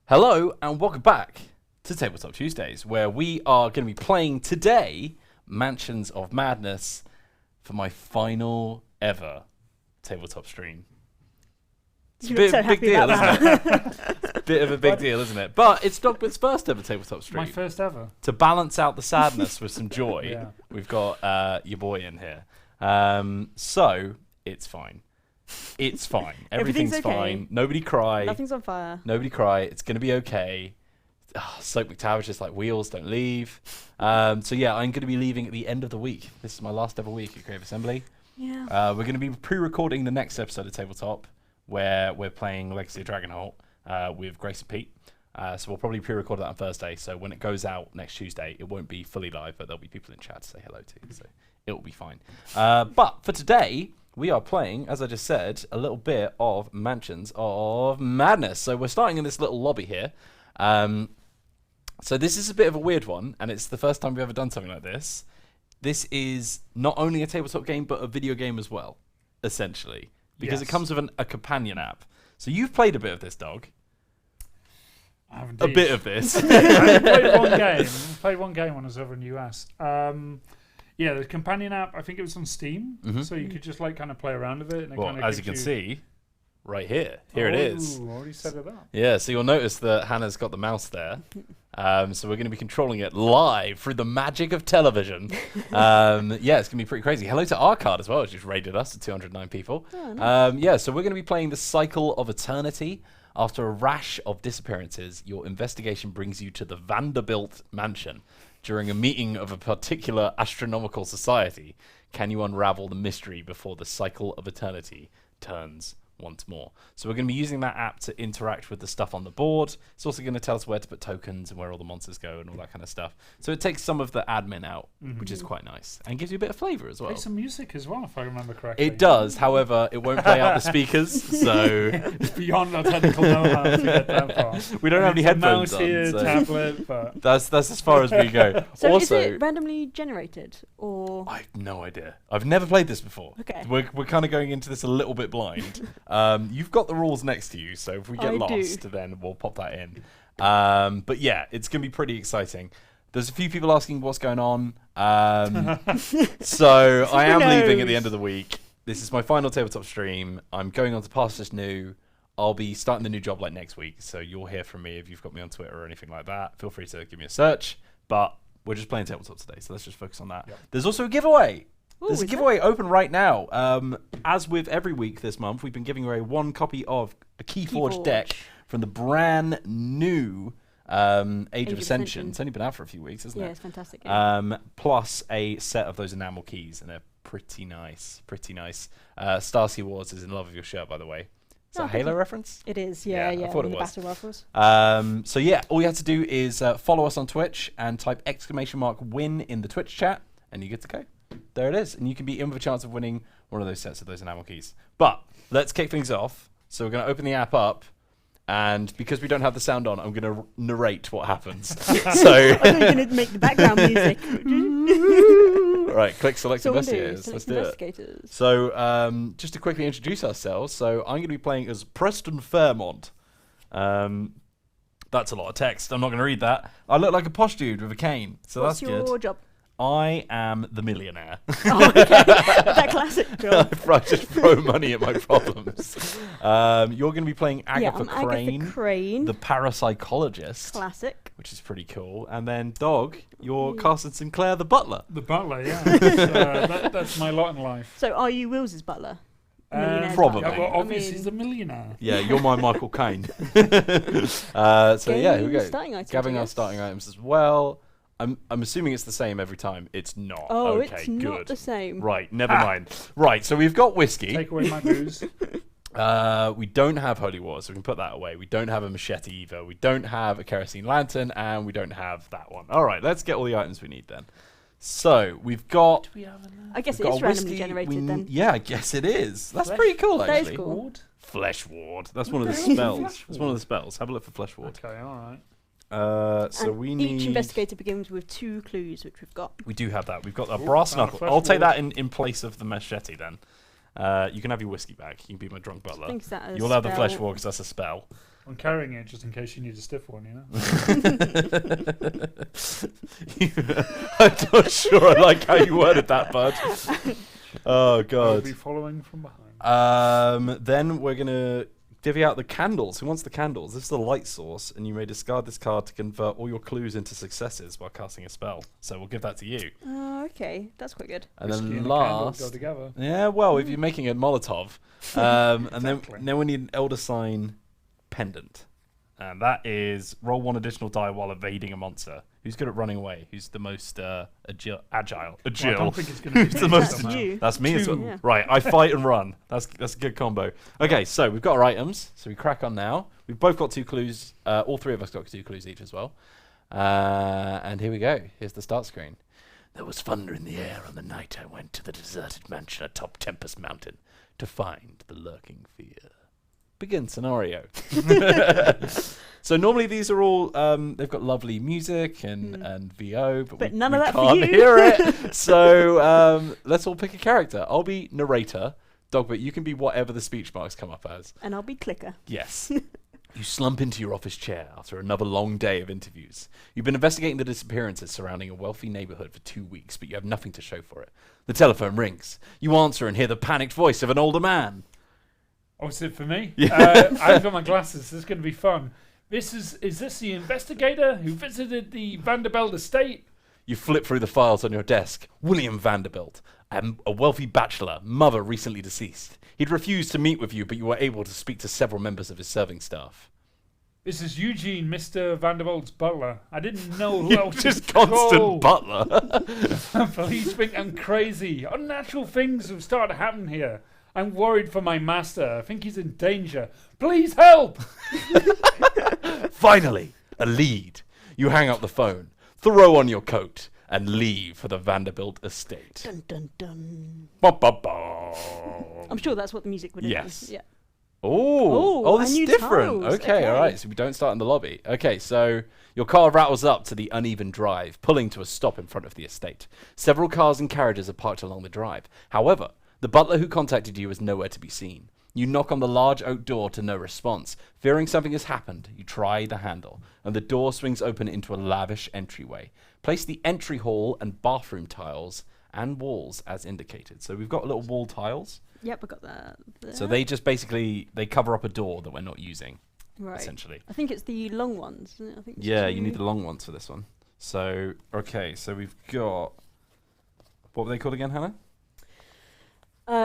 Hello and welcome back to Tabletop Tuesdays, where we are going to be playing today Mansions of Madness for my final ever tabletop stream. It's a bit of a big deal, isn't it? Bit of a big deal, isn't it? But it's Dogbert's first ever tabletop stream. My first ever. To balance out the sadness with some joy, Yeah. we've got your boy in here. So it's fine. It's fine. Everything's okay. fine. Nobody cry. Nothing's on fire. Nobody cry. It's going to be okay. Soap McTavish just like wheels, don't leave. So yeah, I'm going to be leaving at the end of the week. This is my last ever week at Creative Assembly. Yeah. We're going to be pre-recording the next episode of Tabletop, where we're playing Legacy of Dragonholt with Grace and Pete. So we'll probably pre-record that on Thursday. So when it goes out next Tuesday, it won't be fully live, but there'll be people in chat to say hello to. So it'll be fine. But for today, we are playing, as I just said, a little bit of Mansions of Madness. So we're starting in this little lobby here. So this is a bit of a weird one, and it's the first time we've ever done something like this. This is not only a tabletop game, but a video game as well, essentially. Because it comes with a companion app. So you've played a bit of this, Dog. I have A bit of this. I played one game. I played one game when I was over in the US. Yeah, the companion app, I think it was on Steam. So you could just like kind of play around with it. And it Well, kind of as you can see, right here. Here it is. Already set it up. Yeah, so you'll notice that Hannah's got the mouse there. So we're going to be controlling it live through the magic of television. Yeah, it's going to be pretty crazy. Hello to Arcard as well, who's just raided us to 209 people. Oh, nice. Yeah, so we're going to be playing the Cycle of Eternity. After a rash of disappearances, your investigation brings you to the Vanderbilt Mansion. During a meeting of a particular astronomical society, can you unravel the mystery before the Cycle of Eternity turns once more? So we're going to be using that app to interact with the stuff on the board. It's also going to tell us where to put tokens and where all the monsters go and all that kind of stuff. So it takes some of the admin out, which is quite nice, and gives you a bit of flavour as well. Play some music as well, if I remember correctly. It does, however, it won't play out the speakers, so It's beyond our technical know-how to get that far. we don't have any It's a headphones mouse on. here, So tablet, but that's as far as we go. So Also, is it randomly generated or? I have no idea. I've never played this before. Okay. We're kind of going into this a little bit blind. You've got the rules next to you, so if we get I lost, do. then we'll pop that in. But yeah, it's going to be pretty exciting. There's a few people asking what's going on. So I am leaving at the end of the week. This is my final tabletop stream. I'm going on to Pastures New. I'll be starting the new job like next week, so you'll hear from me if you've got me on Twitter or anything like that. Feel free to give me a search. But we're just playing tabletop today, so let's just focus on that. Yep. There's also a giveaway. Ooh, There's a is giveaway open right now. As with every week this month, we've been giving away one copy of a Keyforge deck from the brand new Age of Ascension. It's only been out for a few weeks, isn't Yeah, it? it's fantastic. Yeah. Plus a set of those enamel keys, and they're pretty nice. Pretty nice. Starsky Wars is in love with your shirt, by the way. Is that a Oh, thank Halo you. reference? It is. yeah, Yeah, I yeah. thought it in the was. battle rifles. So yeah, all you have to do is follow us on Twitch and type !win in the Twitch chat, and you get to go. There it is, and you can be in with a chance of winning one of those sets of those enamel keys. But let's kick things off. So we're going to open the app up, and because we don't have the sound on, I'm going to narrate what happens. So I thought you were going to make the background music. right, click select So investigators. Let's do it. investigators. So just to quickly introduce ourselves, so I'm going to be playing as Preston Fairmont. That's a lot of text. I'm not going to read that. I look like a posh dude with a cane, so What's that's your good. job? I am the millionaire. Oh, okay. That classic job. I just throw money at my problems. You're going to be playing Agatha I'm Crane, Agatha Crane. the parapsychologist, Classic. which is pretty cool. And then Dog, you're Carson Sinclair, the butler. the butler, yeah. That's my lot in life. So are you Wills's butler? Millionaire's Probably. butler? Yeah, well, I obviously mean, he's a millionaire. Yeah, you're my Michael Caine. So yeah, here we game go. starting items, Gathering I our guess. starting items as well. I'm assuming it's the same every time. It's not. Oh, okay, it's good. not the same. Right, never mind. Right, so we've got whiskey. Take away my booze. We don't have Holy War, so we can put that away. We don't have a machete either. We don't have a kerosene lantern, and we don't have that one. All right, let's get all the items we need then. So we've got. I guess we've it got is a randomly whiskey. generated then. Yeah, I guess it is. That's Flesh- pretty cool, That is actually. cool. Ward? Flesh Ward. That's one of the Flesh spells. Ward. That's one of the spells. Have a look for Flesh Ward. Okay, alright. So And we need. Each investigator begins with 2 clues, which we've got. We do have that. We've got a brass knuckle. Flesh I'll take Ward. that in place of the machete then. You can have your whiskey back. You can be my drunk butler. I think that is You'll have the flesh spell. ward because that's a spell. I'm carrying it just in case you need a stiff one, you know? I'm not sure I like how you worded that, bud. Oh, I'll God. be following from behind. Then we're going to divvy out the candles. Who wants the candles? This is the light source, and you may discard this card to convert all your clues into successes while casting a spell. So we'll give that to you. Oh, okay. That's quite good. And Whiskey then and a candle last... go together. Yeah, well, if you're making a Molotov. And Exactly. then we need an Elder Sign pendant. And that is roll 1 additional die while evading a monster. Who's good at running away? Who's the most agile? Well, I don't think it's going to be Who's the me most- somehow. you. That's me as well. Yeah. Right, I fight and run. That's a good combo. Okay, so we've got our items. So we crack on now. We've both got 2 clues. All 3 of us got 2 clues each as well. And here we go. Here's the start screen. There was thunder in the air on the night I went to the deserted mansion atop Tempest Mountain to find the lurking fear. Begin scenario. So normally these are all they've got lovely music and VO, but But none we of that for can't you. hear it. So let's all pick a character. I'll be narrator. Dogbert, you can be whatever the speech marks come up as. And I'll be clicker. Yes. You slump into your office chair after another long day of interviews. You've been investigating the disappearances surrounding a wealthy neighborhood for 2 weeks, but you have nothing to show for it. The telephone rings. You answer and hear the panicked voice of an older man. Oh, is it for me? Yeah. I've got my glasses. This is going to be fun. Is this the investigator who visited the Vanderbilt estate? You flip through the files on your desk. William Vanderbilt, a wealthy bachelor, mother recently deceased. He'd refused to meet with you, but you were able to speak to several members of his serving staff. This is Eugene, Mr. Vanderbilt's butler. I didn't know who else Just to constant call. butler. Police think I'm crazy. Unnatural things have started happening here. I'm worried for my master. I think he's in danger. Please help! Finally, a lead. You hang up the phone, throw on your coat, and leave for the Vanderbilt estate. Dun dun dun. Ba, ba, ba. I'm sure that's what the music would have Yes. been. Yeah. Oh, a this is new different. tiles, Okay, okay. all right. So we don't start in the lobby. Okay, so your car rattles up to the uneven drive, pulling to a stop in front of the estate. Several cars and carriages are parked along the drive. However, the butler who contacted you is nowhere to be seen. You knock on the large oak door to no response. Fearing something has happened, you try the handle, and the door swings open into a lavish entryway. Place the entry hall and bathroom tiles and walls as indicated. So we've got little wall tiles. Yep, I got that. There. So they just basically, they cover up a door that we're not using, right. essentially. I think it's the long ones, isn't it? I think it's Yeah, two- you need the long ones for this one. So, okay, so we've got, what were they called again, Hannah?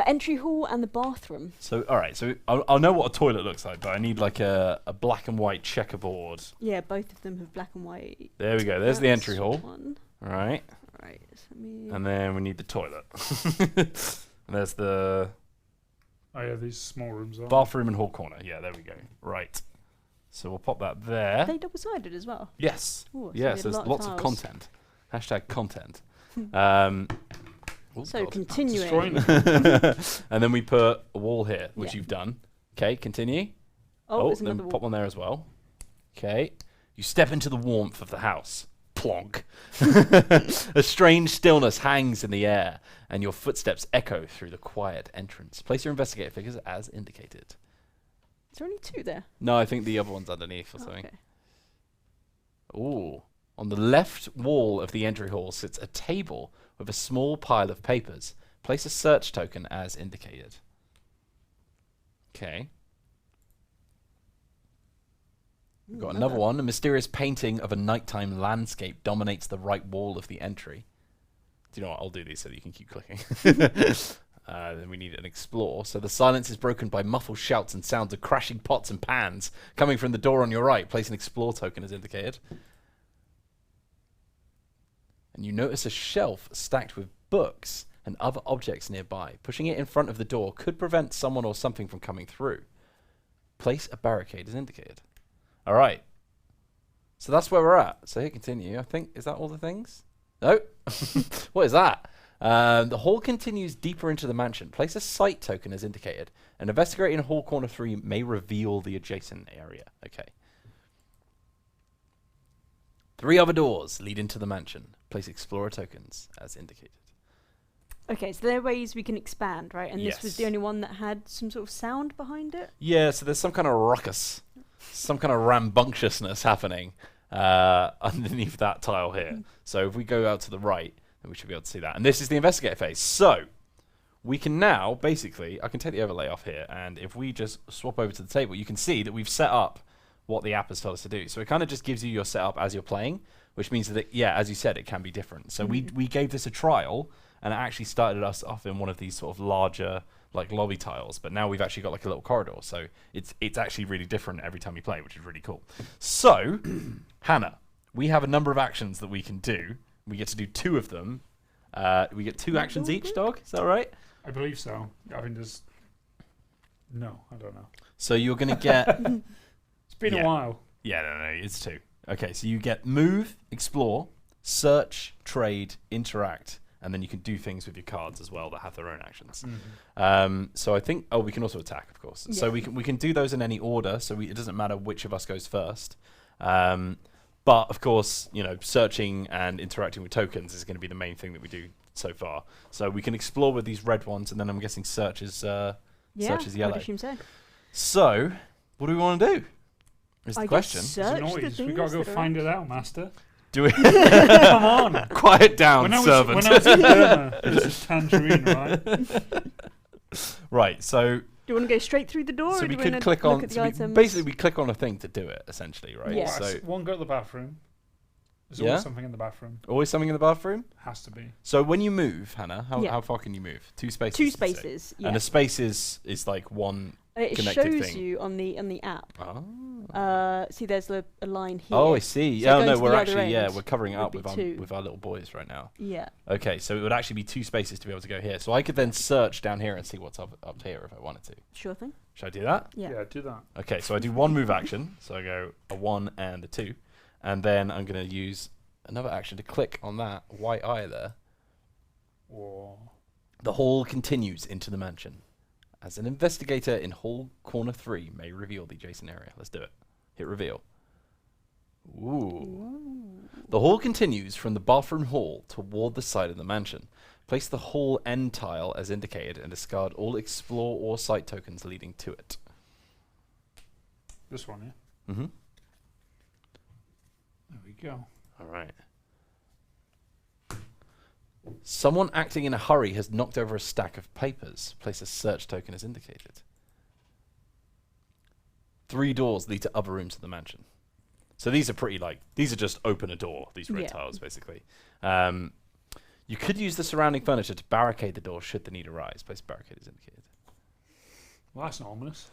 entry hall and the bathroom. So, all right, so I'll know what a toilet looks like, but I need like a black and white checkerboard. Yeah, both of them have black and white. There we go, there's the That's entry hall. One. All right, Right. So let me... and then we need the toilet. And there's the Oh yeah, these small rooms are. bathroom and hall corner. Yeah, there we go. Right. So we'll pop that Are there. they double-sided as well? Yes. Ooh, so Yes, we there's had a lot lots of tiles. content. Hashtag content. Oh, So God. Destroying continuing. them. And then we put a wall here, which Yeah. you've done. Okay, continue. Oh, there's then another pop wall. one there as well. Okay. You step into the warmth of the house. Plonk. A strange stillness hangs in the air, and your footsteps echo through the quiet entrance. Place your investigator figures as indicated. Is there only two there? No, I think the other one's underneath or Oh, something. okay. Ooh. On the left wall of the entry hall sits a table with a small pile of papers. Place a search token as indicated. Okay. We've got another one. A mysterious painting of a nighttime landscape dominates the right wall of the entry. Do you know what? I'll do these so that you can keep clicking. Then we need an explore. So the silence is broken by muffled shouts and sounds of crashing pots and pans coming from the door on your right. Place an explore token as indicated. And you notice a shelf stacked with books and other objects nearby. Pushing it in front of the door could prevent someone or something from coming through. Place a barricade as indicated. All right. So that's where we're at. So hit continue. I think, is that all the things? No. What is that? The hall continues deeper into the mansion. Place a sight token as indicated. And investigating hall corner 3 may reveal the adjacent area. Okay. 3 other doors lead into the mansion. Place explorer tokens as indicated. Okay, so there are ways we can expand, right? And this was the Yes. only one that had some sort of sound behind it. Yeah, so there's some kind of ruckus. some kind of rambunctiousness happening underneath that tile here. So if we go out to the right, then we should be able to see that. And this is the investigator phase. So we can now, basically, I can take the overlay off here, and if we just swap over to the table, you can see that we've set up what the app has told us to do. So it kind of just gives you your setup as you're playing, which means that, yeah, as you said, it can be different. So we gave this a trial, and it actually started us off in one of these sort of larger like lobby tiles, but now we've actually got like a little corridor, so it's actually really different every time you play, which is really cool. So Hannah, we have a number of actions that we can do. We get to do 2 of them. We get 2 actions each, Dog, is that right? I believe so. I think there's... No, I don't know. So you're going to get... It's been a while. Yeah, no, it's 2. Okay, so you get move, explore, search, trade, interact, and then you can do things with your cards as well that have their own actions. So I think... Oh, we can also attack, of course. Yeah. So we can do those in any order, so it doesn't matter which of us goes first. But, of course, you know, searching and interacting with tokens is going to be the main thing that we do so far. So we can explore with these red ones, and then I'm guessing search is yellow. I would assume so. So, what do we want to do? Is the question. It's a noise. We've got to go find it out, Master. Do we? Come on. Quiet down, servant. When I was in Burma, it was Tangerine, right? Right, so... Do you want to go straight through the door? So or we do could click on... basically, we click on a thing to do it, essentially, right? Yeah. So One, go to the bathroom. There's always something in the bathroom. Always something in the bathroom? Has to be. So when you move, Hannah, how far can you move? 2 spaces? 2 spaces, yeah. And a space is like one connected thing. It shows you on the app. Oh. See, there's a line here. Oh, I see. So No, we're actually, we're covering it up with with our little boys right now. Yeah. Okay, so it would actually be 2 spaces to be able to go here. So I could then search down here and see what's up here if I wanted to. Sure thing. Should I do that? Yeah, do that. Okay, so I do 1 move action. So I go a 1 and a 2. And then I'm going to use another action to click on that white eye there. Whoa. The hall continues into the mansion. As an investigator in hall corner 3 may reveal the adjacent area. Let's do it. Hit reveal. Ooh. The hall continues from the bathroom hall toward the side of the mansion. Place the hall end tile as indicated and discard all explore or site tokens leading to it. This one, yeah? Mm-hmm. There we go. All right. Someone acting in a hurry has knocked over a stack of papers. Place a search token as indicated. 3 doors lead to other rooms of the mansion. So these are pretty these are just open a door, these red tiles, basically. You could use the surrounding furniture to barricade the door should the need arise. Place barricade as indicated. Well, that's not ominous.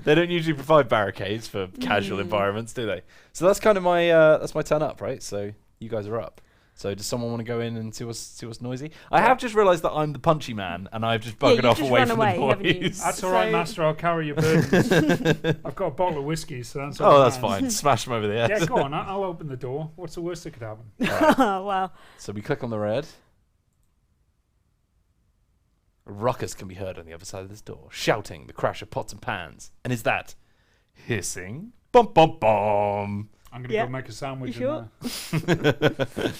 They don't usually provide barricades for casual environments, do they? So that's kind of my turn up, right? So you guys are up. So does someone want to go in and see what's noisy? I have just realised that I'm the punchy man, and I've just buggered off away from the noise. That's all right, Master. I'll carry your burdens. I've got a bottle of whiskey, so that's all right. Oh, that's fine. Smash them over the head. Yeah, go on. I'll open the door. What's the worst that could happen? Right. Oh, wow. So we click on the red. A ruckus can be heard on the other side of this door, shouting, the crash of pots and pans. And is that hissing? Bum, bum, bum. I'm going to go make a sandwich in there.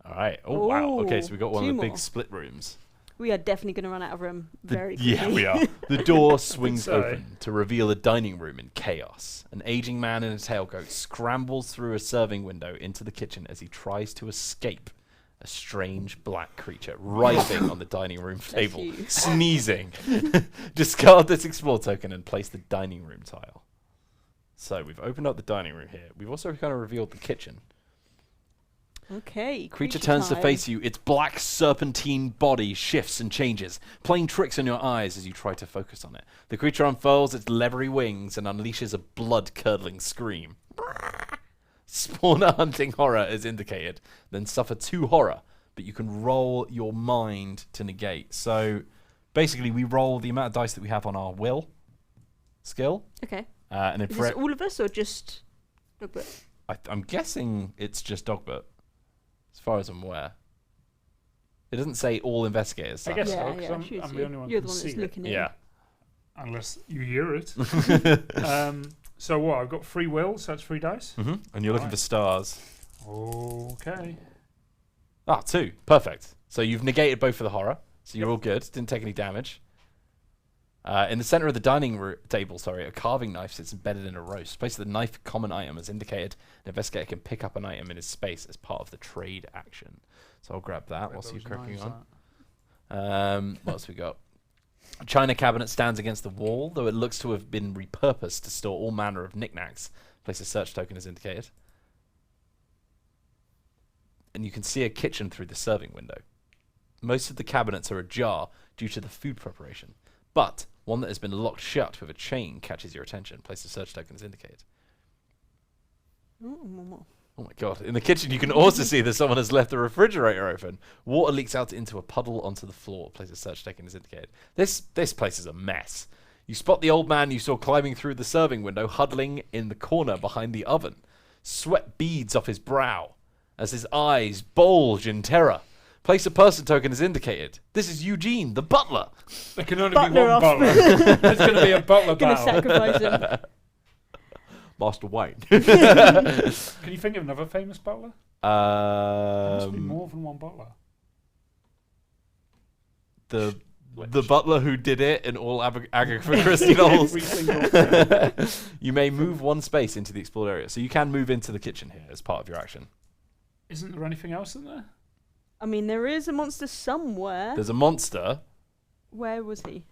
All right. Oh, wow. Okay, so we got one of the big split rooms. We are definitely going to run out of room very quickly. Yeah, we are. The door swings open to reveal a dining room in chaos. An aging man in a tailcoat scrambles through a serving window into the kitchen as he tries to escape a strange black creature writhing on the dining room table, sneezing. Discard this explore token and place the dining room tile. So we've opened up the dining room here. We've also kind of revealed the kitchen. Okay. Creature turns to face you. Its black serpentine body shifts and changes, playing tricks on your eyes as you try to focus on it. The creature unfurls its leathery wings and unleashes a blood-curdling scream. Spawner hunting horror is indicated. Then suffer 2 horror, but you can roll your mind to negate. So basically, we roll the amount of dice that we have on our will skill. Okay. And is this all of us or just Dogbert? I'm guessing it's just Dogbert. As far as I'm aware. It doesn't say all investigators. I guess so, because I'm the only one You're who the one can that's see looking it. in. Yeah. Unless you hear it. So what? I've got free will, so that's 3 dice. Mm-hmm. And you're looking for stars. Okay. 2. Perfect. So you've negated both for the horror. So you're all good. Didn't take any damage. In the center of the dining table, a carving knife sits embedded in a roast. Place the knife common item as indicated. An investigator can pick up an item in his space as part of the trade action. So I'll grab that whilst you're cracking on. What else we got? A china cabinet stands against the wall, though it looks to have been repurposed to store all manner of knickknacks. Place a search token as indicated. And you can see a kitchen through the serving window. Most of the cabinets are ajar due to the food preparation, but one that has been locked shut with a chain catches your attention. Place a search token as indicated. Oh my god. In the kitchen, you can also see that someone has left the refrigerator open. Water leaks out into a puddle onto the floor. Place a search token as indicated. This place is a mess. You spot the old man you saw climbing through the serving window, huddling in the corner behind the oven. Sweat beads off his brow as his eyes bulge in terror. Place a person token as indicated. This is Eugene, the butler. There can only be one butler. There's going to be a butler Gonna battle. sacrifice him. Master Wayne. Can you think of another famous butler? There must be more than one butler. The butler who did it in all Agatha Christie novels. You may move one space into the explored area. So you can move into the kitchen here as part of your action. Isn't there anything else in there? I mean, there is a monster somewhere. There's a monster. Where was he?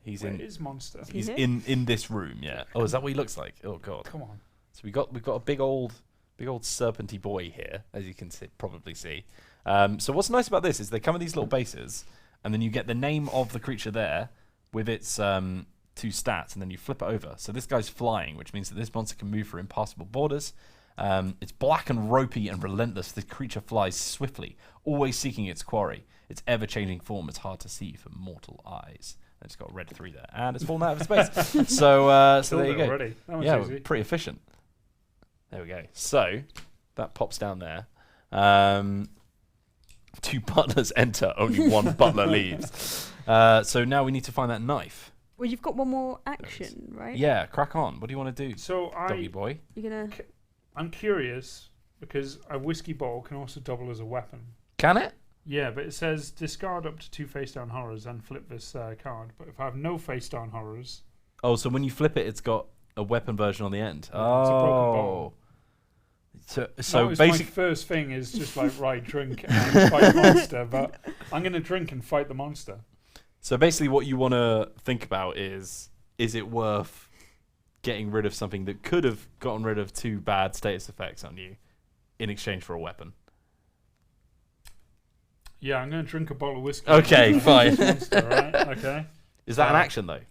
He's Where in. is monster? He's in this room. Yeah. Oh, is that what he looks like? Oh god. Come on. So we've got a big old serpenty boy here, as you can probably see. So what's nice about this is they come in these little bases, and then you get the name of the creature there with its 2 stats, and then you flip it over. So this guy's flying, which means that this monster can move through impassable borders. It's black and ropey and relentless. The creature flies swiftly, always seeking its quarry. Its ever-changing form is hard to see for mortal eyes. And it's got a red 3 there, and it's fallen out of space. So there you go. Already. That was Yeah, easy. pretty efficient. There we go. So that pops down there. 2 butlers enter, only 1 butler leaves. So now we need to find that knife. Well, you've got one more action, right? Yeah, crack on. What do you want to do, So doggy boy? You're gonna. I'm curious because a whiskey bottle can also double as a weapon. Can it? Yeah, but it says discard up to 2 face down horrors and flip this card. But if I have no face down horrors, Oh, so when you flip it, it's got a weapon version on the end. Yeah, it's a broken bottle. So my basically, first thing is just like right, drink and fight the monster. But I'm gonna drink and fight the monster. so basically, what you want to think about is it worth getting rid of something that could have gotten rid of 2 bad status effects on you in exchange for a weapon? Yeah, I'm gonna drink a bottle of whiskey. Okay, fine. Monster, right? Okay. Is that an action though?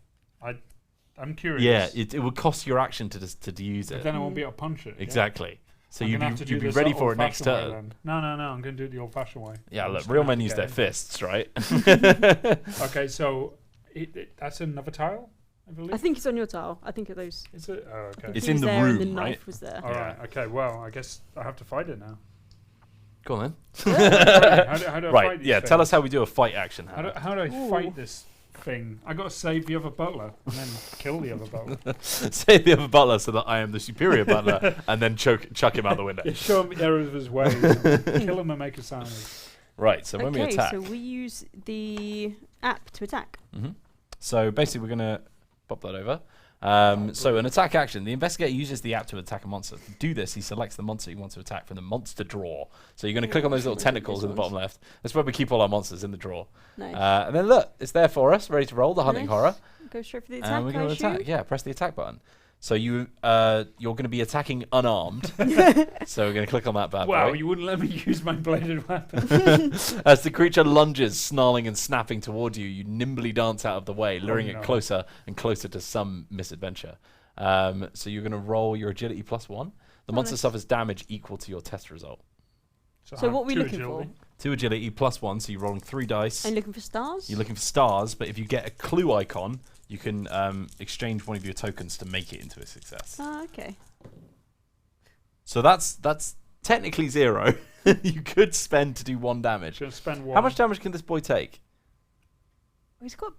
I'm curious. Yeah, it would cost your action to use But it. then I won't be able to punch it. yeah? Exactly. So I'm you'd gonna have to do be this ready the for it next old-fashioned way turn. then. No. I'm going to do it the old-fashioned way. Yeah, I'm look, just real gonna have men to use get their in. fists, right? Okay, so that's another tile, I believe. I think it's on your tile. I think of those. Is it? Oh, okay. It's He in was the there and room, the right? knife was there. All right. Okay. Well, I guess I have to fight it now. Go on How do I then. fight Right, these yeah, things? tell us how we do a fight action. How do I Ooh. fight this thing? I got to save the other butler and then kill the other butler. Save the other butler so that I am the superior butler, and then chuck him out the window. Yeah, show him the errors of his ways. And kill him and make a sandwich. Right, so when we Okay, attack. so we use the app to attack. So basically, we're going to pop that over. So an attack action. The investigator uses the app to attack a monster. To do this, he selects the monster he wants to attack from the monster drawer. So you're going to click on those little tentacles in the bottom left. That's where we keep all our monsters, in the drawer. Nice. And then look, it's there for us, ready to roll, the hunting Nice. horror. Go straight for the attack. And we're going to I attack. assume? Yeah, press the attack button. So you're going to be attacking unarmed. So we're going to click on that bad Wow, boy. you wouldn't let me use my bladed weapon. As the creature lunges, snarling and snapping toward you, you nimbly dance out of the way, luring no. it closer and closer to some misadventure. So you're going to roll your agility +1. The monster nice. suffers damage equal to your test result. So I have what are we 2 looking agility. 2 agility +1, so you're rolling 3 dice. Are you looking for stars? You're looking for stars, but if you get a clue icon, you can exchange one of your tokens to make it into a success. Ah, okay. So that's technically 0. You could spend to do 1 damage. Should spend 1. How much damage can this boy take? Oh, he's got.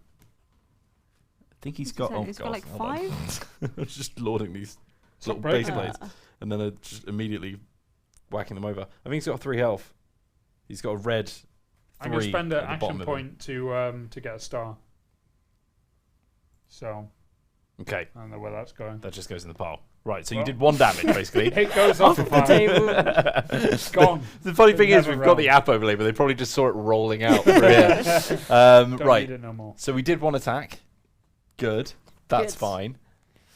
I think he's got. Oh He's god, got like hold on. 5. I was just lording these Stop little base breaking blades, and then just immediately whacking them over. I think he's got 3 health. He's got a red 3 I'm going to spend an at the bottom action of him. point to get a star. So Okay, I don't know where that's going. that just goes in the pile. Right, so you Well- did 1 damage, basically. It goes off the the table. It's gone. The funny It thing is, never we've got the rolled. app overlay, but they probably just saw it rolling out through here. Don't Right, need it no more. so we did 1 attack. Good. That's Good. fine.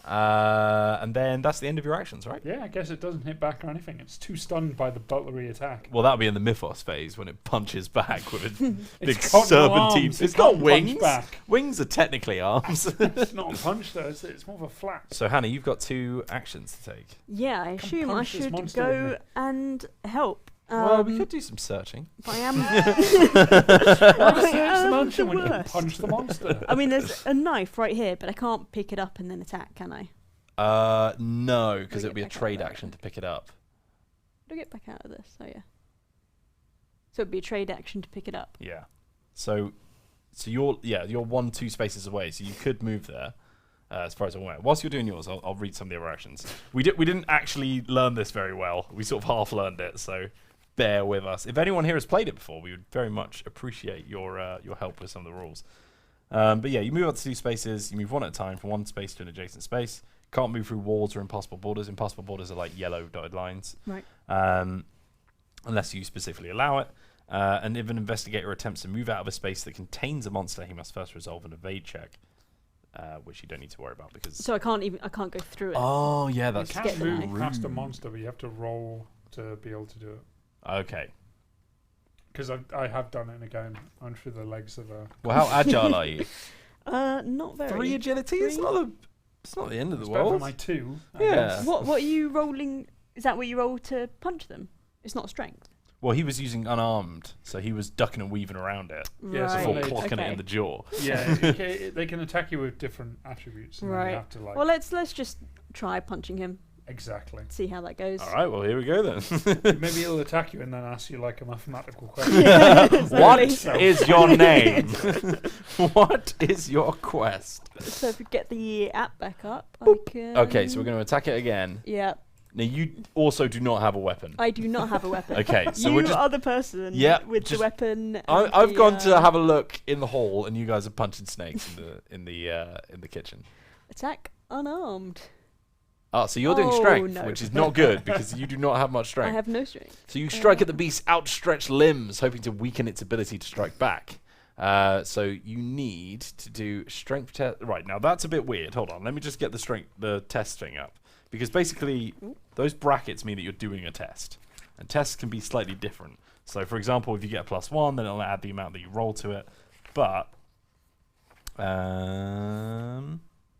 And then that's the end of your actions, right? Yeah, I guess it doesn't hit back or anything. It's too stunned by the butlery attack. Well, that'll be in the Mythos phase when it punches back with its big It's got no serpentine. arms, It's it got can't punch wings. back. Wings are technically arms. It's not a punch though. It's more of a flap. So, Hannah, you've got 2 actions to take. Yeah, I Come assume I punch this should monster with go me. and help. Well, we could do some searching. But I am. Why search the am mansion the when you can worst. punch the monster? I mean, there's a knife right here, but I can't pick it up and then attack, can I? No, because Let it'd me be a get back out trade of action to pick it up. How do I get back out of this? Oh yeah. So it'd be a trade action to pick it up. Yeah. So you're 1-2 spaces away, so you could move there. As far as I'm aware. Whilst you're doing yours, I'll read some of the other actions. We didn't actually learn this very well. We sort of half learned it, so bear with us. If anyone here has played it before, we would very much appreciate your help with some of the rules. But yeah, you move up to 2 spaces. You move 1 at a time from 1 space to an adjacent space. Can't move through walls or impassable borders. Impassable borders are like yellow dotted lines. Right. Unless you specifically allow it. And if an investigator attempts to move out of a space that contains a monster, he must first resolve an evade check. Which you don't need to worry about because. So I can't go through it. Oh yeah, that's you get can't the move knife. past a monster, but you have to roll to be able to do it. okay. Because I have done it in a game. I'm through the legs of a. Well, how agile are you? Not very. 3 agility. It's 3? not the end of the It's better than world. my 2. I Yeah. guess. What are you rolling? Is that what you roll to punch them? It's not strength. Well, he was using unarmed, so he was ducking and weaving around it Yeah, so before Right, clocking it okay. in the jaw. Yeah, they can attack you with different attributes. And then Right. you have to like. Well, let's just try punching him. Exactly. See how that goes. All right, well here we go then. Maybe he'll attack you and then ask you like a mathematical question. What Exactly. is your name? What is your quest? So if we get the app back up, I can. Okay, so we're going to attack it again. Yeah, Now you also do not have a weapon. I do not have a weapon. Okay, so you we're just. are the person Yeah, with just- the weapon. I've and gone the, to have a look in the hall, and you guys are punching snakes in the kitchen. attack unarmed. Oh, so you're doing Oh, strength, no. which is not good because you do not have much I strength. have no strength. So you strike at the beast's outstretched limbs, hoping to weaken its ability to strike back. So you need to do strength test. Right, now that's a bit weird. Hold on, let me just get the test thing up. Because basically, those brackets mean that you're doing a test. And tests can be slightly different. So for example, if you get a +1, then it'll add the amount that you roll to it. But,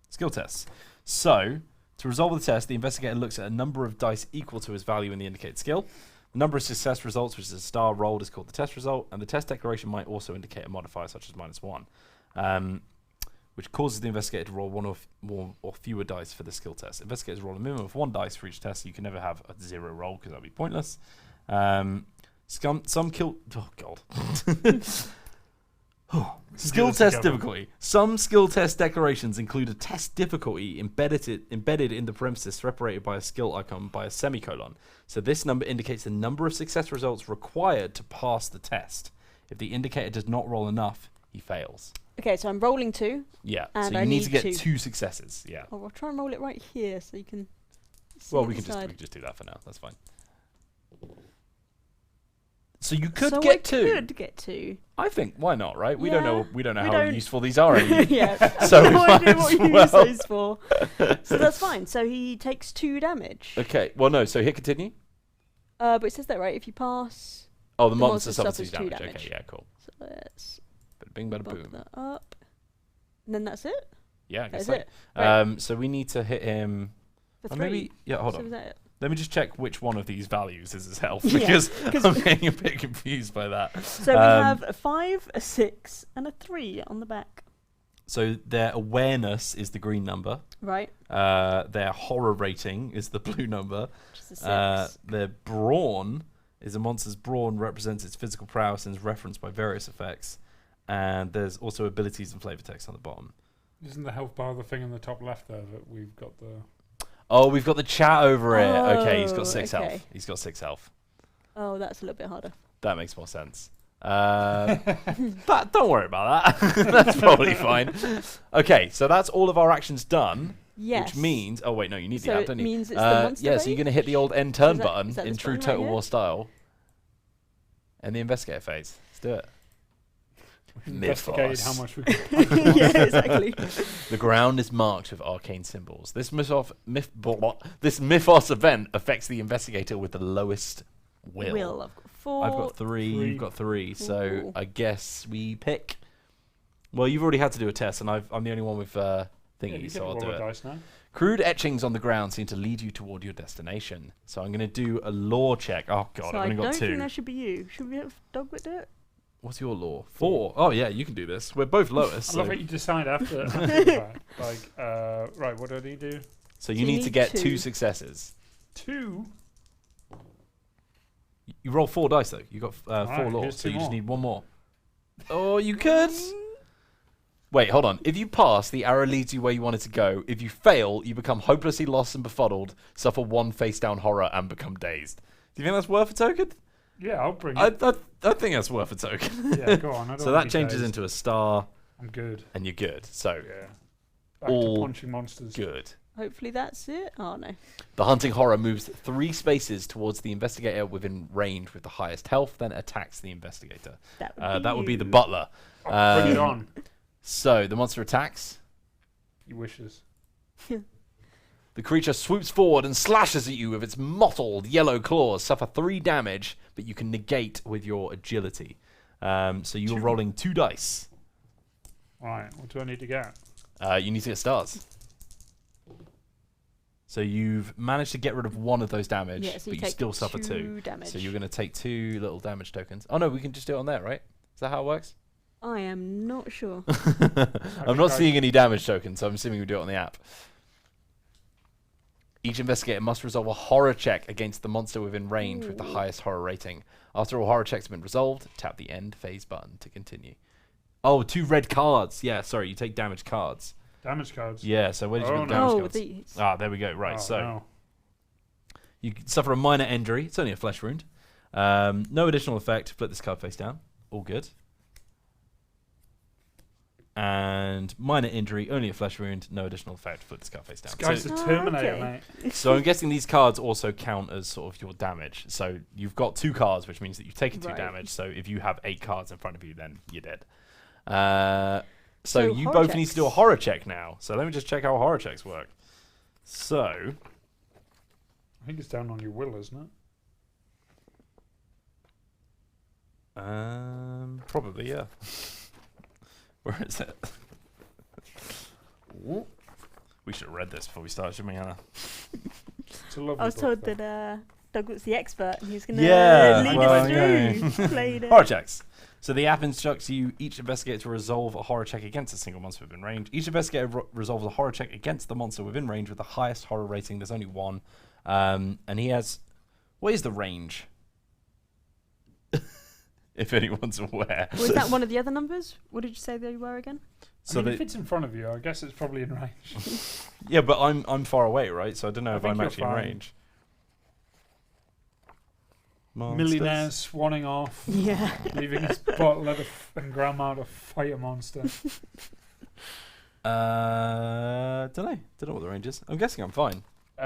skill tests. So, to resolve the test, the investigator looks at a number of dice equal to his value in the indicated skill. The number of success results, which is a star rolled, is called the test result, and the test declaration might also indicate a modifier such as -1, which causes the investigator to roll one or fewer dice for the skill test. Investigators roll a minimum of 1 dice for each test. You can never have a 0 roll because that would be pointless. Skill test difficulty. Some skill test declarations include a test difficulty embedded in the parenthesis separated by a skill icon by a semicolon. So this number indicates the number of success results required to pass the test. If the indicator does not roll enough, he fails. Okay, so I'm rolling 2. Yeah, And so I you need to need get 2. 2 successes. Yeah. Oh, I'll try and roll it right here so you can. See Well, at we the can side. just do that for now. That's fine. So you could so get I 2. could get 2. I think why not, right? We Yeah, don't know we how don't- useful these are. anymore. yeah. So we no might idea as what you well. use those for. So that's fine. So he takes 2 damage. Okay. Well, no. So hit continue. But it says that right. If you pass, Oh, the The monster monster suffers suffers 2 2 damage. damage. Okay. Yeah. Cool. so let's Bada bing, bada bump boom. that up. And then that's it. Yeah. I guess That's so. it. Right. So we need to hit him. For Or 3. maybe. Yeah. Hold so on. is that it? Let me just check which one of these values is his health Yeah, because 'cause- I'm getting a bit confused by that. So we have a 5, a 6, and a 3 on the back. So their awareness is the green number. Right. Their horror rating is the blue number. Which is a 6. Their brawn is a monster's brawn represents its physical prowess and is referenced by various effects. And there's also abilities and flavor text on the bottom. Isn't the health bar the thing in the top left there that we've got the? Oh, we've got the chat over it. Okay, he's got Oh, 6 okay. health. He's got 6 health. Oh, that's a little bit harder. That makes more sense. Don't worry about that. That's probably fine. Okay, so that's all of our actions done. Yes. Which means... Oh, wait, no, you need So the app, it don't you? means it's the monster yeah, so you're going to hit the old end So turn is button that in this true button right Total here? War style. And the investigator phase. Let's do it. Investigated how Mythos. much we could. Yeah, exactly. The ground is marked with arcane symbols. This mythos event affects the investigator with the lowest will. I've got 4. I've got 3, you've got 3, so Ooh. I guess we pick. Well, you've already had to do a test, and I'm the only one with Yeah, thingy, you so can I'll do roll a it. dice now. Crude etchings on the ground seem to lead you toward your destination. So I'm going to do a law check. Oh, God, So I've I only got don't think 2. that should be you. Should we have Dogbert do it? What's your law? 4. Oh, yeah, you can do this. We're both lowest. I love So, it you decide after the fact. Like, right, what did he do? so So you you need to need get 2. 2 successes. 2? You roll 4 dice, though. You got 4 Alright, law, here's so 2 you just more. need 1 more. Oh, you could. Wait, hold on. If you pass, the arrow leads you where you want it to go. If you fail, you become hopelessly lost and befuddled, suffer 1 face-down horror, and become dazed. Do you think that's worth a token? Yeah, I'll bring I it. think that's worth a token. Yeah, go on. I don't So wanna that be changes dazed. into a star, I'm good. and you're good. So, Yeah. Back All to punching monsters. good. Hopefully that's it. Oh, no. The hunting horror moves 3 spaces towards the investigator within range with the highest health, then attacks the investigator. That would be the you. butler. Oh, bring it on. So, the monster attacks. He wishes. The creature swoops forward and slashes at you with its mottled yellow claws. Suffer 3 damage, but you can negate with your agility. So you're 2. rolling 2 dice. Right, what do I need to get? You need to get stars. So you've managed to get rid of 1 of those damage, Yeah, so but you take still suffer 2. 2 damage. So you're going to take 2 little damage tokens. Oh no, we can just do it on there, right? Is that how it works? I am not sure. I'm not seeing any damage tokens, so I'm assuming we do it on the app. Each investigator must resolve a horror check against the monster within range with the Ooh. highest horror rating. After all horror checks have been resolved, tap the end phase button to continue. Oh, 2 red cards. Yeah, sorry, you take damage cards. Damage cards. Yeah, so where did you Oh, get the no. damage Oh, cards? these. Ah, there we go. Right, Oh, so no. you suffer a minor injury. It's only a flesh wound. No additional effect. Flip this card face down. All good. And minor injury, only a flesh wound, no additional effect. Flip this card face down. This guy's So, the Oh, Terminator, okay. mate. so I'm guessing these cards also count as sort of your damage. So you've got 2 cards, which means that you've taken 2 Right. damage. So if you have 8 cards in front of you, then you're dead. So So you horror both need to do a checks. horror check now. So let me just check how horror checks work. So I think it's down on your will, isn't it? probably, yeah. Where is it? We should have read this before we started, shouldn't we, Hannah? It's a lovely I was book, told though. that Doug was the expert and he's going to Yeah, lead well, us yeah. through. Played it. Horror checks. So the app instructs you, each investigator, to resolve a horror check against a single monster within range. Each investigator resolves a horror check against the monster within range with the highest horror rating. There's only 1. And he has... What is the range? If anyone's aware. Was that one of the other numbers? What did you say they were again? So I mean, the, if it's in front of you, I guess it's probably in range. yeah, but I'm far away, right? So I don't know I if think I'm you're actually in fine. range. Monsters. Millionaire swanning off, Yeah. leaving his butler and grandma to fight a monster. Don't know what the range is. I'm guessing I'm fine.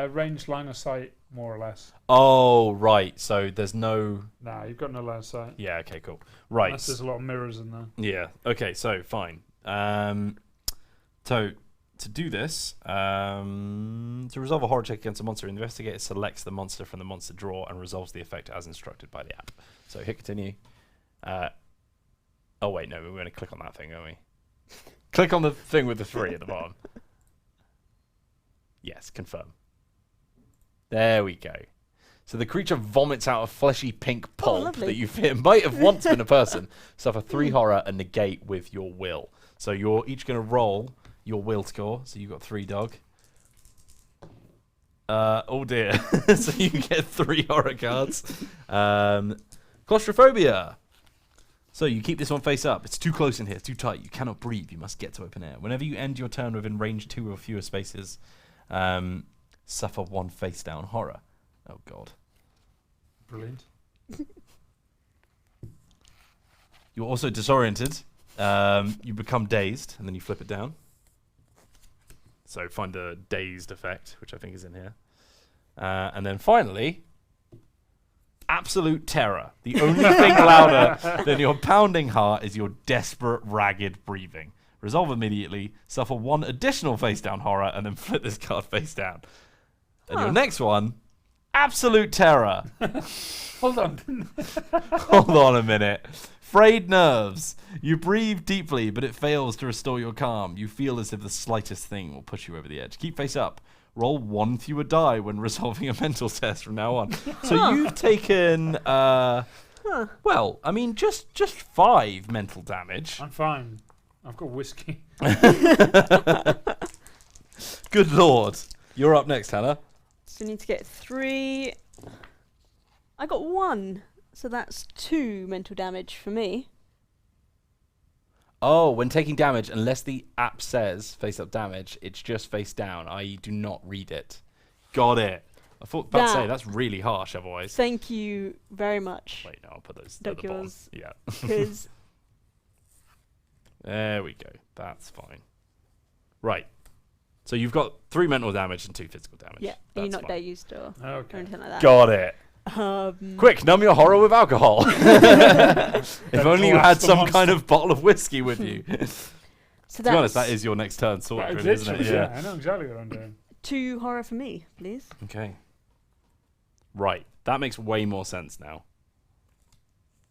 Range line of sight, more or less. Oh, right. So there's no... Nah, you've got no line of sight. Yeah, okay, cool. Right. Unless there's a lot of mirrors in there. Yeah. Okay, so fine. So to do this, to resolve a horror check against a monster, the investigator selects the monster from the monster drawer and resolves the effect as instructed by the app. So hit continue. Oh wait, no, we're going to click on that thing, aren't we? Click on the thing with the 3 at the bottom. Yes, confirm. There we go. So the creature vomits out a fleshy pink pulp lovely. that you fear might have once been a person. Suffer 3 horror and negate with your will. So you're each going to roll your will score. So you've got 3 dog. Oh dear. So you get 3 horror cards. Claustrophobia. So you keep this one face up. It's too close in here. It's too tight. You cannot breathe. You must get to open air. Whenever you end your turn within range 2 or fewer spaces, suffer 1 face down horror. Oh god. Brilliant. You're also disoriented. You become dazed, and then you flip it down. So find the dazed effect, which I think is in here. And then finally, absolute terror. The only thing louder than your pounding heart is your desperate, ragged breathing. Resolve immediately, suffer one additional face down horror, and then flip this card face down. And your next one, absolute terror. Hold on. Hold on a minute. Frayed nerves. You breathe deeply, but it fails to restore your calm. You feel as if the slightest thing will push you over the edge. Keep face up. Roll one fewer die when resolving a mental test from now on. So you've taken, well, I mean, just 5 mental damage. I'm fine. I've got whiskey. Good lord. You're up next, Hannah. So I need to get 3. I got 1, so that's 2 mental damage for me. Oh, when taking damage, unless the app says face up damage, it's just face down, i.e. do not read it. Got it. I thought about to say, that's really harsh otherwise. Thank you very much. Wait, no, I'll put those at the bottom. Doculars. Yeah. Because There we go. That's fine. Right. So you've got 3 mental damage and 2 physical damage. yeah, That's you're not fine. dazed or Okay. anything like that. Got it. Quick, numb your horror with alcohol. If only you had collapse the some monster. kind of bottle of whiskey with you. So To be honest, that is your next turn sorted, really, isn't it? Literally, yeah. I know exactly what I'm doing. 2 horror for me, please. Okay. Right. That makes way more sense now.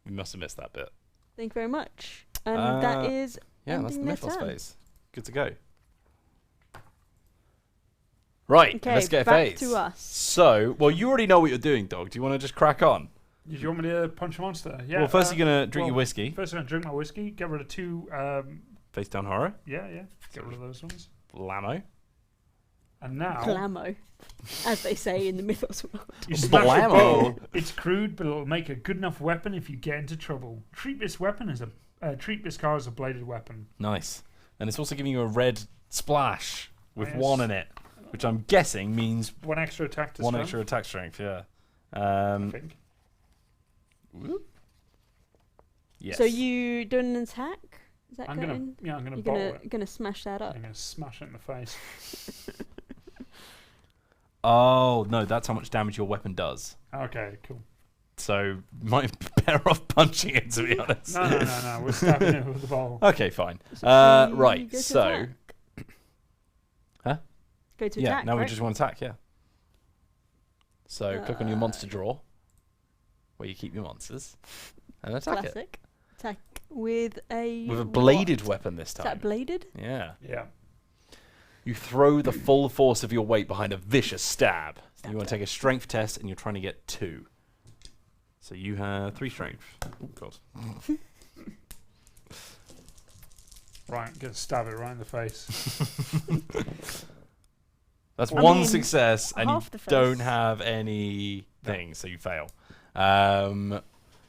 We must have missed that bit. Thank you very much. And that is Yeah, that's the ending their Mythos turn. phase. Good to go. Right, Okay, let's get a back phase. to us. So, well, you already know what you're doing, Dog. Do you want to just crack on? Do you want me to punch a monster? Yeah. Well, first you're going to drink your well, whiskey. First I'm going to drink my whiskey, get rid of 2, Face down horror. yeah, get rid of those ones. Blammo. And now, Glamo, as they say in the Mythos world. you smash a Blammo. bow. It's crude, but it'll make a good enough weapon if you get into trouble. Treat this card as a bladed weapon. Nice. And it's also giving you a red splash with Yes. 1 in it, which I'm guessing means 1 extra attack to 1 strength, extra attack strength, yeah. I think. Yes. So you doing an attack? Is that I'm going? gonna You're bottle it. gonna smash that up. I'm gonna smash it in the face. Oh, no, that's how much damage your weapon does. Okay, cool. So, might be better off punching it, to be honest. No. We're stabbing it with the bowl. Okay, fine. So you Right, go to so... attack. Huh? Go to Yeah, attack. now we right? just want to attack, yeah. So, click on your monster drawer, where you keep your monsters, and attack it. Classic. Attack with a. With a what? bladed weapon this Is time. that bladed? Yeah. Yeah. You throw the full force of your weight behind a vicious stab. Stab You want to take a strength test, and you're trying to get 2. So you have 3 strength. Oh, God. Right, gonna stab it right in the face. That's I 1 mean, success, and you half the face. don't have anything, so you fail.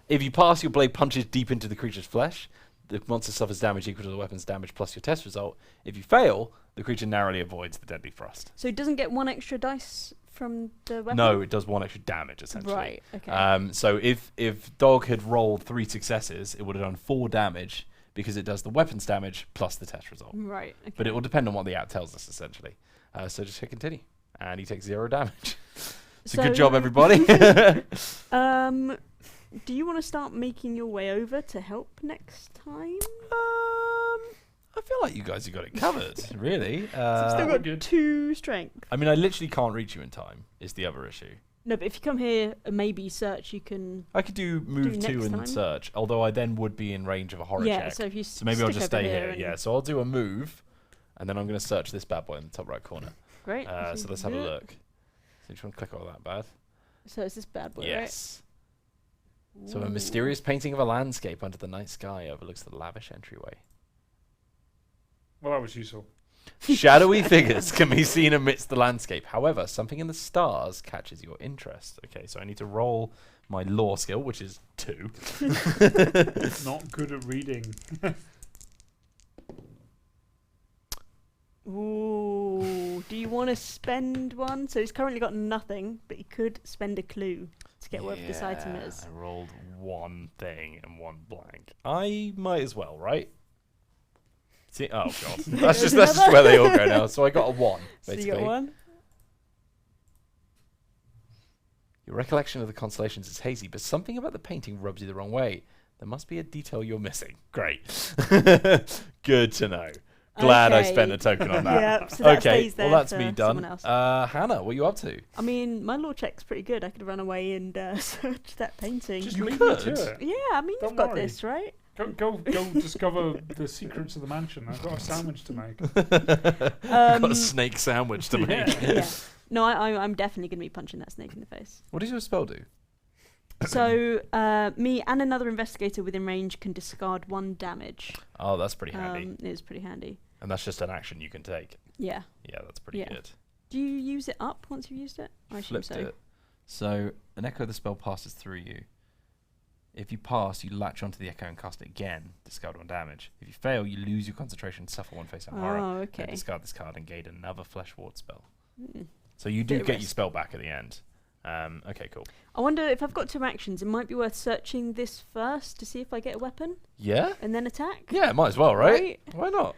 If you pass, your blade punches deep into the creature's flesh. The monster suffers damage equal to the weapon's damage plus your test result. If you fail, the creature narrowly avoids the deadly thrust. So it doesn't get 1 extra dice from the weapon. No, it does 1 extra damage, essentially. Right. Okay. So if Dog had rolled 3 successes, it would have done 4 damage because it does the weapon's damage plus the test result. Right. Okay. But it will depend on what the app tells us, essentially. So just hit continue. And he takes 0 damage. So good job, everybody. Do you want to start making your way over to help next time? I feel like you guys have got it covered, really. I've still we're got good. 2 strength. I mean, I literally can't reach you in time, is the other issue. No, but if you come here and maybe search, you can. I could do move Do 2 next and time? search, although I then would be in range of a horror Yeah. check. So if you. So maybe I'll just stay here. and- Yeah, so I'll do a move, and then I'm going to search this bad boy in the top right corner. Great. So let's have a look. So you want to click all that bad? So it's this bad boy, Yes. right? So a Ooh. mysterious painting of a landscape under the night sky overlooks the lavish entryway. Well, that was useful. Shadowy figures can be seen amidst the landscape. However, something in the stars catches your interest. Okay, so I need to roll my lore skill, which is 2. Not good at reading. Ooh. Do you want to spend one? So he's currently got nothing, but he could spend a clue to get wherever this item is. I rolled one thing and one blank. I might as well, right? See, oh god, that's just where they all go now. So I got a 1, basically. So you got 1. Your recollection of the constellations is hazy, but something about the painting rubs you the wrong way. There must be a detail you're missing. Great. Good to know. Glad I spent a token on that. Yeah, so that stays there well, that's for me done. someone else. Hannah, what are you up to? I mean, my law check's pretty good. I could run away and search that painting. Just You leave could. me to it. Yeah, I mean, Don't you've got worry. this, right? Go discover the secrets of the mansion. I've got a sandwich to make. Got a snake sandwich to make. Yeah. No, I'm definitely going to be punching that snake in the face. What does your spell do? So, me and another investigator within range can discard 1 damage. Oh, that's pretty handy. It is pretty handy. And that's just an action you can take. Yeah. Yeah, that's pretty Yeah. good. Do you use it up once you've used it? I assume Flipped so. it. So an echo of the spell passes through you. If you pass, you latch onto the echo and cast it again. Discard 1 damage. If you fail, you lose your concentration, suffer 1 face down horror. Oh, Then okay. discard this card and gain another flesh ward spell. Mm. So you do Bit of get your risk. spell back at the end. Okay, cool. I wonder if I've got 2 actions, it might be worth searching this first to see if I get a weapon Yeah? and then attack. Yeah, might as well, right? Right? Why not?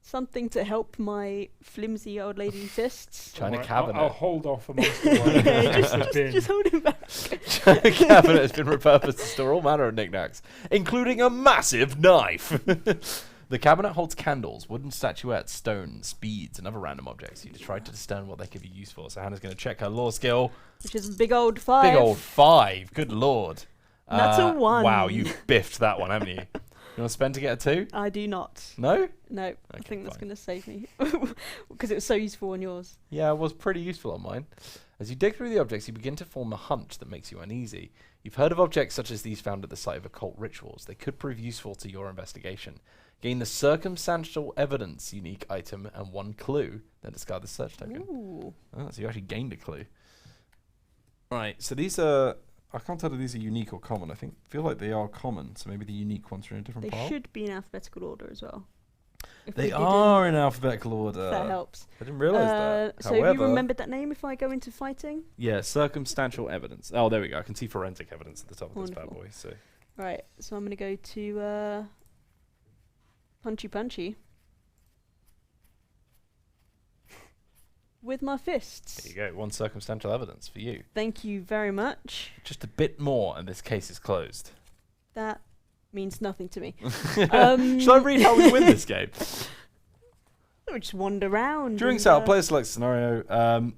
Something to help my flimsy old lady fists. China Alright, cabinet. I'll hold off amongst the ones. Yeah, just hold him back. China cabinet has been repurposed to store all manner of knickknacks, including a massive knife. The cabinet holds candles, wooden statuettes, stones, beads, and other random objects. You try to discern what they could be used for. So Hannah's going to check her law skill. Which is a big old 5. Big old 5. Good lord. That's a 1. Wow, you biffed that one, haven't you? You want to spend to get a 2? I do not. No? No, I Okay, think that's fine. going to save me. Because it was so useful on yours. Yeah, it was pretty useful on mine. As you dig through the objects, you begin to form a hunch that makes you uneasy. You've heard of objects such as these found at the site of occult rituals. They could prove useful to your investigation. Gain the circumstantial evidence unique item and 1 clue, then discard the search token. Ooh. Oh, so you actually gained a clue. Right, so these are... I can't tell if these are unique or common. I feel like they are common, so maybe the unique ones are in a different They pile. should be in alphabetical order as well. If They we didn't, are in alphabetical order. if that helps. I didn't realise that. So However, have you remembered that name if I go into fighting? yeah, circumstantial evidence. Oh, there we go. I can see forensic evidence at the top of this bad Wonderful. boy. So Right, so I'm going to go to Punchy Punchy. With my fists. there you go. 1 circumstantial evidence for you. Thank you very much. Just a bit more, and this case is closed. That means nothing to me. Shall I read how we win this game? We just wander around. During and, setup, player select scenario.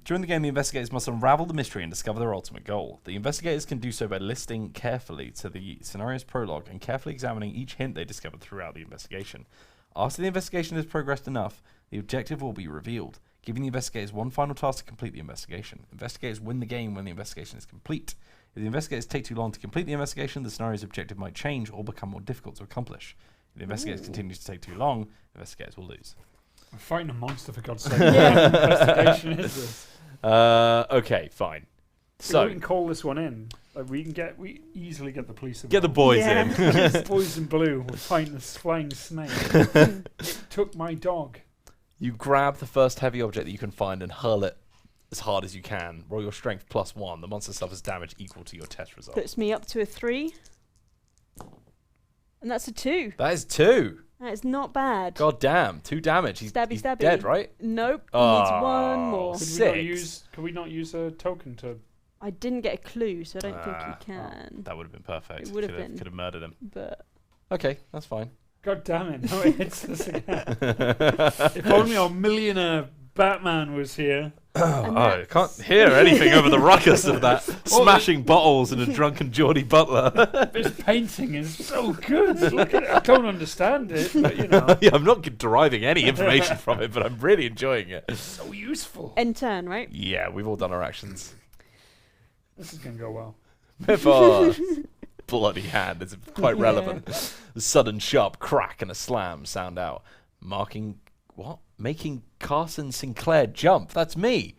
During the game, the investigators must unravel the mystery and discover their ultimate goal. The investigators can do so by listening carefully to the scenario's prologue and carefully examining each hint they discovered throughout the investigation. After the investigation has progressed enough, the objective will be revealed, giving the investigators 1 final task to complete the investigation. Investigators win the game when the investigation is complete. If the investigators take too long to complete the investigation, the scenario's objective might change or become more difficult to accomplish. If the investigators continue to take too long, investigators will lose. I'm fighting a monster, for God's sake. What kind of investigation is this? Okay, fine. So we So, can call this one in. Like we easily get the police involved. get the boys Yeah. in. Boys in blue. We're fighting this flying snake. It took my dog. You grab the first heavy object that you can find and hurl it as hard as you can. Roll your strength +1. The monster suffers damage equal to your test result. puts me up to a 3. And that's a 2. That is 2. That is not bad. God damn. 2 damage. He's Stabby, he's stabby. dead, right? Nope. Oh, Needs 1 more. Could we not use a token to? I didn't get a clue, so I don't think you Ah, can. That would have been perfect. It would have been. Could have murdered him. But Okay, that's fine. God damn it! No, it hits this again. If only our millionaire Batman was here. And I can't hear anything over the ruckus of that Oh, smashing bottles and a drunken Geordie butler. This painting is so good. Look at it. I don't understand it, but you know, Yeah, I'm not deriving any information from it, but I'm really enjoying it. so useful. end turn, right? Yeah, we've all done our actions. This is gonna go well. Pippa! Bloody hand is quite Yeah. relevant. The sudden sharp crack and a slam sound out, marking what? Making Carson Sinclair jump. That's me.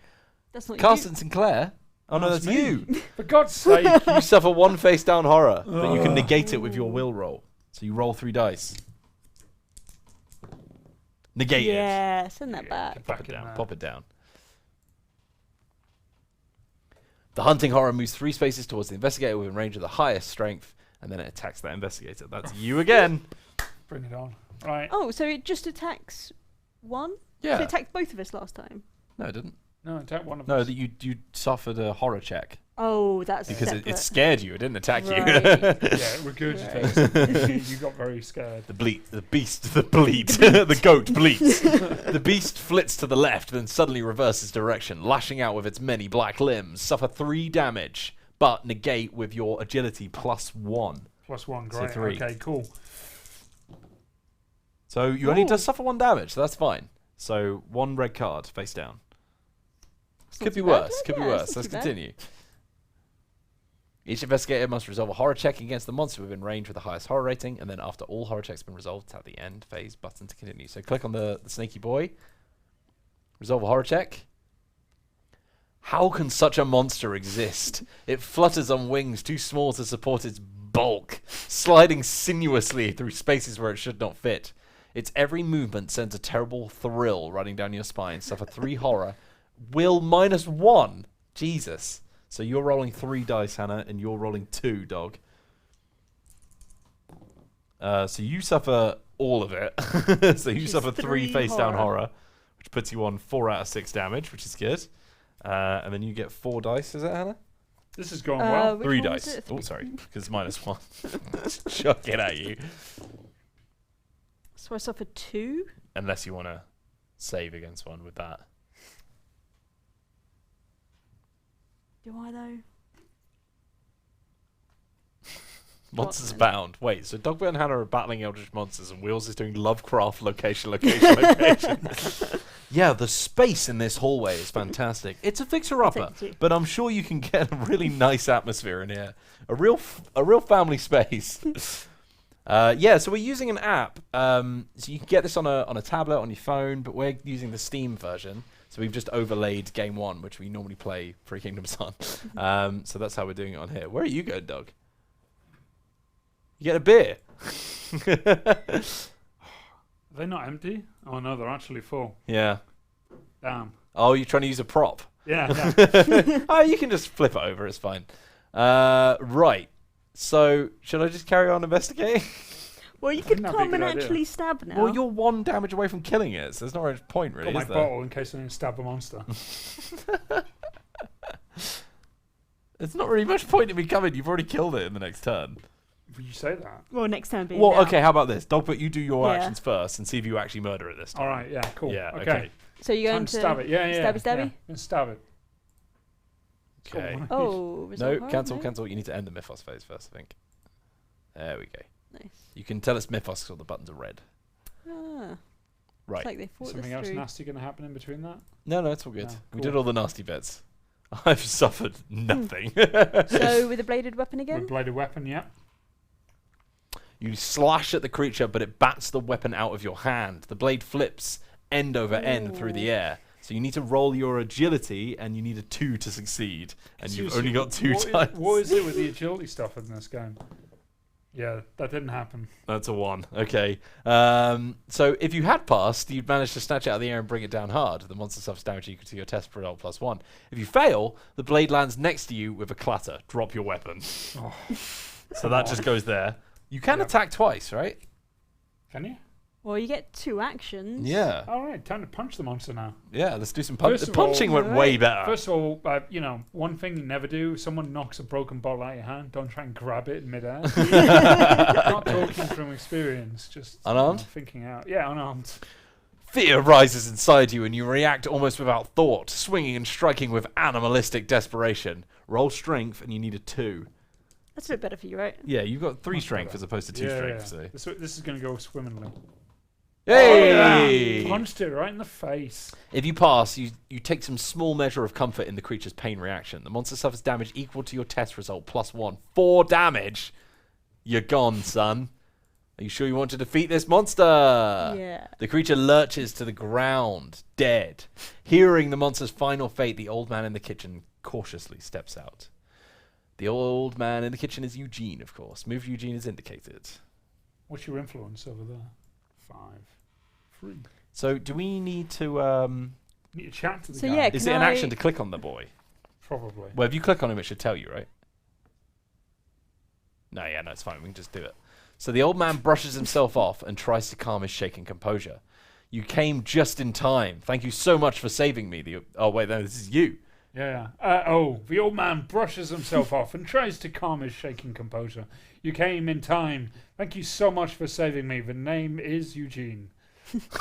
That's not Carson Sinclair. Oh no, That's that's me. you. For God's sake! You suffer 1 face down horror, but you can negate it with your will roll. So you roll 3 dice. you. Negate it. Yeah, send that Yeah, back. get Pop back it in down. there. Pop it down. The hunting horror moves 3 spaces towards the investigator within range of the highest strength, and then it attacks that investigator. That's you again. Bring it on. Right. Oh, so it just attacks one? Yeah. So it attacked both of us last time. No, it didn't. No, attack one of No, us. that you suffered a horror check Oh, that's because separate. it scared you. It didn't attack Right. you. Yeah, it regurgitates. You got very scared. The beast, the goat bleats. The beast flits to the left, then suddenly reverses direction, lashing out with its many black limbs. Suffer 3 damage, but negate with your agility +1. +1, So great. 3. Okay, cool. So you only Ooh. does suffer 1 damage, so that's fine. So 1 red card face down. It's Could not be too bad, worse. then. Could be Yeah, worse. it's not Let's too bad. continue. Each investigator must resolve a horror check against the monster within range with the highest horror rating, and then after all horror checks have been resolved, tap the end phase button to continue. So click on the snaky boy. Resolve a horror check. How can such a monster exist? It flutters on wings too small to support its bulk, sliding sinuously through spaces where it should not fit. Its every movement sends a terrible thrill running down your spine. Suffer 3 horror. Will -1. Jesus. So you're rolling 3 dice, Hannah, and you're rolling 2, dog. So you suffer all of it. So you Which is suffer 3 3 face down horror. horror, which puts you on 4 out of 6 damage, which is good. And then you get 4 dice, is it, Hannah? This is going well. Which 3 one was dice. it? Oh, sorry, because -1. Chuck it at you. So I suffer 2? Unless you want to save against one with that. Do I, though? Monsters then. Abound. Wait, so Dogbert and Hannah are battling eldritch monsters, and Wheels is doing Lovecraft location. Yeah, the space in this hallway is fantastic. It's a fixer-upper, Thank you. but I'm sure you can get a really nice atmosphere in here. A real family space. Yeah, so we're using an app. So you can get this on a tablet, on your phone, but we're using the Steam version. So we've just overlaid Game 1, which we normally play Free Kingdom Sun. So that's how we're doing it on here. Where are you going, Doug? You get a beer. Are they not empty? Oh no, they're actually full. Yeah. Damn. Oh, you're trying to use a prop. Yeah. Oh, you can just flip it over. It's fine. Right. So, should I just carry on investigating? Well, you think could that'd be a come and good idea. actually stab now. Well, you're 1 damage away from killing it, so there's not much point, really, Got my is there? bottle in case I didn't stab a monster. There's not really much point in me coming. You've already killed it in the next turn. Would you say that? Well, next time being Well, now. okay, how about this? Dogbert, you do your Yeah. actions first and see if you actually murder it this time. All right. Yeah. Cool. Yeah, Okay. So you're Time going to to stab it. Yeah. Yeah. stabby stabby? Yeah. Stab it. It's got Okay. one of Oh, No, resolve horror? cancel, No? cancel. You need to end the Mythos phase first, I think. There we go. Nice. You can tell it's Mythos because the buttons are red. Ah, Right. it's like they these. thought Something this else through. nasty going to happen in between that? No, it's all good. No, We cool. did all the nasty bits. I've suffered nothing. So with a bladed weapon again? With bladed weapon. Yeah. You slash at the creature, but it bats the weapon out of your hand. The blade flips end over end through the Ooh. air. So you need to roll your agility, and you need a 2 to succeed. And you've only got 2 dice. What is it with the agility stuff in this game? Yeah, that didn't happen. That's a 1. Okay. So if you had passed, you'd manage to snatch it out of the air and bring it down hard. The monster suffers damage equal to your test result +1. If you fail, the blade lands next to you with a clatter. Drop your weapon. Oh, So that just goes there. You can Yep. attack twice, right? can you? Well, you get 2 actions. Yeah. All right, time to punch the monster now. Yeah, let's do some First The of all- punching went way Right. better. First of all, one thing you never do: someone knocks a broken bottle out of your hand, don't try and grab it in midair. Not talking from experience, just Unarmed? thinking out. Yeah, unarmed. Fear rises inside you and you react almost without thought, swinging and striking with animalistic desperation. Roll strength and you need a 2. That's a bit better for you, right? Yeah, you've got 3 Much strength better. as opposed to 2 Yeah, strength. yeah. So. This is going to go swimmingly. Hey! Punched it right in the face. If you pass, you take some small measure of comfort in the creature's pain reaction. The monster suffers damage equal to your test result +1. 4 damage. You're gone, son. Are you sure you want to defeat this monster? Yeah. The creature lurches to the ground, dead. Hearing the monster's final fate, the old man in the kitchen cautiously steps out. The old man in the kitchen is Eugene, of course. Move Eugene is indicated. What's your influence over there? 5. 3. So, do we need to... Need to chat to the So guy. yeah, is Can it an I- action to click on the boy? Probably. Well, if you click on him, it should tell you, right? No, it's fine. We can just do it. So the old man brushes himself off and tries to calm his shaken composure. You came just in time. Thank you so much for saving me. Oh, wait, no, this is you. Yeah. The old man brushes himself off and tries to calm his shaking composure. You came in time. Thank you so much for saving me. The name is Eugene.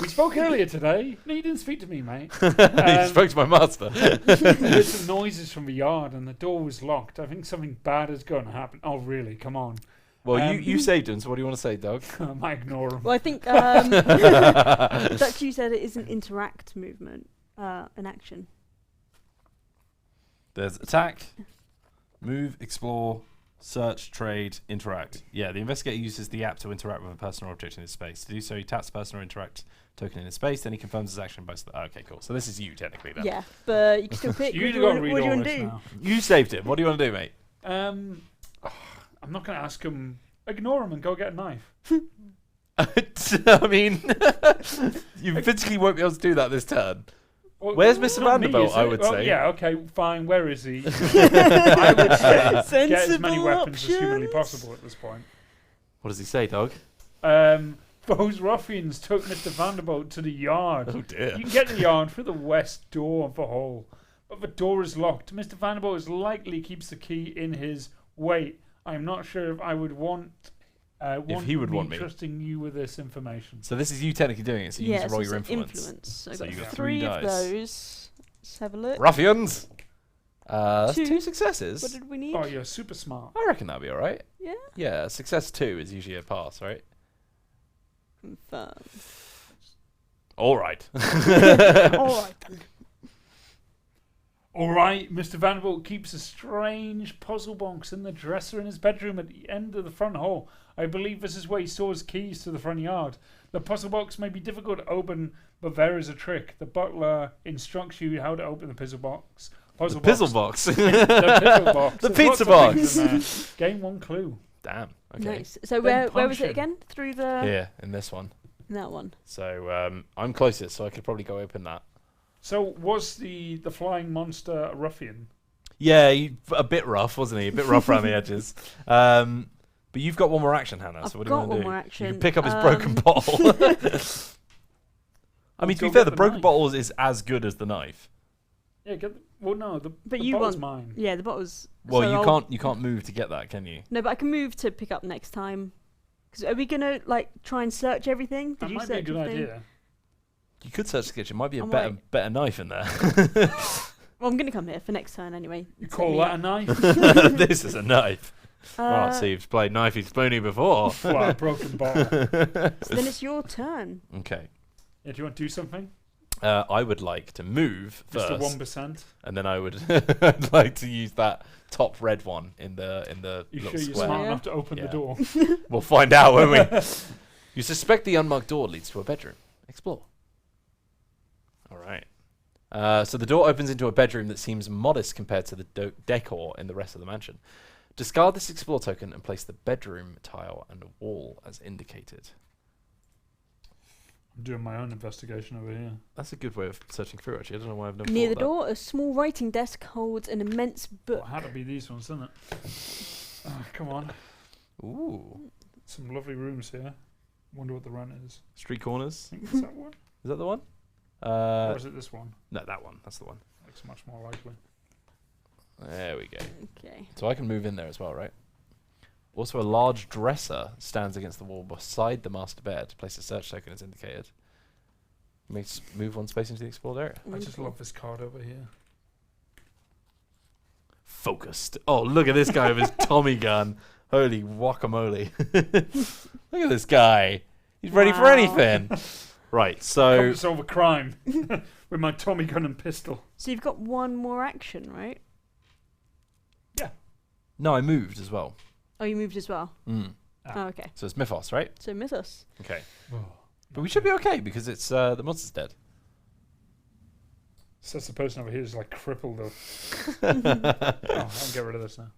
We spoke earlier today. No, you didn't speak to me, mate. He spoke to my master. There's some noises from the yard and the door was locked. I think something bad is going to happen. Oh, really? Come on. Well, you saved him, so what do you want to say, Doug? I might ignore him. Well, I think Dutch, you said it is an interact movement, an action. There's attack, move, explore, search, trade, interact. Yeah, the investigator uses the app to interact with a person or object in his space. To do so, he taps the person or interact token in his space, then he confirms his action by... okay, cool. So this is you, technically, then. Yeah, but you can still pick. You what got to read do you all want this to do? now. You saved him. What do you want to do, mate? I'm not going to ask him. Ignore him and go get a knife. I mean, you physically won't be able to do that this turn. Well, Where's Mr. not me, Vanderbilt, is I it? would Well, say. Yeah, okay, fine. Where is he? I would say get as many Sensible weapons as humanly options. possible at this point. What does he say, Doug? Those ruffians took Mr. Vanderbilt to the yard. Oh, dear. You can get to the yard through the west door of the hall, but the door is locked. Mr. Vanderbilt is likely keeps the key in his... Wait, I'm not sure if I would want... If he would want me. trusting you with this information. So this is you technically doing it, so you need to roll your it's influence. So So I've you got got three three of dice. those. Let's have a look. Ruffians! That's Two. two successes. What did we need? Oh, you're super smart. I reckon that'll be alright. Yeah. Yeah, success 2 is usually a pass, right? Confirm. Alright. All right then. All right, Mr. Vanderbilt keeps a strange puzzle box in the dresser in his bedroom at the end of the front hall. I believe this is where he stores keys to the front yard. The puzzle box may be difficult to open, but there is a trick. The butler instructs you how to open the puzzle box. The pizzle box. The pizzle box. The There's pizza lots of things in box. there. Gain one clue. Damn. Okay. Nice. So Then where was punch it again? Through the Here, in this one. that one. So I'm closest, so I could probably go open that. So was the flying monster a ruffian? Yeah, a bit rough, wasn't he? A bit rough around the edges. But you've got one more action, Hannah. I've So what do you got want to do? one more action. You can pick up his broken bottle. I mean, to Go be fair, get the broken knife. bottle is as good as the knife. Yeah, well, no, But the you bottle's want- mine. Yeah, the bottle's. Well, so you can't move to get that, can you? No, but I can move to pick up next time. 'Cause are we gonna like try and search everything? Did That you might be a search good everything? idea. You could search the kitchen. Might be a I'm better knife in there. Well, I'm gonna come here for next turn anyway. You Set call me that up. a knife? This is a knife. Right, so you've played knifey spoony before. Well, a broken bottle. So then it's your turn. Okay. Yeah, do you want to do something? I would like to move Just first, the 1%. and then I would I'd like to use that top red one in the You little sure you're square. smart Yeah. enough to open Yeah. the door? We'll find out, won't we? You suspect the unmarked door leads to a bedroom. Explore. All right. So the door opens into a bedroom that seems modest compared to the decor in the rest of the mansion. Discard this explore token and place the bedroom tile and wall as indicated. I'm doing my own investigation over here. That's a good way of searching through, actually. I don't know why I've never Near the thought door, a small writing desk holds an immense book. Well, it had to be these ones, didn't it? Come on. that. Ooh. Some lovely rooms here. Wonder what the rent is. Street corners. I think it's that one. Is that the one? Or is it this one? No, that one. That's the one. Looks much more likely. There we go. Okay. So I can move in there as well, right? Also, a large dresser stands against the wall beside the master bed. Place a search token as indicated. Move one space into the explored area. I just love this card over here. Focused. Oh, look at this guy with his Tommy gun. Holy guacamole. Look at this guy. He's ready for Wow. anything. Right, so... Come to solve a crime with my Tommy gun and pistol. So you've got one more action, right? No, I moved as well. Oh, you moved as well. Mm. Oh, okay. So it's Mythos, right? So Mythos. Okay. Oh, But we should be okay because it's the monster's dead. so that's the person over here is like crippled though. I'll get rid of this now.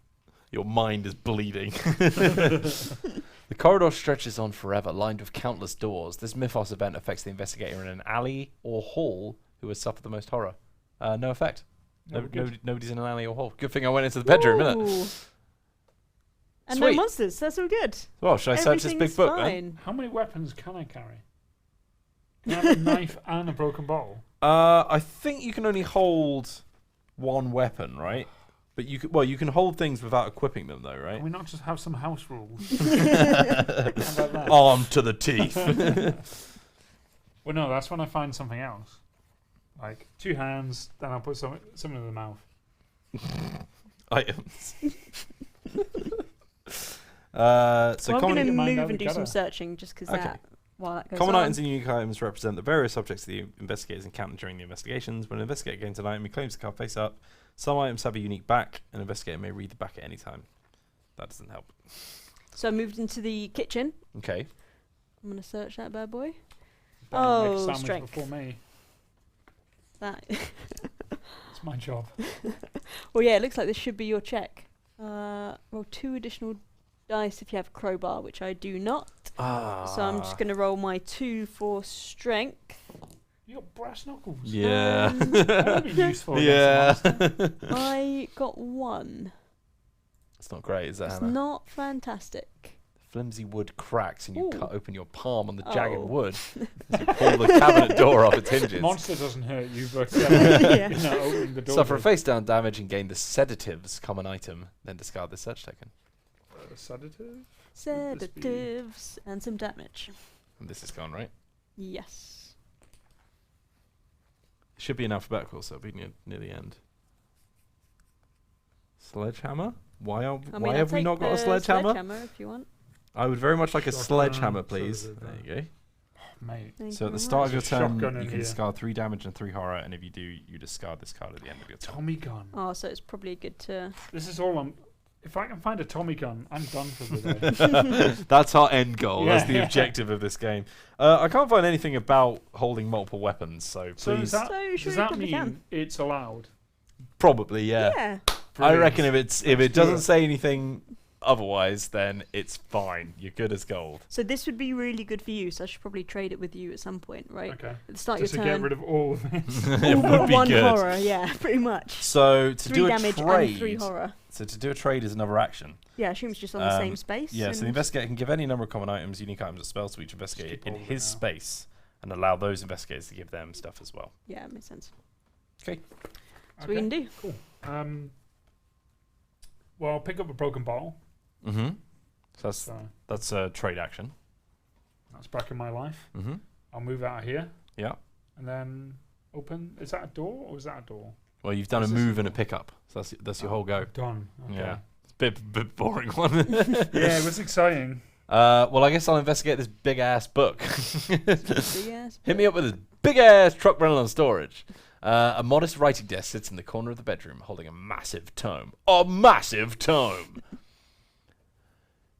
Your mind is bleeding. The corridor stretches on forever, lined with countless doors. This Mythos event affects the investigator in an alley or hall who has suffered the most horror. No effect. No, we're good. Nobody's in an alley or hole. Good thing I went into the bedroom, innit? Ooh. And Sweet. no monsters. That's all good. Well, should I search this big Everything's book then? fine. How many weapons can I carry? Can I have a knife and a broken bottle? I think you can only hold one weapon, right? But you can hold things without equipping them, though, right? Can we not just have some house rules? How about that? Armed to the teeth. Well, no, that's when I find something else. Like 2 hands, then I'll put something in the mouth. Items. So Well, I'm common, going to mind move out and the do some gutter. searching just because Okay. that goes common on. items and unique items represent the various subjects the investigators encounter during the investigations. When an investigator gains an item, he claims the card face up. Some items have a unique back. An investigator may read the back at any time. That doesn't help. So I moved into the kitchen. Okay. I'm going to search that bad boy. Better make a Oh, sandwich strength. before me. That. It's my job. Well, yeah, it looks like this should be your check. Roll 2 additional dice if you have a crowbar, which I do not. So I'm just going to roll my 2 for strength. You got brass knuckles. Yeah. That would be useful. Yeah. against a monster. I got 1. It's not great, is it, It's Hannah? not fantastic. Flimsy wood cracks and you Ooh. cut open your palm on the jagged Oh. wood as you pull the cabinet door off its hinges. Monster doesn't hurt you, but Yeah. you're not opening the door. Suffer does. face down damage and gain the sedatives common item, then discard this search token. Sedative? Sedatives and some damage. And this is gone, right? Yes. It should be in alphabetical, so it'll be near the end. Sledgehammer? Why I'll have we take not got a the sledgehammer? sledgehammer if you want. I would very much like a Shotgun, sledgehammer, please. so There did you go. Mate. Thank So you at the very start of your There's a turn, shotgun in you can here. discard 3 damage and 3 horror, and if you do, you discard this card at the end of your turn. Tommy gun. Oh, so it's probably good to. This is all I'm. If I can find a Tommy gun, I'm done for the day. That's our end goal. That's the Yeah. objective of this game. I can't find anything about holding multiple weapons, so So please. So sure does you that probably mean can. it's allowed? Probably, yeah. Yeah. I Brilliant. reckon if it Let's do doesn't it. say anything otherwise, then it's fine. You're good as gold. So this would be really good for you. So I should probably trade it with you at some point, right? Okay. At the start Just of to your get turn. rid of all of this. It All would but be one good. horror, yeah, pretty much. So to 3 do a damage trade, and 3 horror. so to do a trade is another action. Yeah, I assume it's just on the same space. Yeah, so the and- investigator can give any number of common items, unique items, or spells to each investigator keep in all of it his now. space, and allow those investigators to give them stuff as well. Yeah, it makes sense. Okay. That's what we can do. Well, I'll pick up a broken bottle. Mm-hmm. So So that's a trade action. that's back in my life. Mm-hmm. I'll move out of here Yeah. and then open. Is that a door or is that a door? Well, you've done a Is this- move and a pickup. So that's your whole go. Done. Okay. Yeah. Bit boring one. Yeah, it was exciting. Well, I guess I'll investigate this big ass book. Big ass Hit me up with this big ass truck running on storage. A modest writing desk sits in the corner of the bedroom, holding a massive tome. A massive tome.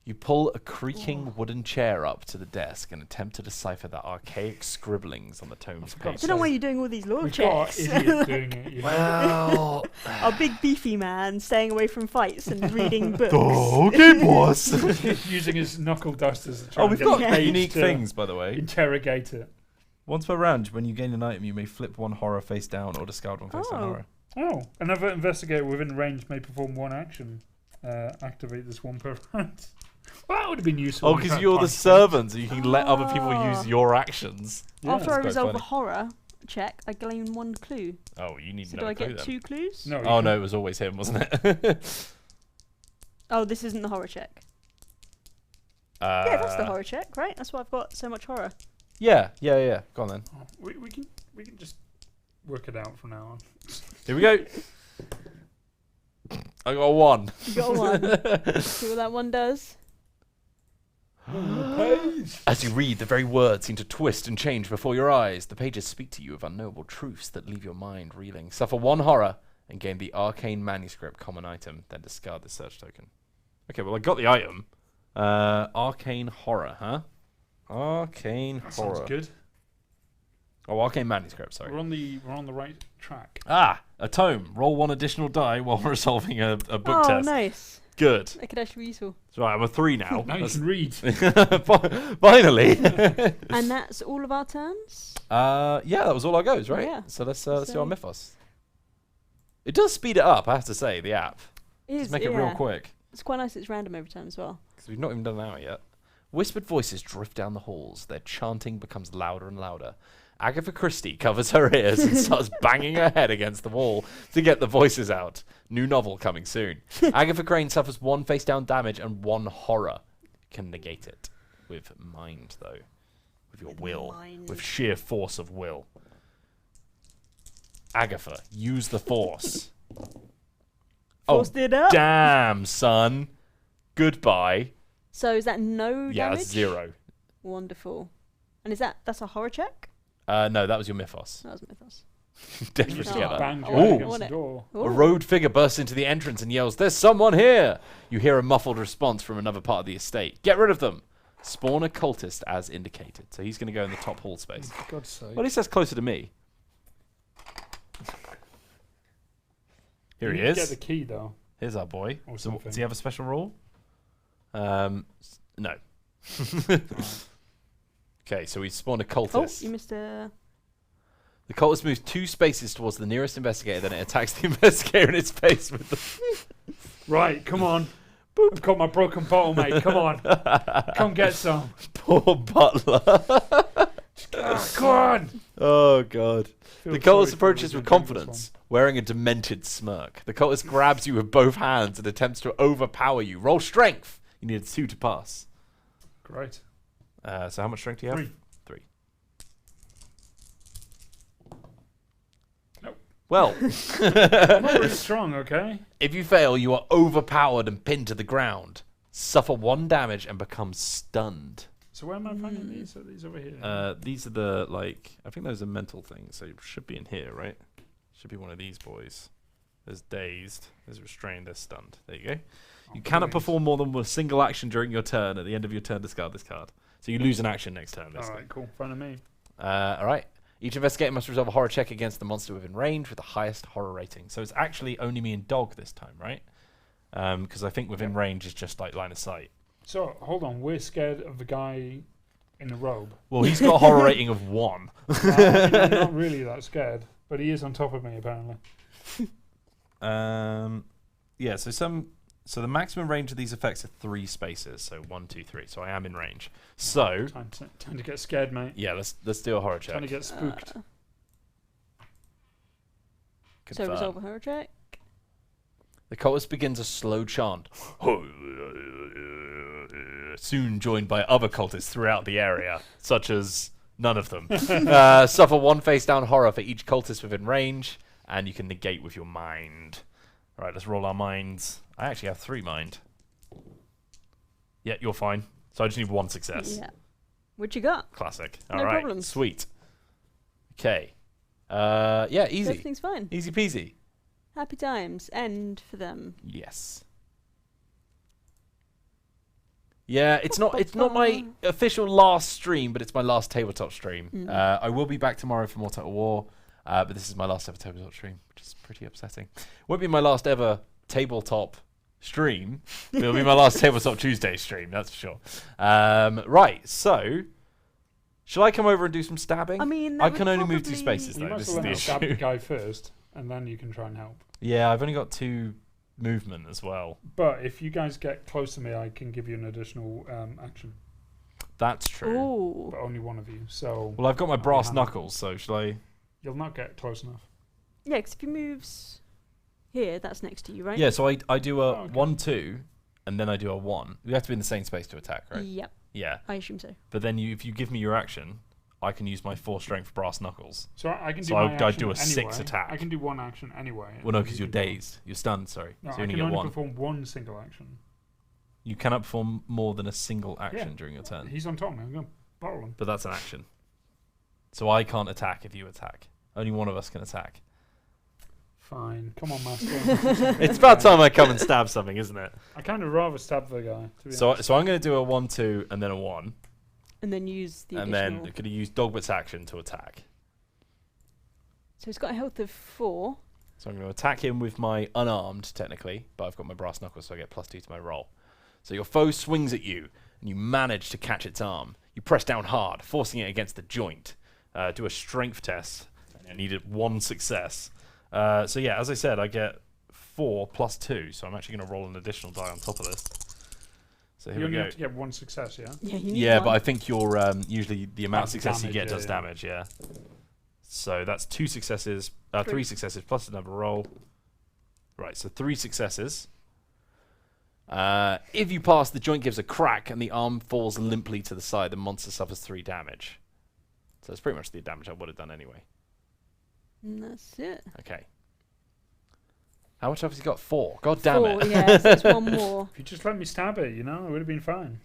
You pull a creaking wooden chair up to the desk and attempt to decipher the archaic scribblings on the tome's forgot I page. don't know why you're doing all these law We've got checks. an idiot doing it. You know? Well, Our big beefy man staying away from fights and reading books. okay, boss. Using his knuckle dusters to try Oh, and we've get got the page unique to things, by the way. interrogate it. Once per round, when you gain an item, you may flip 1 horror face down or discard 1 face down Oh. horror. Oh, another investigator within range may perform 1 action. Activate this 1 per round. Well, that would have been useful. Oh, when because you you're tried the to punch servant, so you can let other people Ah. use your actions. Yeah, After that's I quite resolve a funny. horror check, I gain 1 clue. Oh, you need So do another I clue get then. 2 clues? No. you Oh can- no, it was always him, wasn't it? Oh, this isn't the horror check. Yeah, that's the horror check, right? That's why I've got so much horror. Yeah. Go on then. Oh, we can just work it out from now on. Here we go. I got a 1. You got a 1. See what that 1 does? As you read, the very words seem to twist and change before your eyes. The pages speak to you of unknowable truths that leave your mind reeling. Suffer 1 horror and gain the arcane manuscript common item, then discard the search token. Okay, well I got the item. Arcane horror, huh? Arcane That horror. sounds good. Oh, arcane manuscript. Sorry. We're on the right track. Ah, a tome. Roll 1 additional die while resolving a book Oh, test. nice. Good. That could actually be useful. So I'm a 3 now. Now you can read. Finally. And that's all of our turns? Yeah, that was all our goes, right? Yeah. So let's do our So- mythos. It does speed it up, I have to say, the app. It Just make it real quick. It's quite nice. It's random every time as well. Because we've not even done an hour yet. Whispered voices drift down the halls. Their chanting becomes louder and louder. Agatha Christie covers her ears and starts banging her head against the wall to get the voices out. New novel coming soon. Agatha Crane suffers 1 face down damage and 1 horror. Can negate it with mind, though. With your will. With sheer force of will. Agatha, use the force. Forced it up. Damn, son. Goodbye. So is that no damage? Yeah, that's 0. Wonderful. And that's a horror check? No, that was your mythos. That was mythos. Desperate Oh. together. Banged Ooh. your head against Want the it. door. Ooh. A robed figure bursts into the entrance and yells, "There's someone here!" You hear a muffled response from another part of the estate. Get rid of them! Spawn a cultist as indicated. So he's going to go in the top hall space. For God's sake. Well, at least that's closer to me. Here he You need to is. Get the key though. Here's our boy. Or So, something. does he have a special rule? No. Okay, so we spawn a Oh, cultist. you missed a... The cultist moves 2 spaces towards the nearest investigator, then it attacks the investigator in its face with the... Right, come on. I've got my broken bottle, mate. Come on. Come get some. Poor butler. Come on. Oh, God. Feel The sorry cultist for approaches the with dangerous confidence, wearing a demented smirk. The cultist grabs you with both hands and attempts to overpower you. Roll strength. You need a 2 to pass. one. Great. So how much strength do you have? 3. 3. Nope. Well, I'm not really strong, okay? if you fail, you are overpowered and pinned to the ground. Suffer 1 damage and become stunned. So where am I finding these? Are these over here? These are the, like, I think those are mental things, so it should be in here, right? Should be one of these boys. There's dazed, there's restrained, there's stunned. There you go. You cannot please. perform more than 1 single action during your turn. At the end of your turn, discard this card. So you lose an action next turn, basically. Alright, cool. Front of me. Alright. Each investigator must resolve a horror check against the monster within range with the highest horror rating. So it's actually only me and Dog this time, right? Because I think within range is just like line of sight. So, hold on. We're scared of the guy in the robe. Well, he's got a horror rating of 1. I mean, I'm not really that scared, but he is on top of me, apparently. Yeah, so the maximum range of these effects are 3 spaces. So 1, 2, 3. So I am in range. So Time to get scared, mate. yeah, let's do a horror Time to check. get spooked. So Confirm. resolve a horror check. The cultist begins a slow chant, soon joined by other cultists throughout the area, such as none of them. Suffer 1 face down horror for each cultist within range, and you can negate with your mind. All right, let's roll our minds. I actually have 3 mind. Yeah, you're fine. So I just need 1 success. Yeah. What you got? Classic. No All right, problems. sweet. Okay. Yeah, easy. Everything's fine. Easy peasy. Happy times. End for them. Yes. Yeah, it's not my official last stream, but it's my last tabletop stream. I will be back tomorrow for more Total War, but this is my last ever tabletop stream, which is pretty upsetting. Won't be my last ever tabletop stream. It'll be my last tabletop Tuesday stream, that's for sure. Right, so shall I come over and do some stabbing? I mean, I can only move 2 spaces You though. must This is learn the how to stab the issue. guy first, and then you can try and help. Yeah, I've only got 2 movement as well. But if you guys get close to me, I can give you an additional action. That's true. Ooh. But only one of you. So Well, I've got my I'll brass be knuckles, so shall I? you'll not get close enough. Yeah, because if he moves here, that's next to you, right? Yeah, so I do a Oh, okay. 1, 2, and then I do a 1. We have to be in the same space to attack, right? Yep. Yeah. I assume so. But then if you give me your action, I can use my 4 strength brass knuckles. So I can do So my I action do a anyway. 6 attack. I can do 1 action anyway. Well, no, and because you you're can go. dazed. You're stunned, sorry. No, So you I only can get only 1. perform 1 single action. You cannot perform more than a single action Yeah. during your turn. He's on top of me. I'm going to bottle him. But that's an action. So I can't attack if you attack. Only one of us can attack. Fine. Come on, master. It's about time I come and stab something, isn't it? I kind of rather stab the guy, to be So honest. I'm going to do a 1, 2, and then a 1. And then use the And additional. then could he use Dogbert's action to attack? So he's got a health of 4. So I'm going to attack him with my unarmed, technically, but I've got my brass knuckles, so I get +2 to my roll. So your foe swings at you, and you manage to catch its arm. You press down hard, forcing it against the joint. Do a strength test. I needed 1 success. So yeah, as I said, I get 4 plus 2, so I'm actually going to roll an additional die on top of this. So here You we only go. have to get 1 success, yeah? Yeah, you need Yeah, one. but I think your usually the amount of Like success you damage, get yeah, does yeah. damage. Yeah. So that's 2 successes, 3 successes plus another roll. Right, so 3 successes. If you pass, the joint gives a crack and the arm falls limply to the side. The monster suffers 3 damage. So that's pretty much the damage I would have done anyway. And that's it. Okay. How much have you got? 4. God damn 4, it. yeah, so it's one more. If you just let me stab it, you know, it would have been fine.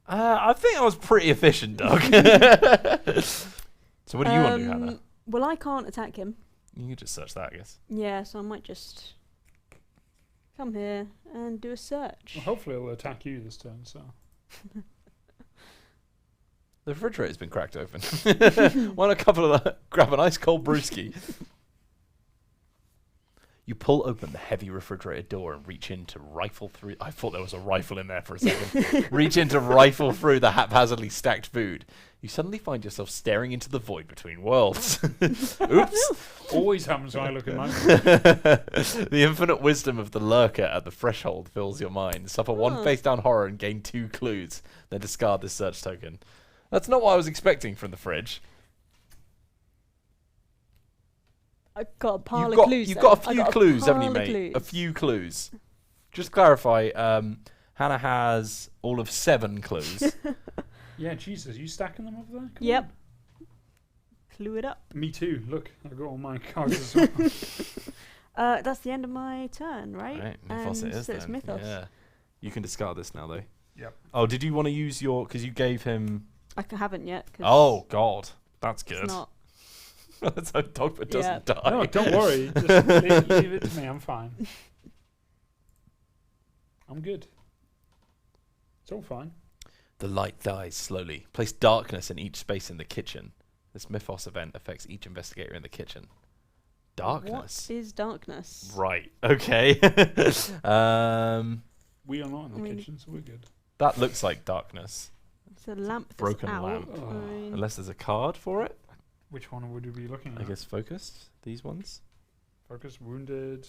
I think I was pretty efficient, Doug. So what do you want to do, Hannah? Well, I can't attack him. You can just search that, I guess. Yeah, so I might just come here and do a search. Well, hopefully it'll attack you this turn, so. The refrigerator's been cracked open. Why not grab an ice cold brewski? You pull open the heavy refrigerator door and reach in to rifle through. I thought there was a rifle in there for a second. Reach in to rifle through the haphazardly stacked food. You suddenly find yourself staring into the void between worlds. Oops. Always happens when I look at mine. The infinite wisdom of the lurker at the threshold fills your mind. Suffer 1 face down horror and gain 2 clues. Then discard this search token. That's not what I was expecting from the fridge. I've got a pile of clues. You've though. got a few I've got clues, haven't you, pile of mate? A clues. few clues. Just to clarify, Hannah has all of 7 clues. Yeah, Jesus, you stacking them over there? Come Yep. Clue it up. on. Me too. Look, I've got all my cards as well. That's the end of my turn, right? Right, Mythos it And is so it's then. Mythos. Yeah. You can discard this now, though. Yep. Oh, did you want to use your... Because you gave him... Haven't yet. 'Cause Oh, God. That's it's good. not. That's how Dogbert doesn't die. No, don't worry. Just leave it to me. I'm fine. I'm good. It's all fine. The light dies slowly. Place darkness in each space in the kitchen. This Mythos event affects each investigator in the kitchen. Darkness? What is darkness? Right. Okay. We are not in the I mean- kitchen, so we're good. That looks like darkness. It's a lamp that's Broken out. lamp. I mean, Unless there's a card for it. Which one would we be looking at? I guess focused. These ones. Focus, wounded,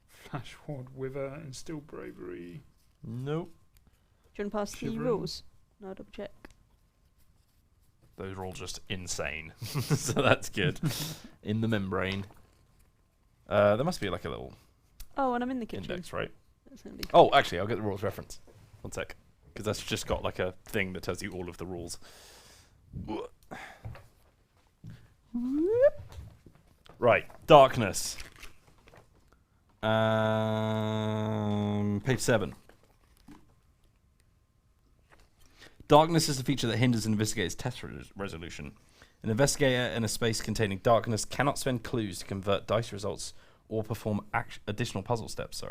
flash ward, wither, instill bravery. Nope. do you want to pass the Shivering. rules? No, double check. Those are all just insane. So that's good. In the membrane. There must be like a little Oh, and I'm in the kitchen. index, right? That's gonna be Oh, actually, I'll get the rules reference. 1 sec. Because that's just got like a thing that tells you all of the rules. Right, darkness. Page 7. Darkness is a feature that hinders an investigator's test resolution. An investigator in a space containing darkness cannot spend clues to convert dice results or perform additional puzzle steps.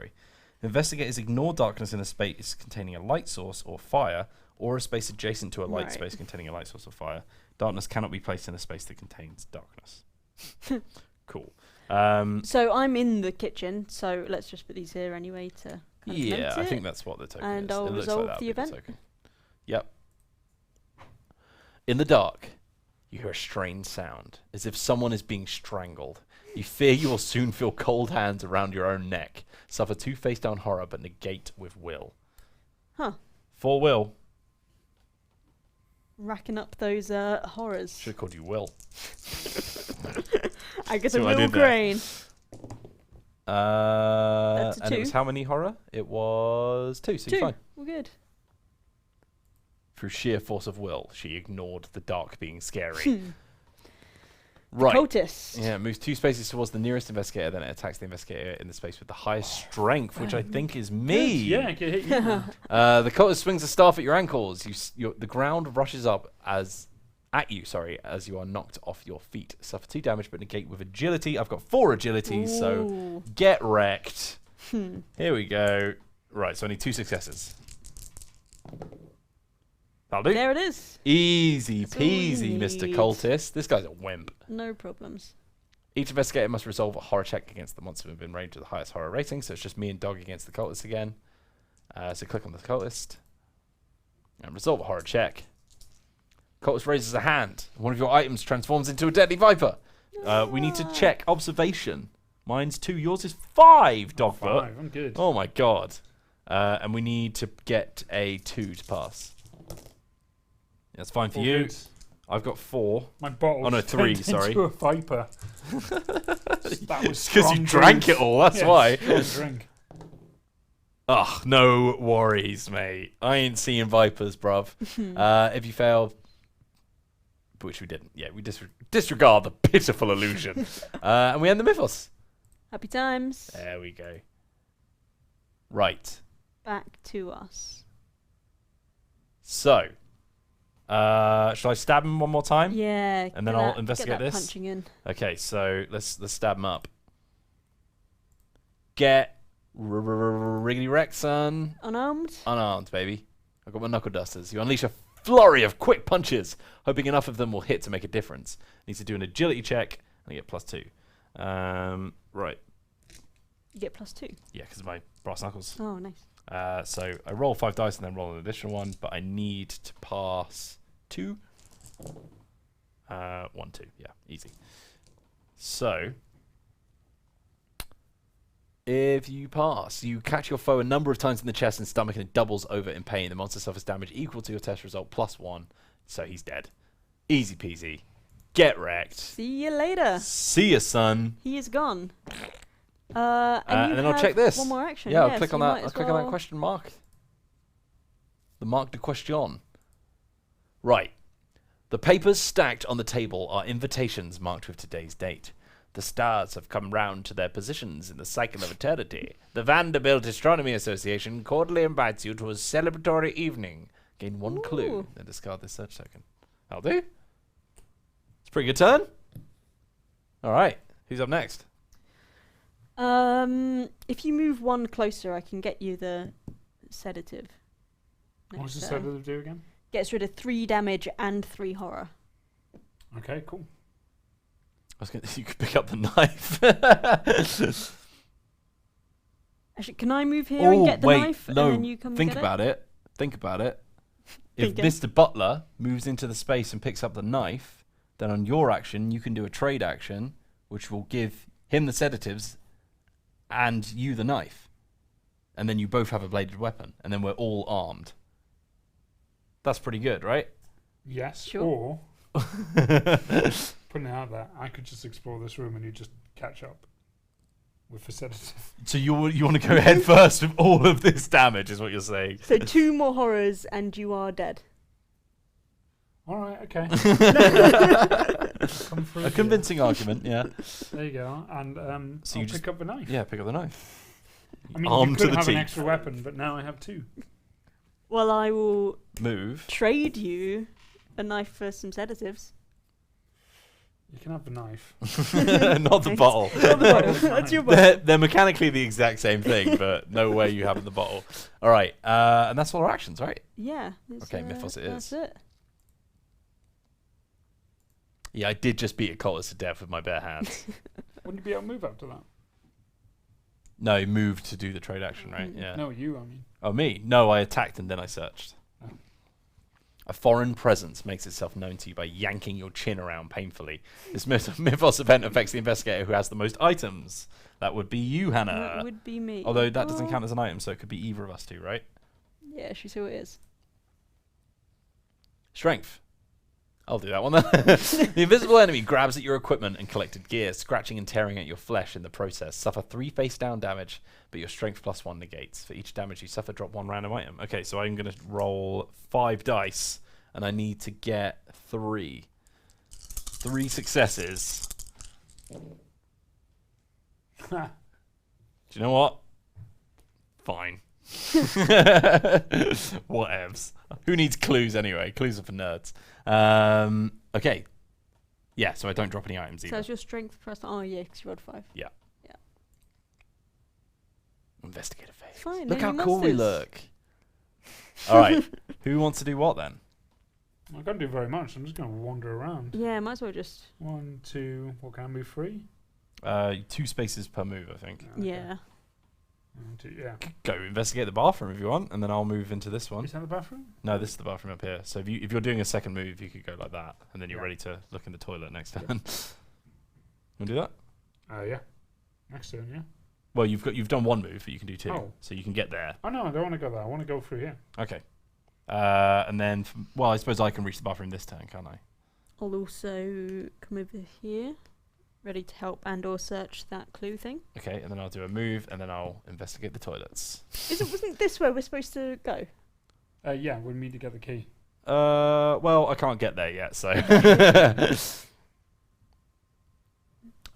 Investigators ignore darkness in a space containing a light source or fire, or a space adjacent to a light Right. space containing a light source or fire. Darkness cannot be placed in a space that contains darkness. Cool. So I'm in the kitchen, so let's just put these here anyway to kind of Yeah, note I it. think that's what the token And is. I'll It looks resolve like the that'll be event. token. Yep. In the dark, you hear a strange sound, as if someone is being strangled. You fear you will soon feel cold hands around your own neck. Suffer 2 face-down horror, but negate with will. Huh. 4 will. Racking up those horrors. Should have called you Will. I guess See a what I little did there? grain. That's a And it 2. was how many horror? It was 2, so you're 2. fine. We're good. Through sheer force of will, she ignored the dark being scary. Hmm. Right. Cultist. Yeah, it moves 2 spaces towards the nearest investigator, then it attacks the investigator in the space with the highest strength, which I think is me. Good. Yeah, it can hit you. The cultist swings a staff at your ankles. The ground rushes up as you are knocked off your feet. Suffer 2 damage, but negate with agility. I've got 4 agilities, so Ooh. get wrecked. Hmm. Here we go. Right, so I need 2 successes. That'll do. There it is. Easy That's all we peasy, Mr. need. Cultist. This guy's a wimp. No problems. Each investigator must resolve a horror check against the monster within range of the highest horror rating. So it's just me and Dog against the cultist again. So click on the cultist and resolve a horror check. Cultist raises a hand. One of your items transforms into a deadly viper. We need to check observation. Mine's 2, yours is 5, Dogbert. 5, I'm good. Oh my god. And we need to get a 2 to pass. That's fine for All you. good. I've got 4. My bottle. Oh, no, 3, turned sorry. Into a viper. That was Because you drank it all, that's why. Drink. Ugh, no worries, mate. I ain't seeing vipers, bruv. If you fail, which we didn't. Yeah, we disregard the pitiful illusion. And we end the mythos. Happy times. There we go. Right. Back to us. So, shall I stab him one more time? Yeah. And then get I'll that- investigate get that this. Punching in. Okay, so let's stab him up. Get Wriggly Rex, son. Unarmed. Unarmed, baby. I've got my knuckle dusters. You unleash a flurry of quick punches, hoping enough of them will hit to make a difference. Needs to do an agility check, and I get +2. Right. You get +2. Yeah, because of my brass knuckles. Oh, nice. So I roll 5 dice and then roll an additional one, but I need to pass 2. 1, 2. Yeah, easy. So, if you pass, you catch your foe a number of times in the chest and stomach, and it doubles over in pain. The monster suffers damage equal to your test result +1, so he's dead. Easy peasy. Get wrecked. See you later. See ya, son. He is gone. And then I'll check this. One more action. Yeah, I'll so click on you that. might I'll as click on that well- question mark. The mark de question. Right. The papers stacked on the table are invitations marked with today's date. The stars have come round to their positions in the cycle of eternity. The Vanderbilt Astronomy Association cordially invites you to a celebratory evening. Gain 1 clue, Ooh. then discard this search token. I'll do. It's a pretty good turn. All right. Who's up next? If you move 1 closer, I can get you the sedative. What was the next set turn. of do again? Gets rid of 3 damage and 3 horror. Okay, cool. I was gonna, you could pick up the knife. Actually, can I move here and get the knife, no. and then you come and Think get about it. Think about it. If Thinking. Mr. Butler moves into the space and picks up the knife, then on your action you can do a trade action, which will give him the sedatives and you the knife, and then you both have a bladed weapon, and then we're all armed. That's pretty good, right? Yes. Sure. Or putting it out there, I could just explore this room and you just catch up with the sedative. So you want to go head first with all of this damage, is what you're saying? So 2 more horrors and you are dead. All right. Okay. Come through A here. convincing argument, yeah. There you go. And So I'll you just- pick up the knife. Yeah, pick up the knife. I mean, Armed you to could the have an teeth. extra weapon, but now I have 2. Well, I will Move. trade you a knife for some sedatives. You can have the knife. Not the Right. bottle. That's your bottle. They're mechanically the exact same thing, but no way you have in the bottle. All right, and that's all our actions, right? Yeah. Okay, Mythos it That's is. it. Yeah, I did just beat a cultist to death with my bare hands. Wouldn't you be able to move after that? No, he moved to do the trade action, right? Mm. Yeah. No, you. I mean. Oh, me? No, I attacked and then I searched. Oh. A foreign presence makes itself known to you by yanking your chin around painfully. This Mythos event affects the investigator who has the most items. That would be you, That Hannah. would be me. Although that doesn't Oh. count as an item, so it could be either of us two, right? Yeah, she saw it is. Strength. I'll do that one then. The invisible enemy grabs at your equipment and collected gear, scratching and tearing at your flesh in the process. Suffer 3 face down damage, but your strength +1 negates. For each damage you suffer, drop 1 random item. Okay, so I'm going to roll 5 dice, and I need to get 3. 3 successes. Do you know what? Fine. Whatevs. Who needs clues anyway? Clues are for nerds. Okay. Yeah, so I don't drop any items So either. it's your strength plus. Oh, yeah, because you rolled 5. Investigator phase. Fine. Look how then you cool we must look. All right. Who wants to do what then? I can't do very much. I'm just going to wander around. Yeah, might as well just. 1, 2. What can I move? 3. 2 spaces per move, I think. Okay. Yeah. 1, 2. Yeah. Go investigate the bathroom if you want, and then I'll move into this one. Is that the bathroom? No, this is the bathroom up here. So if you're doing a second move, you could go like that, and then you're Yeah. ready to look in the toilet next turn. Want to do that? Yeah. Next turn, yeah. Well, you've done one move, but you can do two. Oh. So you can get there. Oh, no, I don't want to go there. I want to go through here. Okay. And then, well, I suppose I can reach the bathroom this turn, can't I? I'll also come over here, ready to help and/or search that clue thing. Okay, and then I'll do a move, and then I'll investigate the toilets. Wasn't this where we're supposed to go? Yeah, we need to get the key. Well, I can't get there yet, so.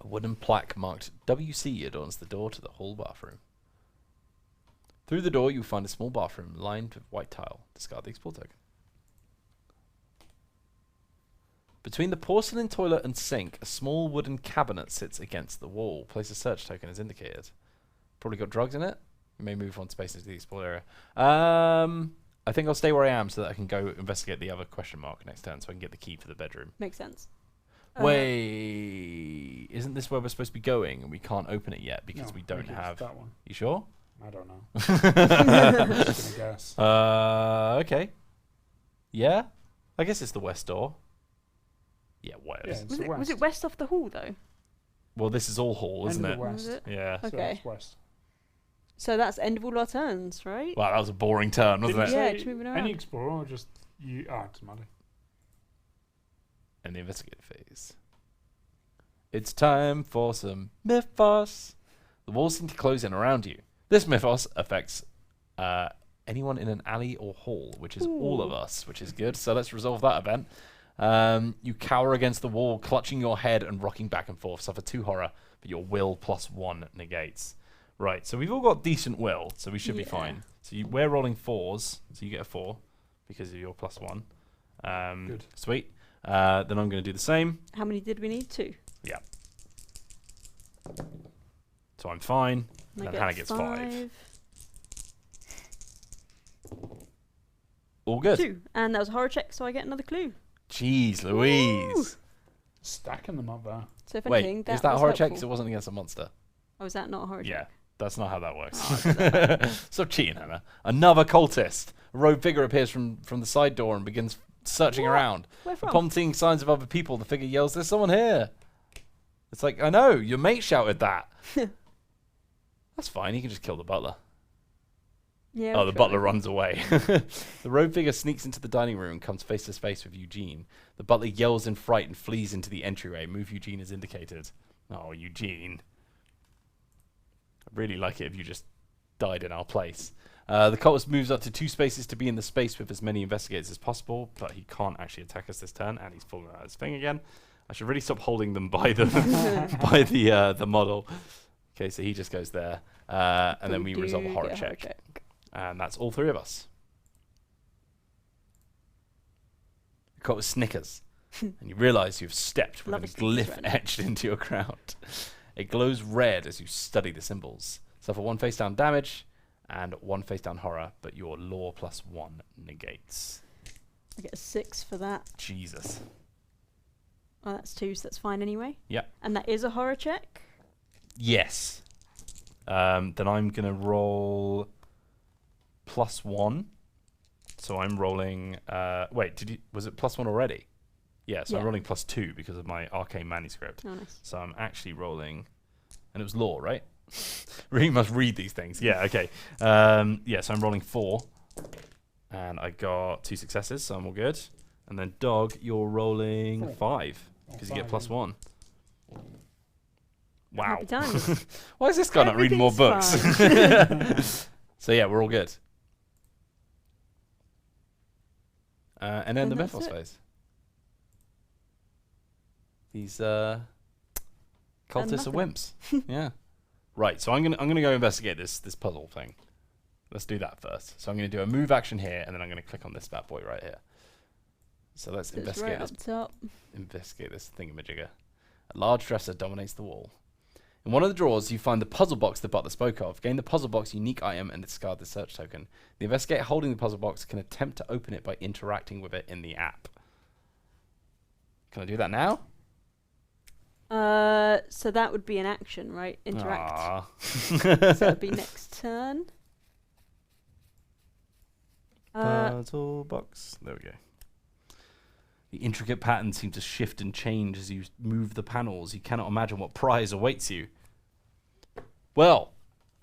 A wooden plaque marked WC adorns the door to the hall bathroom. Through the door, you find a small bathroom lined with white tile. Discard the explore token. Between the porcelain toilet and sink, a small wooden cabinet sits against the wall. Place a search token as indicated. Probably got drugs in it. You may move one space into the explore area. I think I'll stay where I am so that I can go investigate the other question mark next turn so I can get the key for the bedroom. Makes sense. Wait, isn't this where we're supposed to be going and we can't open it yet because No, we don't maybe it's have... that one. You sure? I don't know. I'm just gonna guess. Okay. Yeah? I guess it's the west door. Yeah, west. Yeah, it's Was the it, west. was it west off the hall though? Well, this is all hall, End isn't of it? the Was west. it? Yeah. So Okay. it's west. So that's end of all our turns, right? Wow, that was a boring turn, wasn't Didn't it? you Yeah, say just moving around. Any explorer or just you? Ah, it doesn't matter. In the investigative phase. It's time for some mythos. The walls seem to close in around you. This mythos affects anyone in an alley or hall, which is all of us, which is good. So let's resolve that event. You cower against the wall, clutching your head and rocking back and forth. Suffer 2 horror, but your will +1 negates. Right, so we've all got decent will, so we should be fine. So we're rolling 4s, so you get a 4 because of your +1. Good. Sweet. Then I'm going to do the same. How many did we need? 2. Yeah. So I'm fine. I And get Hannah gets 5. 5. All good. 2. And that was a horror check, so I get another clue. Jeez Louise. Stacking them up there. So if Wait, anything, that is that a was horror check? 'Cause helpful. it wasn't against a monster. Oh, is that not a horror Yeah, check? that's not how that works. Oh, Stop cheating, Hannah. Another cultist. A robed figure appears from the side door and begins searching What? around. Where from? Upon seeing signs of other people, the figure yells, "There's someone here!" It's like, I know, your mate shouted that. That's fine, he can just kill the butler. Yeah. Oh, the sure. butler runs away. The robed figure sneaks into the dining room and comes face to face with Eugene. The butler yells in fright and flees into the entryway. Move Eugene as indicated. Oh, Eugene. I'd really like it if you just died in our place. The cultist moves up to 2 spaces to be in the space with as many investigators as possible, but he can't actually attack us this turn, and he's fallen out of his thing again. I should really stop holding them by the by the model. Okay, so he just goes there, and then we resolve a Do horror get check. And that's all 3 of us. The cultist snickers, and you realise you've stepped with Love a a sneakers glyph run. etched into your ground. It glows red as you study the symbols. Suffer 1 face down damage and 1 face down horror, but your law +1 negates. I get a 6 for that. Jesus. Oh, that's 2, so that's fine anyway. Yeah. And that is a horror check. Yes. Then I'm gonna roll +1. So I'm rolling. Wait, was it +1 already? Yeah. So I'm Yeah. rolling +2 because of my arcane manuscript. Oh, nice. So I'm actually rolling, and it was law, right? Really must read these things. Yeah. Okay. Yeah. So I'm rolling 4, and I got 2 successes, so I'm all good. And then dog, you're rolling 4. 5 because you get +1. Wow. Happy times. Why is this guy not reading more books? Everything's So yeah, we're all good. And then And the that's mythos it. phase. These cultists are nothing. wimps. Yeah. Right. So I'm gonna go investigate this puzzle thing. Let's do that first. So I'm gonna do a move action here, and then I'm gonna click on this bad boy right here. So let's It's investigate right this. up top. Investigate this thingamajigger. A large dresser dominates the wall. In one of the drawers, you find the puzzle box the butler spoke of. Gain the puzzle box unique item and discard the search token. The investigator holding the puzzle box can attempt to open it by interacting with it in the app. Can I do that now? So that would be an action, right? Interact. Aw. So that'd be next turn. Puzzle box. There we go. The intricate patterns seem to shift and change as you move the panels. You cannot imagine what prize awaits you. Well,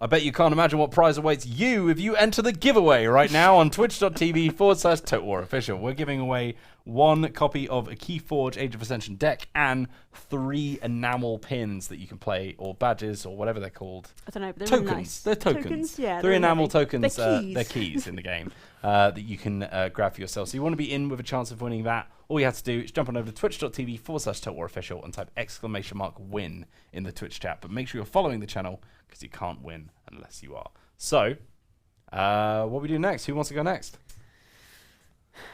I bet you can't imagine what prize awaits you if you enter the giveaway right now on twitch.tv/TotalWarOfficial. We're giving away 1 copy of a Keyforge Age of Ascension deck and 3 enamel pins that you can play, or badges, or whatever they're called. I don't know, but they're Tokens. really nice. They're tokens. Yeah, 3 enamel tokens. They're keys. They're keys in the game that you can grab for yourself. So you want to be in with a chance of winning that. All you have to do is jump on over to twitch.tv/TotalWarOfficial and type !win in the Twitch chat. But make sure you're following the channel because you can't win unless you are. So, what we do next? Who wants to go next?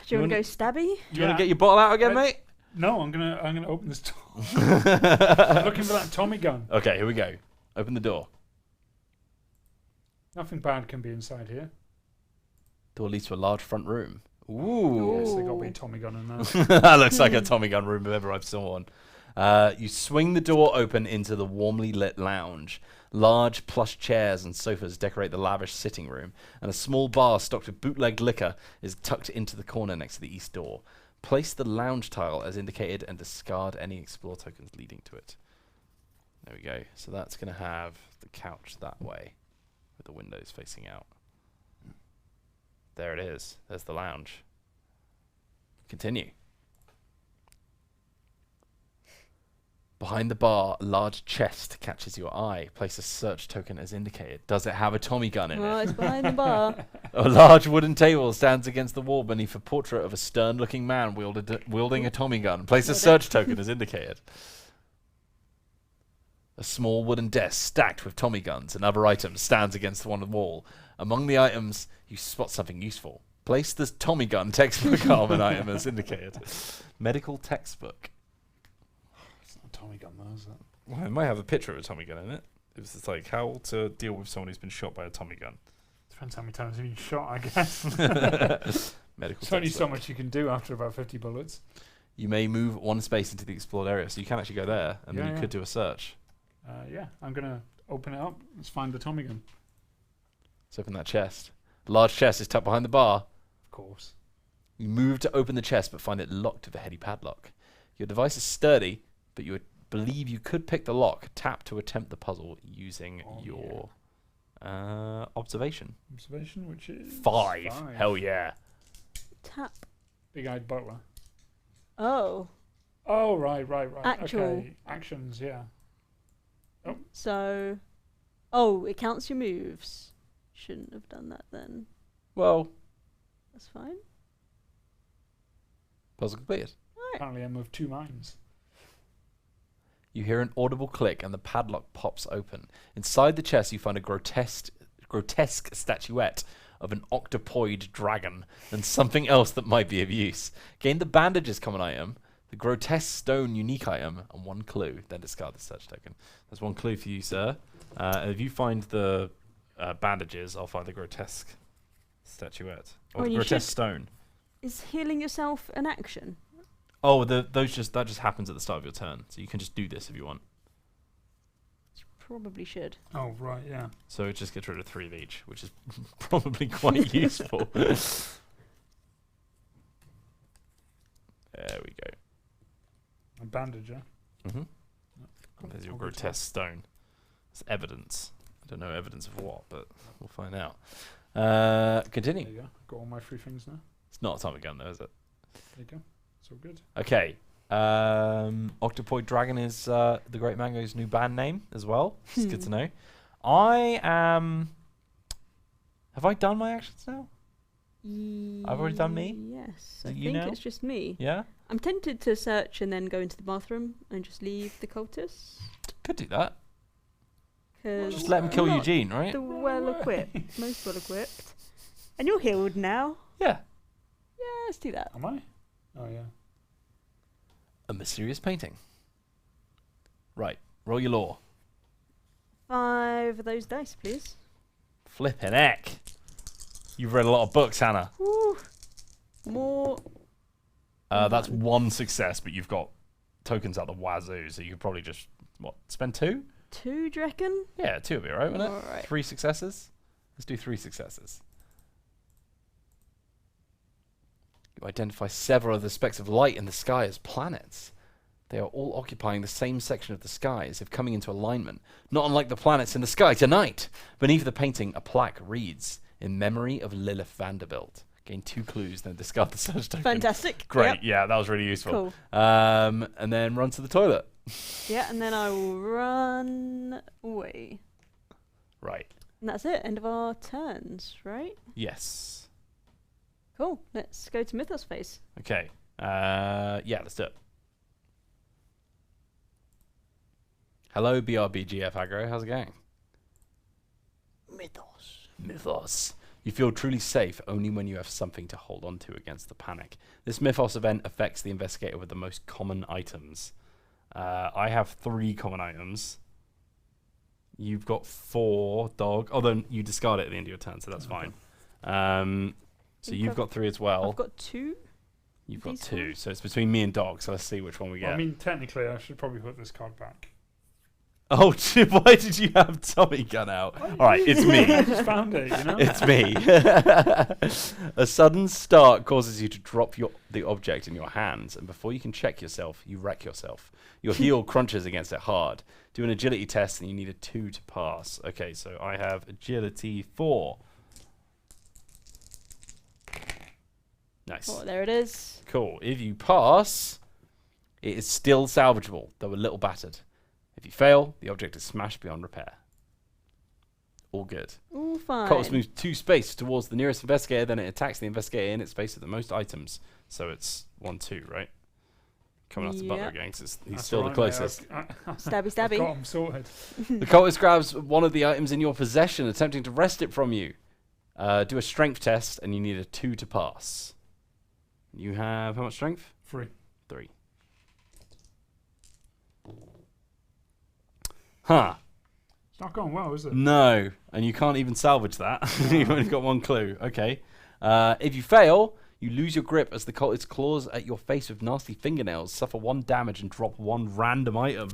Do you want to go stabby? Do you want to get your bottle out again, mate? No, I'm gonna open this door. I'm looking for that Tommy gun. Okay, here we go. Open the door. Nothing bad can be inside here. Door leads to a large front room. Ooh. Yes, they got me a Tommy gun in there. That looks like a Tommy gun room if ever I've saw one. You swing the door open into the warmly lit lounge. Large plush chairs and sofas decorate the lavish sitting room, and a small bar stocked with bootlegged liquor is tucked into the corner next to the east door. Place the lounge tile as indicated and discard any explore tokens leading to it. There we go. So that's going to have the couch that way, with the windows facing out. There it is. There's the lounge. Continue. Behind the bar, a large chest catches your eye. Place a search token as indicated. Does it have a Tommy gun in Oh, it? it's behind the bar. A large wooden table stands against the wall beneath a portrait of a stern-looking man wielding a Tommy gun. Place a search token as indicated. A small wooden desk stacked with Tommy guns and other items stands against one wall. Among the items, you spot something useful. Place the Tommy gun textbook armor item as indicated. Medical textbook. It's not a Tommy gun though, is it? Well, it might have a picture of a Tommy gun in it. It's just like how to deal with someone who's been shot by a Tommy gun. Depends how many times you've been shot, I guess. Medical There's only so textbook. much you can do after about 50 bullets. You may move 1 space into the explored area, so you can actually go there, and then you could do a search. Yeah, I'm going to open it up. Let's find the Tommy gun. Let's open that chest. Large chest is tucked behind the bar. Of course. You move to open the chest, but find it locked with a heavy padlock. Your device is sturdy, but you believe you could pick the lock. Tap to attempt the puzzle using your observation. Observation, which is 5. Hell yeah. Tap. Big-eyed butler. Oh. Oh, right. Actual. Okay. Actions, yeah. Oh. So. Oh, it counts your moves. Shouldn't have done that then. Well, That's fine. puzzle completed. Apparently I moved 2 mines. You hear an audible click and the padlock pops open. Inside the chest, you find a grotesque statuette of an octopoid dragon and something else that might be of use. Gain the bandages common item, the grotesque stone unique item, and 1 clue. Then discard the search token. There's 1 clue for you, sir. And if you find the bandages, I'll find the grotesque statuette or the grotesque stone. Is healing yourself an action? Oh, that just happens at the start of your turn, so you can just do this if you want. Probably should. Oh, right, yeah. So it just gets rid of 3 of each, which is probably quite useful. There we go. A bandage, yeah? Mm-hmm. There's your grotesque stone. It's evidence. I don't know evidence of what, but we'll find out. Continue. There you go. Got all my 3 things now. It's not a Tommy gun, though, is it? There you go. It's all good. Okay. Octopoid Dragon is the Great Mango's new band name as well. It's good to know. I am. Have I done my actions now? I've already done me? Yes. Is I it you think now? it's just me. Yeah? I'm tempted to search and then go into the bathroom and just leave the cultists. Could do that. Cause Just let him kill I'm not Eugene, right? the well-equipped. Most well-equipped. And you're healed now. Yeah. Yeah, let's do that. Am I? Oh, yeah. A mysterious painting. Right. Roll your law. 5 of those dice, please. Flippin' heck. You've read a lot of books, Hannah. Woo. More. That's 1 success, but you've got tokens out the wazoo, so you could probably just, spend 2? 2, do you reckon? Yeah, 2 would be right, wouldn't it? Alright. 3 successes? Let's do 3 successes. You identify several of the specks of light in the sky as planets. They are all occupying the same section of the sky as if coming into alignment, not unlike the planets in the sky tonight. Beneath the painting, a plaque reads, "In memory of Lilith Vanderbilt." Gain 2 clues, then discard the search token. Fantastic. Great, Yep. yeah, that was really useful. Cool. And then run to the toilet. Yeah, and then I will run away. Right. And that's it. End of our turns, right? Yes. Cool. Let's go to Mythos phase. Okay. Yeah, let's do it. Hello, BRBGF aggro. How's it going? Mythos. You feel truly safe only when you have something to hold on to against the panic. This Mythos event affects the investigator with the most common items. I have 3 common items. You've got 4 dog. Oh, then you discard it at the end of your turn, so that's fine. So you've got 3 as well. I've got 2. You've got these 2. ones? So it's between me and dog. So let's see which one we get. I mean, technically, I should probably put this card back. Oh, why did you have Tommy gun out? All right, it's me. I just found it, you know? It's me. A sudden start causes you to drop the object in your hands, and before you can check yourself, you wreck yourself. Your heel crunches against it hard. Do an agility test, and you need a 2 to pass. Okay, so I have agility 4. Nice. Oh, there it is. Cool. If you pass, it is still salvageable, though a little battered. If you fail, the object is smashed beyond repair. All good. All fine. Colt moves 2 spaces towards the nearest investigator, then it attacks the investigator in its space with the most items. So it's 1-2, right? Coming after Butler again, 'cause he's That's still all the right, closest. mate. Stabby, I've stabby. got him sorted. The cultist grabs one of the items in your possession, attempting to wrest it from you. Do a strength test, and you need a 2 to pass. You have how much strength? 3. 3. Huh. It's not going well, is it? No, and you can't even salvage that. You've only got 1 clue. Okay. If you fail, you lose your grip as the cultist claws at your face with nasty fingernails, suffer 1 damage, and drop 1 random item.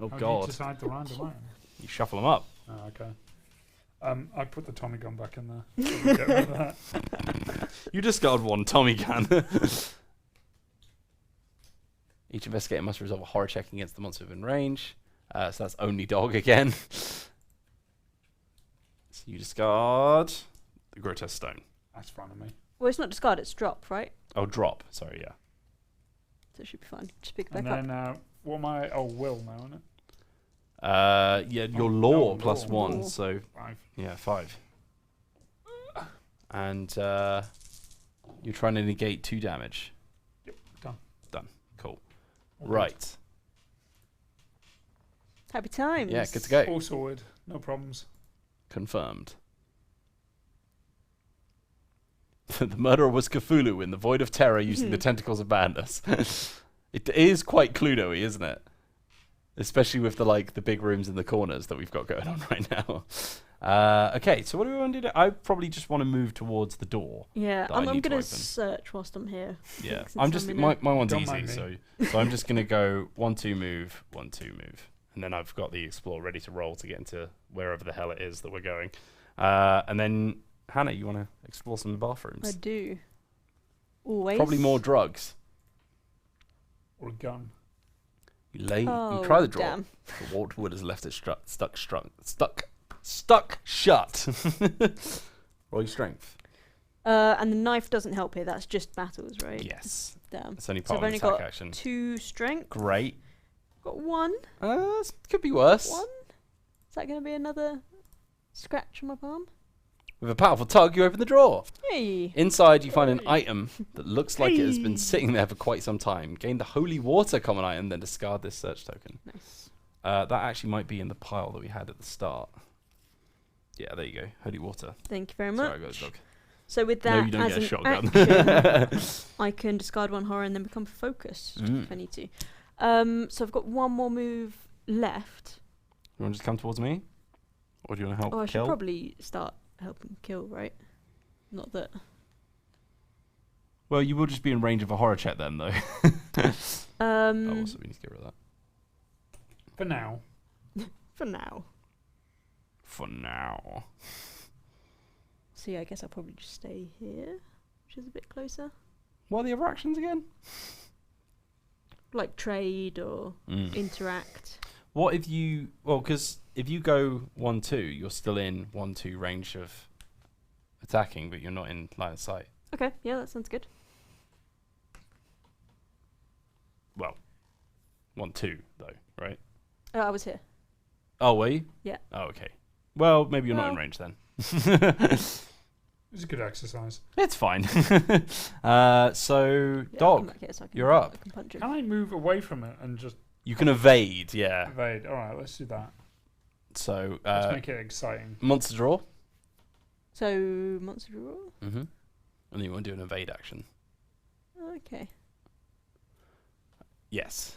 Oh, How do you God. decide the random item? You shuffle them up. Oh, okay. I put the Tommy gun back in there. So we get rid of that. You discard 1 Tommy gun. Each investigator must resolve a horror check against the monster within range. So that's only dog again. So you discard the grotesque stone. That's fine with me. Well, it's not discard, it's drop, right? Oh, drop. Sorry, yeah. So it should be fine. Just pick it And back up. then, what am I? Oh, will now, isn't it? Yeah, your Oh, law no, plus law. 1, so 5. yeah, 5. And you're trying to negate 2 damage. Yep, done. Done. Cool. All good. Right. Happy times. Yeah, good to go. All sorted. No problems. Confirmed. The murderer was Cthulhu in the Void of Terror using the tentacles of madness. It is quite Cluedo-y, isn't it? Especially with the big rooms in the corners that we've got going on right now. Okay, so what do we want to do? I probably just want to move towards the door. Yeah, that I I'm need to going open. to search whilst I'm here. Yeah, Since I'm just in my a- one's Don't easy, mind so me. I'm just gonna go 1-2 move, 1-2 move, and then I've got the explore ready to roll to get into wherever the hell it is that we're going. And then Hannah, you want to explore some bathrooms? I do. Always. Probably more drugs. Or a gun. You Oh, try the drawer. damn. The Walt Wood has left it stuck shut. Roll your strength. And the knife doesn't help here. That's just battles, right? Yes, Damn. it's only So part I've of only an attack got action. 2 strength. Great. Got 1. Could be worse. 1. Is that going to be another scratch on my palm? With a powerful tug, you open the drawer. Hey. Inside, you find an item that looks like it has been sitting there for quite some time. Gain the holy water common item, then discard this search token. Nice. That actually might be in the pile that we had at the start. Yeah, there you go. Holy water. Thank you very Sorry, much. I got the dog. So with No, that you don't as get a an shotgun. action, I can discard 1 horror and then become focused Mm. if I need to. So I've got 1 more move left. You want to just come towards me? Or do you want to help Oh, I should kill? probably start helping kill, right? Not that. Well, you will just be in range of a horror check then, though. Oh, also, we need to get rid of that. For now. For now. For now. So yeah, I guess I'll probably just stay here, which is a bit closer. What are the other actions again? Like trade or interact. What if you... Well, because if you go 1-2, you're still in 1-2 range of attacking, but you're not in line of sight. Okay, yeah, that sounds good. Well, 1-2, though, right? I was here. Oh, were you? Yeah. Oh, okay. Well, maybe you're not in Well. range then. It's a good exercise. It's fine. So, Yeah, I'll come Dog, back here so I can you're up. I can punch him. Can I move away from it and just you can evade, yeah. evade? All right, let's do that. So, Let's make it exciting. monster draw. So, monster draw? Mm-hmm. And then you want to do an evade action. Okay. Yes.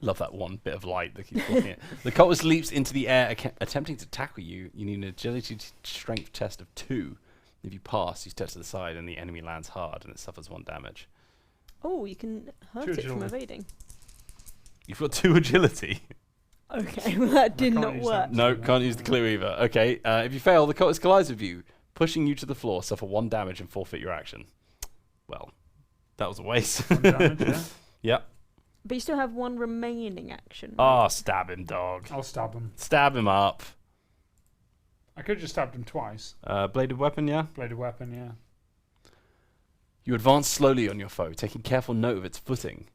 Love that one bit of light that keeps blocking it. The cultist leaps into the air, attempting to tackle you. You need an agility strength test of 2. If you pass, you step to the side and the enemy lands hard and it suffers 1 damage. Oh, you can hurt Two it from agility. evading. You've got 2 agility. Okay, well, that did can't not use work. that. No, do that. can't use the clue either. Okay, if you fail, the cultist collides with you, pushing you to the floor, suffer 1 damage and forfeit your action. Well, that was a waste. 1 damage, yeah. Yep. But you still have 1 remaining action. Ah, stab him, dog. I'll stab him. Stab him up. I could have just stabbed him twice. Bladed weapon, yeah? Bladed weapon, yeah. You advance slowly on your foe, taking careful note of its footing.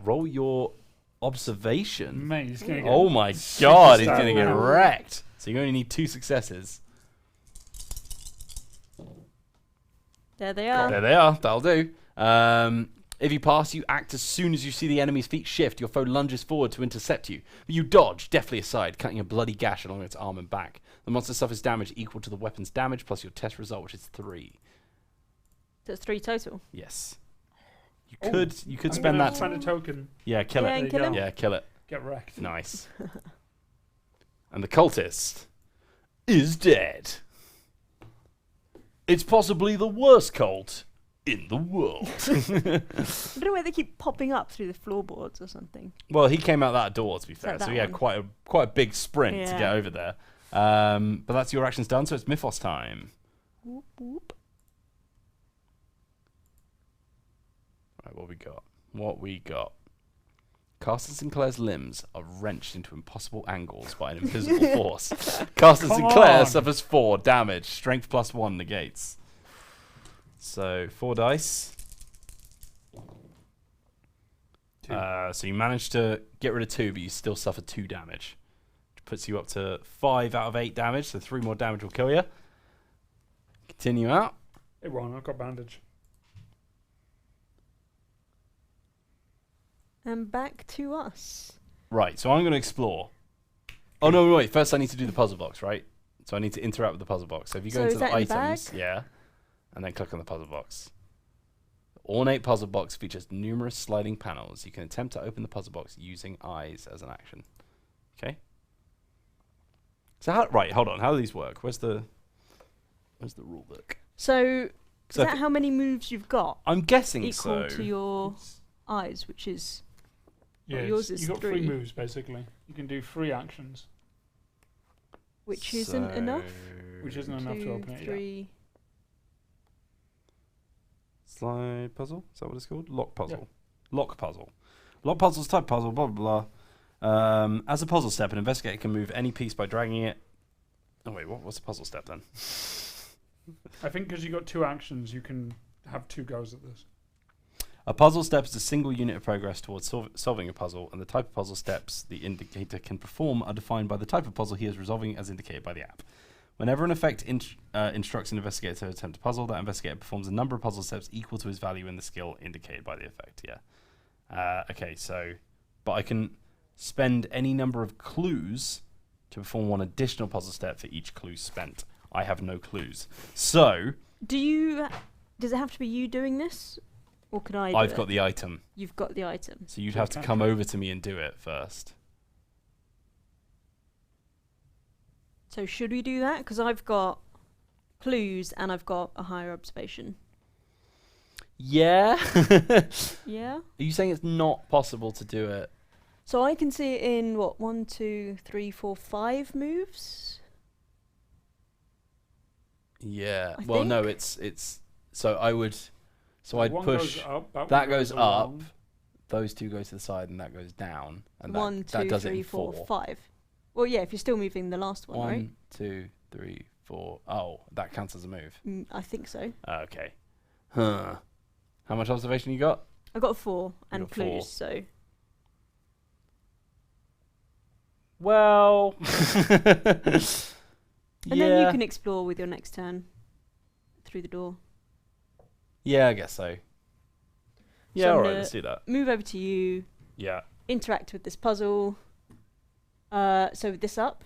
Roll your observation. Mate, he's going to get... Oh my super god, he's stabbed. going to get wrecked. So you only need 2 successes. There they are. There they are, that'll do. If you pass, you act as soon as you see the enemy's feet shift. Your foe lunges forward to intercept you. But you dodge, deftly aside, cutting a bloody gash along its arm and back. The monster suffers damage equal to the weapon's damage plus your test result, which is 3. So it's 3 total. Yes. You Oh, could I'm spend gonna that. spend a token. Yeah, kill Yeah, it. and There you kill go. him. Yeah, kill it. Get wrecked. Nice. And the cultist is dead. It's possibly the worst cult in the world. I don't know where they keep popping up through the floorboards or something. Well, he came out that door, to be fair, that so that he had one? quite a big sprint to Yeah. get over there. But that's your actions done, so it's Mythos time. Whoop, whoop. Right, what we got? Caster Sinclair's limbs are wrenched into impossible angles by an invisible force. Caster Come Sinclair on. suffers 4 damage. Strength plus 1 negates. So 4 dice. 2. So you managed to get rid of 2, but you still suffer 2 damage. Which puts you up to 5 out of 8 damage, so 3 more damage will kill you. Continue out. It won't. I've got bandage. And back to us. Right, so I'm going to explore. Oh, no, wait. First I need to do the puzzle box, right? So I need to interact with the puzzle box. So if you go So into is the that in the items, bag? yeah, and then click on the puzzle box. The ornate puzzle box features numerous sliding panels. You can attempt to open the puzzle box using eyes as an action. Okay? So right, hold on. How do these work? Where's the rule book? So, is So that how many moves you've got? I'm guessing Equal so. to your It's- eyes, which is... Yeah, Well, yours it's- is you got 3 3. moves, basically. You can do 3 actions. Which isn't enough. Which isn't enough to 2, open it, yeah. 3... Slide puzzle? Is that what it's called? Lock puzzle. Lock puzzle. Lock puzzles, type puzzle, blah, blah, blah. As a puzzle step, an investigator can move any piece by dragging it. Oh, wait, what's the puzzle step then? I think because you got 2 actions, you can have 2 goes at this. A puzzle step is a single unit of progress towards solving a puzzle, and the type of puzzle steps the indicator can perform are defined by the type of puzzle he is resolving as indicated by the app. Whenever an effect instructs an investigator to attempt a puzzle, that investigator performs a number of puzzle steps equal to his value in the skill indicated by the effect, yeah. Okay, so... But I can spend any number of clues to perform 1 additional puzzle step for each clue spent. I have no clues. So... Does it have to be you doing this? Or can I do I've it? got the item. You've got the item. So you'd So have you to can't come try. over to me and do it first. So should we do that? Because I've got clues and I've got a higher observation. Yeah? Yeah? Are you saying it's not possible to do it? So I can see it in, what, 1, 2, 3, 4, 5 moves? Yeah. I Well, no, think. it's... So I would... So I'd one push. Goes up, That one goes up. along. Those two go to the side, and that goes down. And One, that two, does it three, in four, four. 5. Well, yeah, if you're still moving the last one, right? 1, 2, 3, 4. Oh, that counts as a move. I think so. Okay. Huh. How much observation you got? I got a 4 and got clues, 4. so Well. and then you can explore with your next turn through the door. Yeah, I guess so. Yeah, So I'm alright, gonna let's do that. Move over to you. Yeah. Interact with this puzzle. So with this up.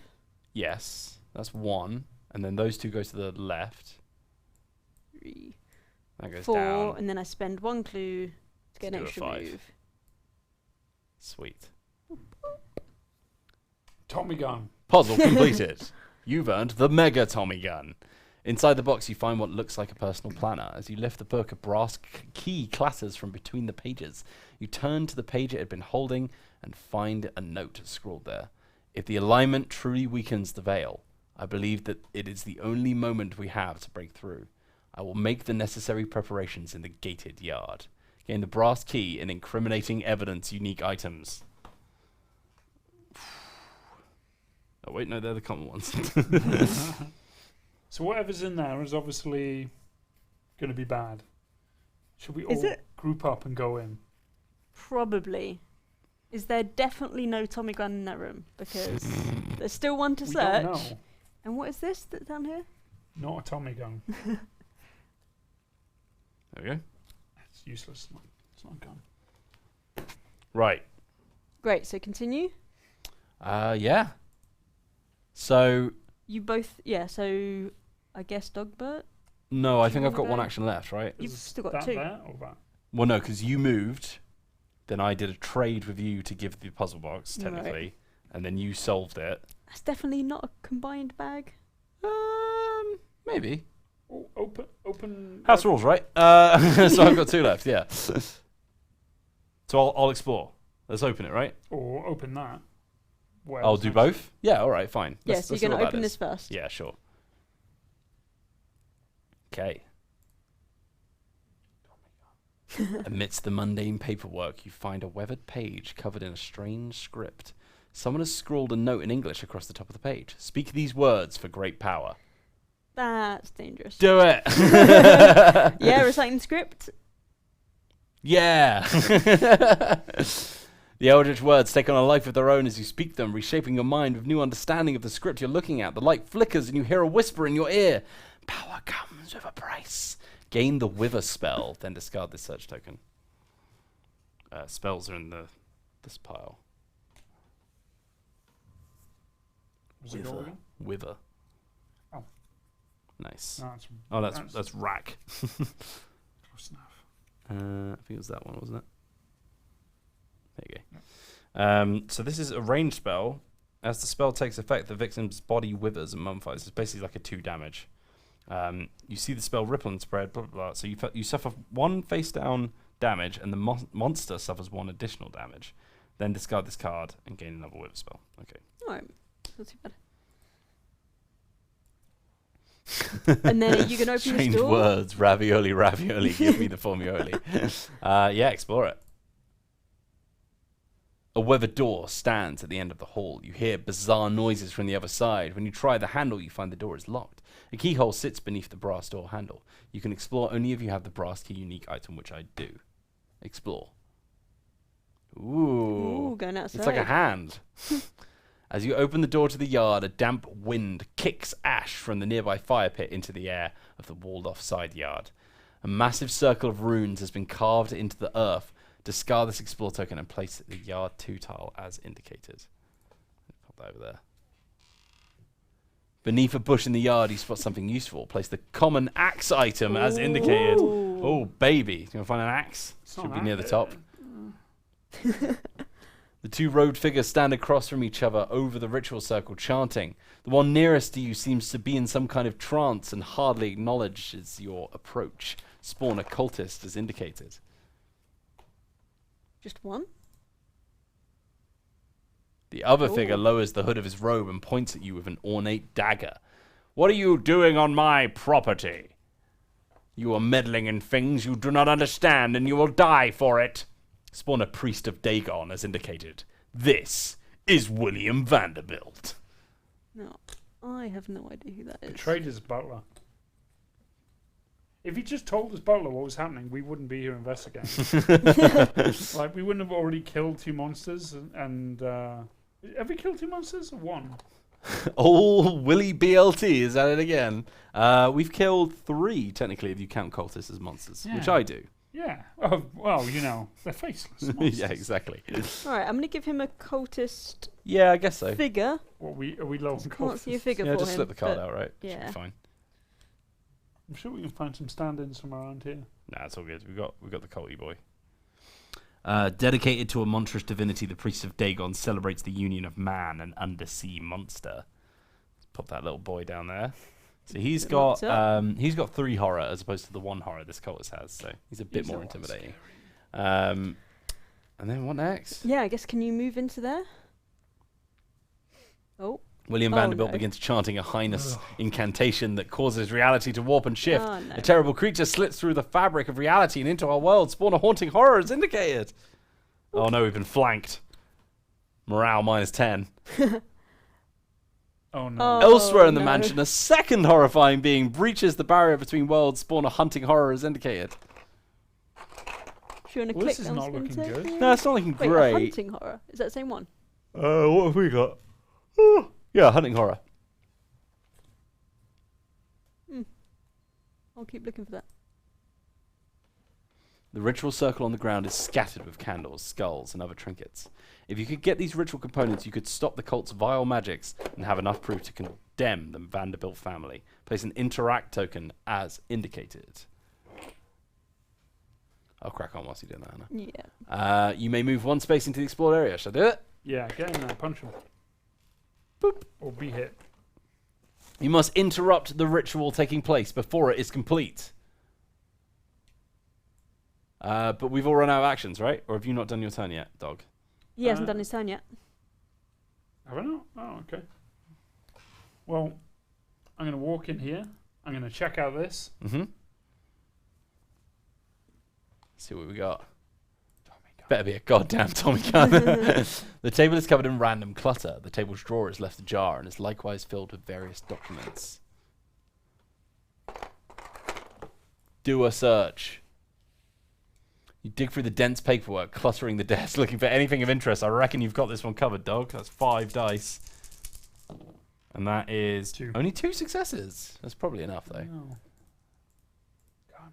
Yes. That's 1. And then those two go to the left. 3, That goes 4, down. and then I spend 1 clue to get an Let's do a extra 5. move. Sweet. Tommy gun. Puzzle completed. You've earned the Mega Tommy Gun. Inside the box, you find what looks like a personal planner. As you lift the book, a brass key clatters from between the pages. You turn to the page it had been holding and find a note scrawled there. If the alignment truly weakens the veil, I believe that it is the only moment we have to break through. I will make the necessary preparations in the gated yard. Gain the brass key and incriminating evidence unique items. Oh wait, no, they're the common ones. So whatever's in there is obviously going to be bad. Should we Is all it? group up and go in? Probably. Is there definitely no Tommy gun in that room? Because there's still one to We search. don't know. And what is this that's down here? Not a Tommy gun. There we go. It's useless. It's not a gun. Right. Great, so continue. Yeah. So, You both, yeah, so I guess Dogbert? no, I Do you think I've got wanna one go? action left, right? You've Is still got that 2. there or that? Well, no, because you moved, then I did a trade with you to give the puzzle box, Right. technically, and then you solved it. That's definitely not a combined bag. Maybe. Oh, open. House rules, right? So I've got 2 left, yeah. So I'll explore. Let's open it, right? Or open that. I'll do both? Yeah, alright, fine. Yeah, Let's so see you're going what to that open is. this first. Yeah, sure. Okay. Amidst the mundane paperwork, you find a weathered page covered in a strange script. Someone has scrawled a note in English across the top of the page. Speak these words for great power. That's dangerous. Do it! Yeah, reciting script. Yeah! The eldritch words take on a life of their own as you speak them, reshaping your mind with new understanding of the script you're looking at. The light flickers and you hear a whisper in your ear. Power comes with a price. Gain the Wither spell, then discard this search token. Spells are in this pile. Was it going? Wither. Oh. Nice. No, Oh, that's rack. close enough. I think it was that one, wasn't it? There you go. So this is a ranged spell. As the spell takes effect, the victim's body withers and mummifies. It's basically like a 2 damage. You see the spell ripple and spread, blah, blah, blah. So you suffer 1 face-down damage, and the monster suffers 1 additional damage. Then discard this card and gain another wither spell. Okay. Alright, not too bad. And then are you going to open Strange this door? words. Ravioli, ravioli. Give me the formioli. Yeah, explore it. A weathered door stands at the end of the hall. You hear bizarre noises from the other side. When you try the handle, you find the door is locked. A keyhole sits beneath the brass door handle. You can explore only if you have the brass key unique item, which I do. Explore. Ooh. Ooh, going outside. It's like a hand. As you open the door to the yard, a damp wind kicks ash from the nearby fire pit into the air of the walled-off side yard. A massive circle of runes has been carved into the earth. Discard this explore token and place the yard 2 tile as indicated. Pop that over there. Beneath a bush in the yard, you spot something useful. Place the common axe item as indicated. Ooh. Oh, baby. You want to find an axe? Should be near the top. The 2 robed figures stand across from each other over the ritual circle, chanting. The one nearest to you seems to be in some kind of trance and hardly acknowledges your approach. Spawn a cultist as indicated. Just 1? The other Ooh. figure lowers the hood of his robe and points at you with an ornate dagger. What are you doing on my property? You are meddling in things you do not understand, and you will die for it. Spawn a priest of Dagon, as indicated. This is William Vanderbilt. No, I have no idea who that is. Betrayed his butler. If he just told his butler what was happening, we wouldn't be here investigating. Like, we wouldn't have already killed 2 monsters. And have we killed 2 monsters or 1? Oh, Willie BLT is at it again. We've killed 3, technically, if you count cultists as monsters, which I do. Yeah. Oh, well, you know, they're faceless monsters. Yeah, exactly. Alright, I'm going to give him a cultist Yeah, I guess so. figure. What, are we low on Can't see a cultists? figure Yeah, for just him. slip the card but out, right? Should yeah. be fine. I'm sure we can find some stand-ins from around here. Nah, it's all good. We've got the culty boy. Dedicated to a monstrous divinity, the priest of Dagon celebrates the union of man and undersea monster. Let's pop that little boy down there. So he's got 3 horror as opposed to the 1 horror this cultist has. So he's a bit more intimidating. And then what next? Yeah, I guess can you move into there? Oh. William Vanderbilt begins chanting a highness incantation that causes reality to warp and shift. Oh, no. A terrible creature slits through the fabric of reality and into our world. Spawn a haunting horror as indicated. Oh no, we've been flanked. Morale -10. Oh no. Elsewhere in the no. mansion, a second horrifying being breaches the barrier between worlds. Spawn a hunting horror as indicated. If you want to Well, click this is on not looking Splinter good. here? No, it's not looking Wait, a great. hunting horror. Is that the same one? What have we got? Yeah, hunting horror. I'll keep looking for that. The ritual circle on the ground is scattered with candles, skulls, and other trinkets. If you could get these ritual components, you could stop the cult's vile magics and have enough proof to condemn the Vanderbilt family. Place an interact token as indicated. I'll crack on whilst you're doing that, Anna. Yeah. You may move 1 space into the explored area. Shall I do it? Yeah, get in there, punch him. Boop. Or be hit. You must interrupt the ritual taking place before it is complete. But we've all run out of actions, right? Or have you not done your turn yet, dog? He hasn't done his turn yet. Have I not? Oh, okay. Well, I'm going to walk in here. I'm going to check out this. Mm-hmm. See what we got. Better be a goddamn Tommy gun. The table is covered in random clutter. The table's drawer is left ajar and is likewise filled with various documents. Do a search. You dig through the dense paperwork, cluttering the desk, looking for anything of interest. I reckon you've got this one covered, dog. That's 5 dice. And that is 2. only 2 successes. That's probably enough, though. No. Gun.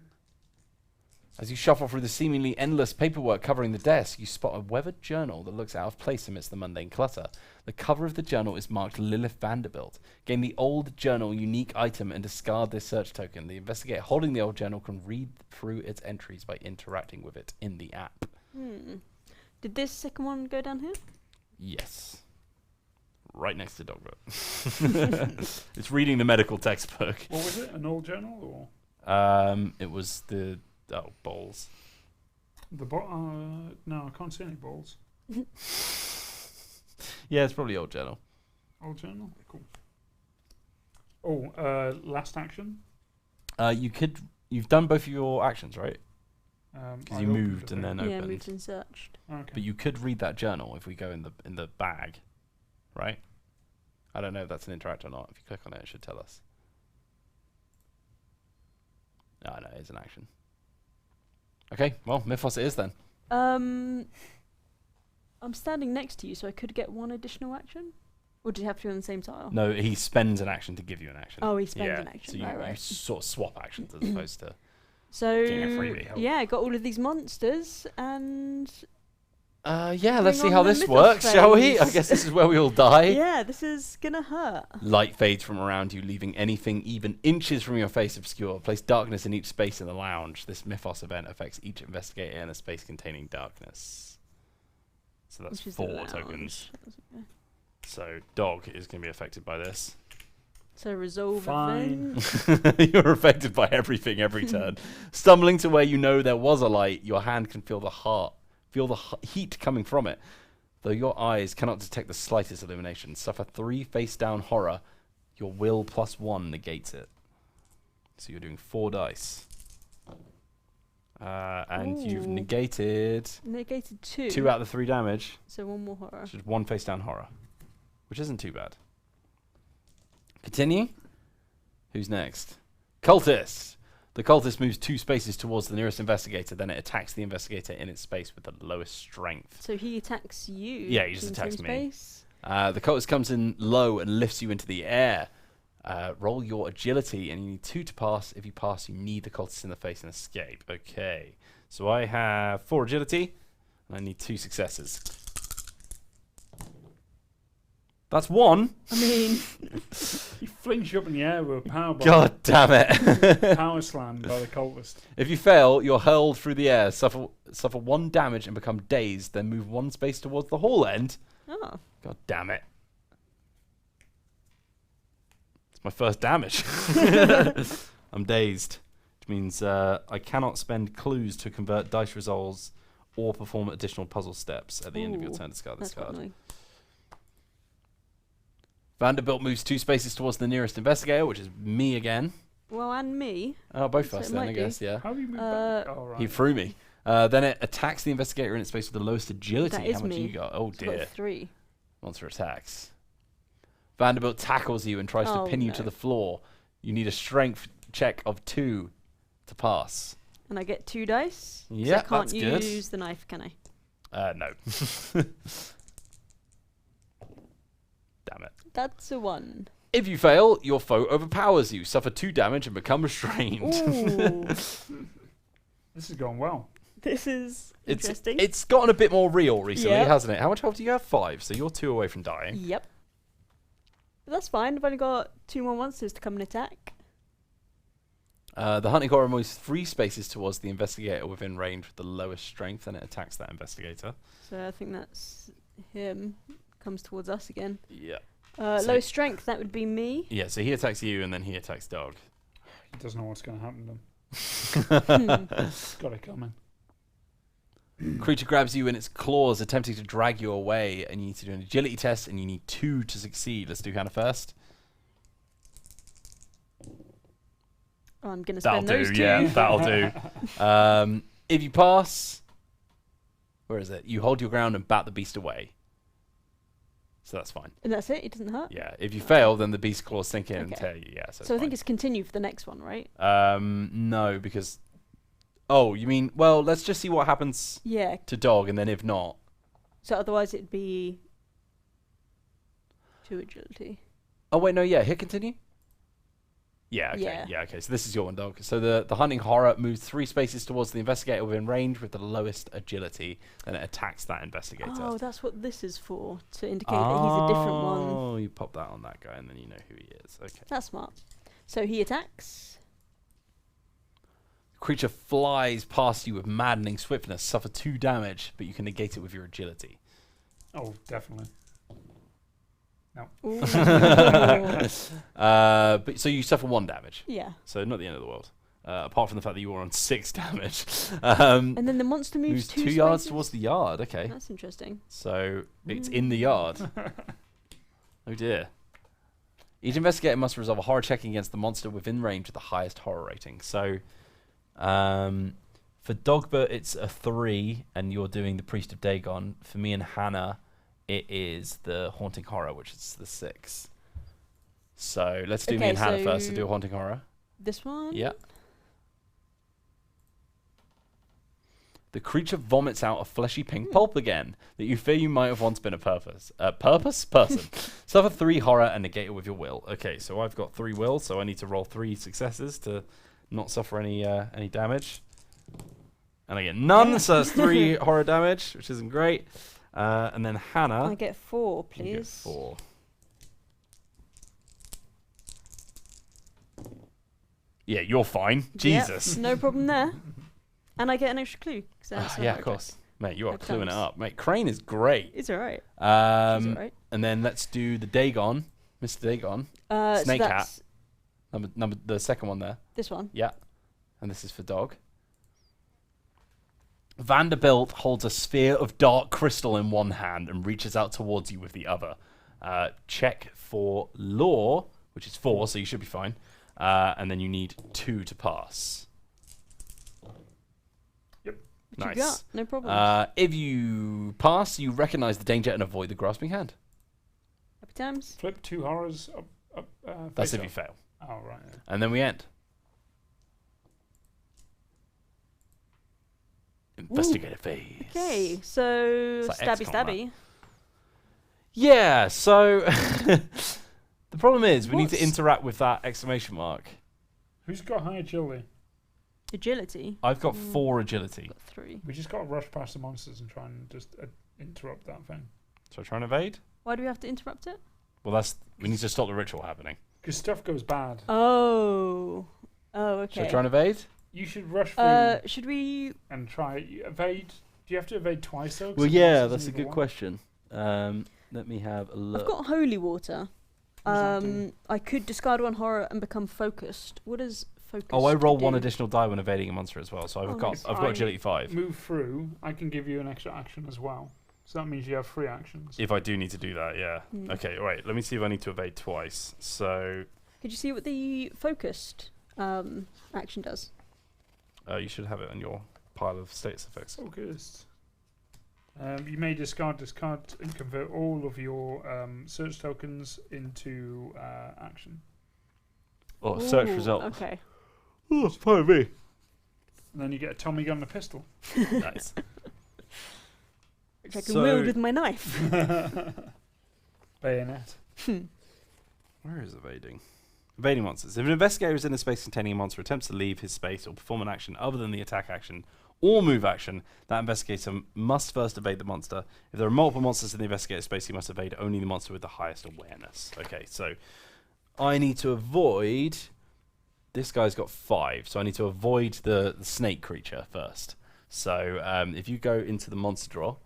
As you shuffle through the seemingly endless paperwork covering the desk, you spot a weathered journal that looks out of place amidst the mundane clutter. The cover of the journal is marked Lilith Vanderbilt. Gain the old journal unique item and discard this search token. The investigator holding the old journal can read through its entries by interacting with it in the app. Did this second one go down here? Yes. Right next to Dogbert. It's reading the medical textbook. What was it? An old journal It was the... Oh, balls. or no, I can't see any balls. Yeah, it's probably old journal. Old journal. Cool. Oh, last action. You've done both of your actions, right? Because I you opened moved the and thing. then Yeah, opened. moved and searched. Okay. But you could read that journal if we go in the bag, right? I don't know if that's an interact or not. If you click on it, it should tell us. No, it's an action. Okay, well, Mythos it is then. I'm standing next to you, so I could get 1 additional action? Or do you have to be on the same tile? No, he spends an action to give you an action. Oh, he spends yeah, an action. so you, right. you sort of swap actions as opposed to... So, getting a freebie. yeah, I got all of these monsters, and yeah, let's see Bring how on the this Mythos works, shall we? I phase. guess this is where we all die. yeah, this is gonna hurt. Light fades from around you, leaving anything even inches from your face obscure. Place darkness in each space in the lounge. This Mythos event affects each investigator in a space containing darkness. So that's Which is the 4 lounge. tokens. So Dog is going to be affected by this. So resolve Fine. event. You're affected by everything every turn. Stumbling to where you know there was a light, your hand can feel the heat coming from it. Though your eyes cannot detect the slightest illumination. Suffer 3 face-down horror. Your will +1 negates it. So you're doing 4 dice. And you've Ooh. negated Negated 2. 2 out of the 3 damage. So 1 more horror. Which is 1 face down horror. Which isn't too bad. Continue. Who's next? Cultist. The cultist moves 2 spaces towards the nearest investigator. Then it attacks the investigator in its space with the lowest strength. So he attacks you. Yeah, he just in attacks same me. space. The cultist comes in low and lifts you into the air. Roll your agility, and you need 2 to pass. If you pass, you need the cultist in the face and escape. Okay. So I have 4 agility, and I need 2 successes. That's 1. I mean, He flings you up in the air with a power bomb. God damn it. Power slam by the cultist. If you fail, you're hurled through the air, suffer 1 damage, and become dazed, then move 1 space towards the hall end. oh. God damn it. It's my first damage. I'm dazed, which means I cannot spend clues to convert dice results or perform additional puzzle steps at the end of your Ooh, turn. Discard this That's quite card. annoying. Vanderbilt moves 2 spaces towards the nearest investigator, which is me again. Well, and me. Oh, both So of us it then, might I be. guess, yeah. How do you move Uh, back? Oh, right. He threw me. Then it attacks the investigator in its space with the lowest agility. That is How much me. you got? Oh, So I've dear. got 3. Monster attacks. Vanderbilt tackles you and tries to Oh, pin you to no. the floor. You need a strength check of 2 to pass. And I get 2 dice. Yeah, so I can't that's good. use the knife, can I? No. Damn it. That's a 1. If you fail, your foe overpowers you, suffer 2 damage, and become restrained. Ooh. This has gone well. This is interesting. It's gotten a bit more real recently, Yep. hasn't it? How much health do you have? 5, so you're 2 away from dying. Yep. But that's fine. I've only got 2 more monsters to come and attack. The hunting horror moves 3 spaces towards the investigator within range with the lowest strength, and it attacks that investigator. So I think that's him. Comes towards us again. Yeah. Low So- strength, that would be me. Yeah, so he attacks you, and then he attacks Dog. He doesn't know what's going to happen to him. It's got it coming. Creature grabs you in its claws, attempting to drag you away, and you need to do an agility test, and you need 2 to succeed. Let's do Hannah first. Oh, I'm going to That'll spend do, those 2. yeah, that'll do. If you pass, where is it? You hold your ground and bat the beast away. So that's fine. And that's it? It doesn't hurt? Yeah, if you fail, then the beast claws sink in and Okay. tear you. Yeah, so, So I think it's continue for the next one, right? no, because... Oh, you mean... Well, let's just see what happens Yeah. to Dog, and then if not... So otherwise it'd be 2 agility. Oh, wait, no, yeah, hit continue? Yeah, okay, Yeah. yeah, okay. So this is your one, Dog. So the hunting horror moves 3 spaces towards the investigator within range with the lowest agility, and it attacks that investigator. Oh, that's what this is for, to indicate that he's a different one. Oh, you pop that on that guy, and then you know who he is. Okay. That's smart. So he attacks. Creature flies past you with maddening swiftness, suffer 2 damage, but you can negate it with your agility. Oh, definitely. Ooh. But so you suffer 1 damage, Yeah. so not the end of the world. Apart from the fact that you were on 6 damage. And then the monster moves 2 2 yards spaces? towards the yard. Okay, That's interesting. so it's in the yard. Oh dear. Each investigator must resolve a horror check against the monster within range with the highest horror rating. So, for Dogbert, it's a 3, and you're doing the Priest of Dagon. For me and Hannah, it is the Haunting Horror, which is the 6. So let's do me Okay, and Hannah first to so do a Haunting Horror. This one? Yeah. The creature vomits out a fleshy pink pulp again that you fear you might have once been a person. Suffer 3 horror and negate it with your will. Okay, so I've got 3 will, so I need to roll 3 successes to not suffer any damage. And I get none, so that's 3 horror damage, which isn't great. And then Hannah, I get 4, you get please. 4. Yeah, you're fine. Yep, Jesus. no problem there. And I get an extra clue. 'cause that's a Yeah, horror of course. Mate, you are That cluing it counts. up. Mate, Crane is great. check. It's alright. She's alright. And then let's do the Dagon, Mr. Dagon, Snake so Hat. that's number the second one there. this one. Yeah, and this is for Dog. Vanderbilt holds a sphere of dark crystal in one hand and reaches out towards you with the other. Check for law, which is 4, so you should be fine. And then you need 2 to pass. What Nice. you got? No problem. If you pass, you recognize the danger and avoid the grasping hand. Happy times. Flip 2 horrors up. That's face if up. you fail. Oh, right. Yeah. And then we end. Investigative phase. Okay, so It's like stabby XCOM, that. stabby. Yeah, so the problem is we need to What's- interact with that exclamation mark. Who's got high agility? Agility. I've got Mm. 4 agility. Got 3. We just got to rush past the monsters and try and just interrupt that thing. So I try and evade? Why do we have to interrupt it? Well, we need to stop the ritual happening. Because stuff goes bad. Oh. Oh, okay. Should I try and evade? You should rush through Should we? and try evade. Do you have to evade twice though? 'Cause Well, the yeah, monsters that's a either good one? question. Let me have a look. I've got holy water. What does that do? I could discard 1 horror and become focused. What does focus? I roll 1 do? additional die when evading a monster as well. So I've Oh, got nice. I've got agility 5. Move through. I can give you an extra action as well. So that means you have 3 actions. If I do need to do that, yeah. Hmm. Okay, all right. Let me see if I need to evade twice. So Could you see what the focused action does? you should have it on your pile of status effects. Focused. You may discard, and convert all of your search tokens into action. Oh, search Ooh, result. Okay. Oh, it's fine with me. And then you get a Tommy gun and a pistol. Nice. Which I can So- wield with my knife. Bayonet. Where is evading? Evading monsters. If an investigator is in a space containing a monster, attempts to leave his space or perform an action other than the attack action or move action, that investigator must first evade the monster. If there are multiple monsters in the investigator space, he must evade only the monster with the highest awareness. Okay, so I need to avoid... This guy's got 5, so I need to avoid the snake creature first. So if you go into the monster drawer,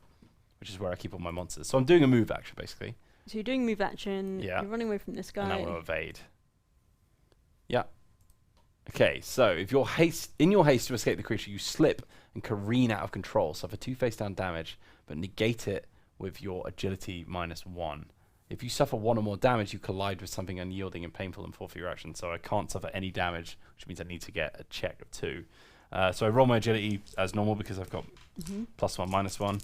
which is where I keep all my monsters. So I'm doing a move action, basically. So you're doing move action. Yeah. You're running away from this guy. And I want to evade. Yeah. Okay, so if you're in your haste to escape the creature, you slip and careen out of control. Suffer 2 face down damage, but negate it with your agility -1. If you suffer 1 or more damage, you collide with something unyielding and painful and forfeit your action. So I can't suffer any damage, which means I need to get a check of 2. So I roll my agility as normal because I've got +1, -1.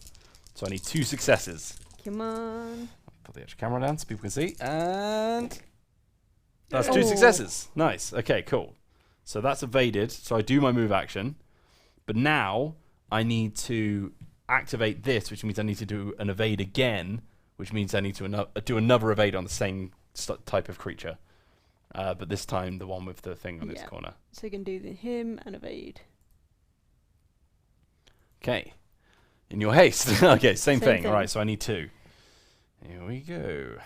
So I need 2 successes. Come on. Put the extra camera down so people can see. And that's 2 Oh. successes. Nice. Okay, cool. So that's evaded. So I do my move action. But now I need to activate this, which means I need to do an evade again, which means I need to do another evade on the same type of creature. But this time the one with the thing on its Yeah. corner. So you can do him and evade. Okay. In your haste. Okay, same Same thing. thing. All right, so I need 2. Here we go.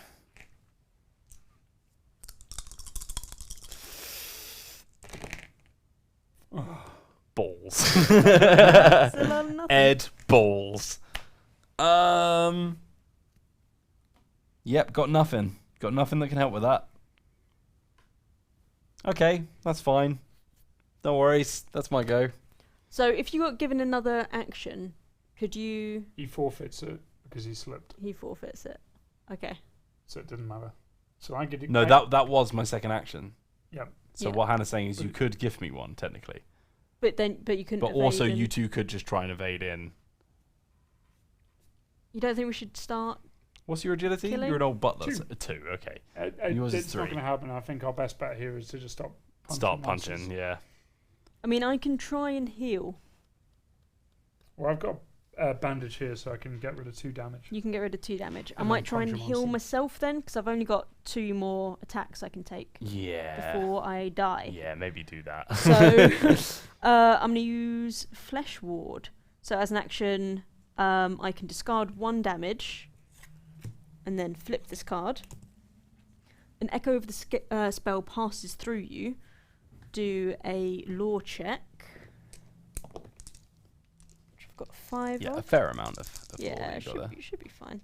Balls. It's a lot of nothing. Ed balls. Yep, got nothing. Got nothing that can help with that. Okay, that's fine. No worries. That's my go. So if you got given another action, could you? He forfeits it because he slipped, He forfeits it. Okay. so it didn't matter. So I get it. No, that was my second action. Yep. So Yeah. what Hannah's saying is But you could gift me one, technically. But you couldn't. But evade also and- you two could just try and evade in. You don't think we should start? What's your agility? Killing? You're an old butler. 2. So 2, okay. Yours is it's not 3. going to happen. I think our best bet here is to just stop punching Start monsters. punching, yeah. I mean, I can try and heal. Well, I've got a bandage here, so I can get rid of 2 damage. You can get rid of 2 damage. I And might then try and punch a heal monster. myself then, because I've only got 2 more attacks I can take Yeah. before I die. Yeah, maybe do that. So I'm gonna use Flesh Ward. So as an action, I can discard 1 damage, and then flip this card. An echo of the spell passes through you. Do a law check. Which I've got 5 Yeah, a of. fair amount of Yeah, law you got there. you should be fine.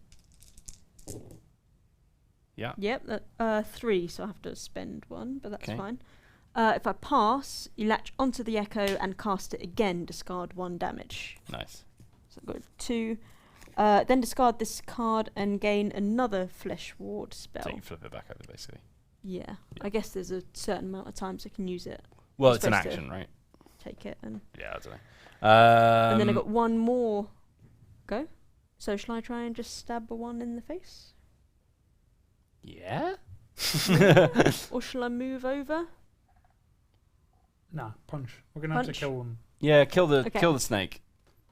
Yeah. Yep, 3, so I have to spend 1, but that's Okay. fine. If I pass, you latch onto the echo and cast it again, discard 1 damage. Nice. So I've got 2. Then discard this card and gain another Flesh Ward spell. So you can flip it back over, basically. Yeah, I guess there's a certain amount of times I can use it. Well, You're it's an supposed to- action, right? take it and. Yeah, I don't know. And then I got one more. Go. So shall I try and just stab a one in the face? Yeah? Or shall I move over? Nah, punch. We're gonna have to Punch? kill them. Yeah, kill the Okay. kill the snake.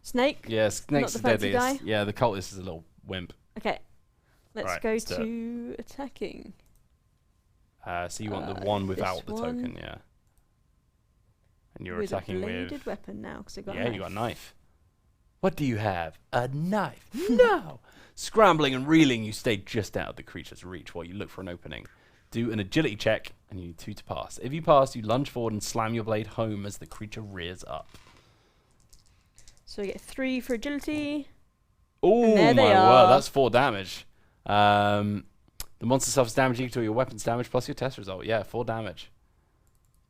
Snake? Yeah, snake's the the fancy deadliest. guy? Yeah, the cultist is a little wimp. Okay. Let's Right, go let's do it. to attacking. So you want the one without this the one. token, yeah. And you're With attacking a bladed with... weapon now, because I got Yeah, a you got a knife. knife. What do you have? A knife. No! Scrambling and reeling, you stay just out of the creature's reach while you look for an opening. Do an agility check, and you need 2 to pass. If you pass, you lunge forward and slam your blade home as the creature rears up. So I get 3 for agility. Oh there my they word, are. that's 4 damage. The monster suffers damage equal to your weapon's damage plus your test result. Yeah, 4 damage.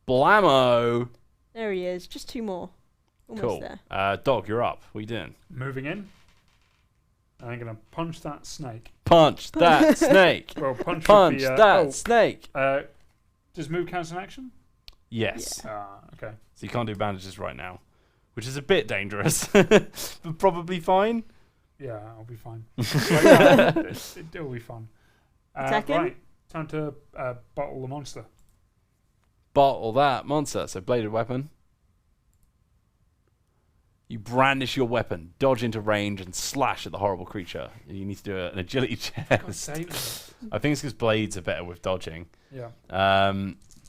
Blammo! There he is. Just 2 more. Almost Cool. there. Dog, you're up. What are you doing? Moving in. And I'm gonna punch that snake. Punch that snake! Well, punch Punch would be, that snake! does move count as an action? Yes. Okay. So you can't do bandages right now, which is a bit dangerous, but probably fine. Yeah, I'll be fine. It'll be fun. Attack him? Right, time to bottle the monster. Bottle that monster. So bladed weapon. You brandish your weapon, dodge into range, and slash at the horrible creature. You need to do an agility check. God save us. I think it's because blades are better with dodging. Yeah.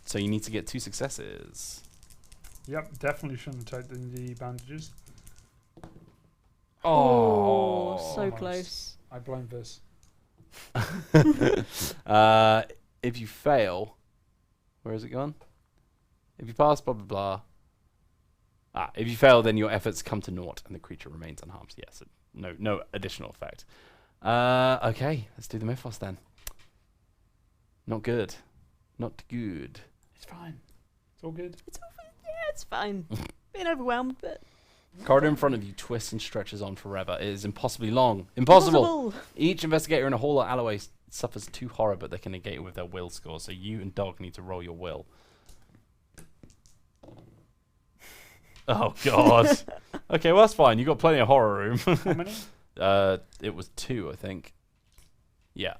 So you need to get 2 successes. Yep, definitely shouldn't have taken the bandages. Oh, so almost. close. I blame this. If you fail, where has it gone? If you pass, blah, blah, blah. If you fail, then your efforts come to naught and the creature remains unharmed. Yes, no additional effect. Okay, let's do the Mythos then. Not good. Not good. It's fine. It's all good. It's fine. Being overwhelmed, but Corridor in front of you twists and stretches on forever. It is impossibly long. Impossible! Each investigator in a hall or alleyway suffers 2 horror, but they can negate it with their will score. So you and Dog need to roll your will. Oh, God. Okay, well, that's fine. You got plenty of horror room. How many? It was 2, I think. Yeah.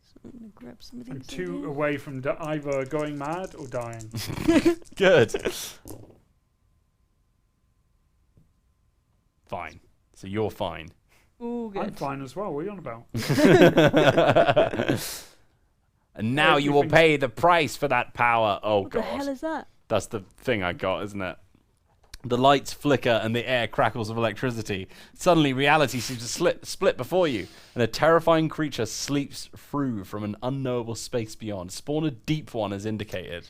So I'm gonna grab some of I'm these. 2 away from either going mad or dying. Good. Fine. So you're fine. Ooh, good. I'm fine as well. What are you on about? And now you will pay the price for that power. Oh, What God. the hell is that? That's the thing I got, isn't it? The lights flicker and the air crackles of electricity. Suddenly, reality seems to split before you, and a terrifying creature sleeps through from an unknowable space beyond. Spawn a deep one as indicated.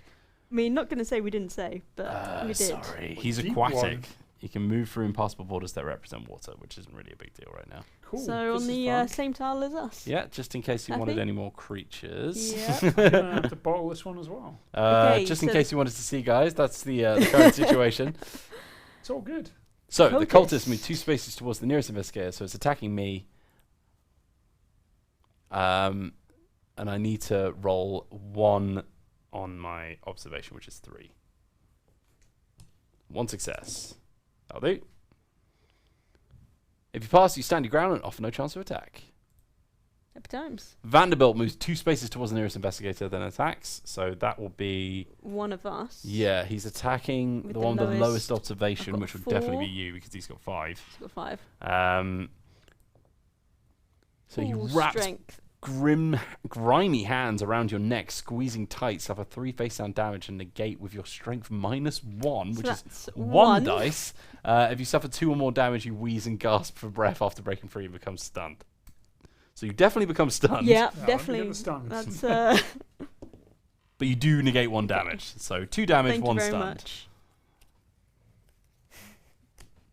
I mean, not gonna say we didn't say, but we did. Sorry. He's deep aquatic. one? He can move through impassable borders that represent water, which isn't really a big deal right now. Cool. So this on is the fun. same tile as us. Yeah, just in case you wanted Happy? any more creatures. Yeah. I'm gonna have to bottle this one as well. Okay, Just in so case you wanted to see, guys, that's the current situation. It's all good. So the cultist Cultist. moved 2 spaces towards the nearest investigator, so it's attacking me. And I need to roll 1 on my observation, which is 3. 1 success. That'll do. If you pass, you stand your ground and offer no chance to attack. Happy times. Vanderbilt moves 2 spaces towards the nearest investigator, then attacks. So that will be... One of us. Yeah, he's attacking With the the one with the lowest lowest. observation, I've which got would definitely 4. be you because he's got 5. He's got 5. So you Ooh, wrap strength. grimy hands around your neck, squeezing tight, suffer 3 face down damage and negate with your strength -1, So which is that's 1 dice. If you suffer 2 or more damage, you wheeze and gasp for breath after breaking free and become stunned. So you definitely become stunned. Yeah, let me get definitely. the stuns. That's But you do negate 1 damage. So 2 damage, thank 1 you very stunned. much.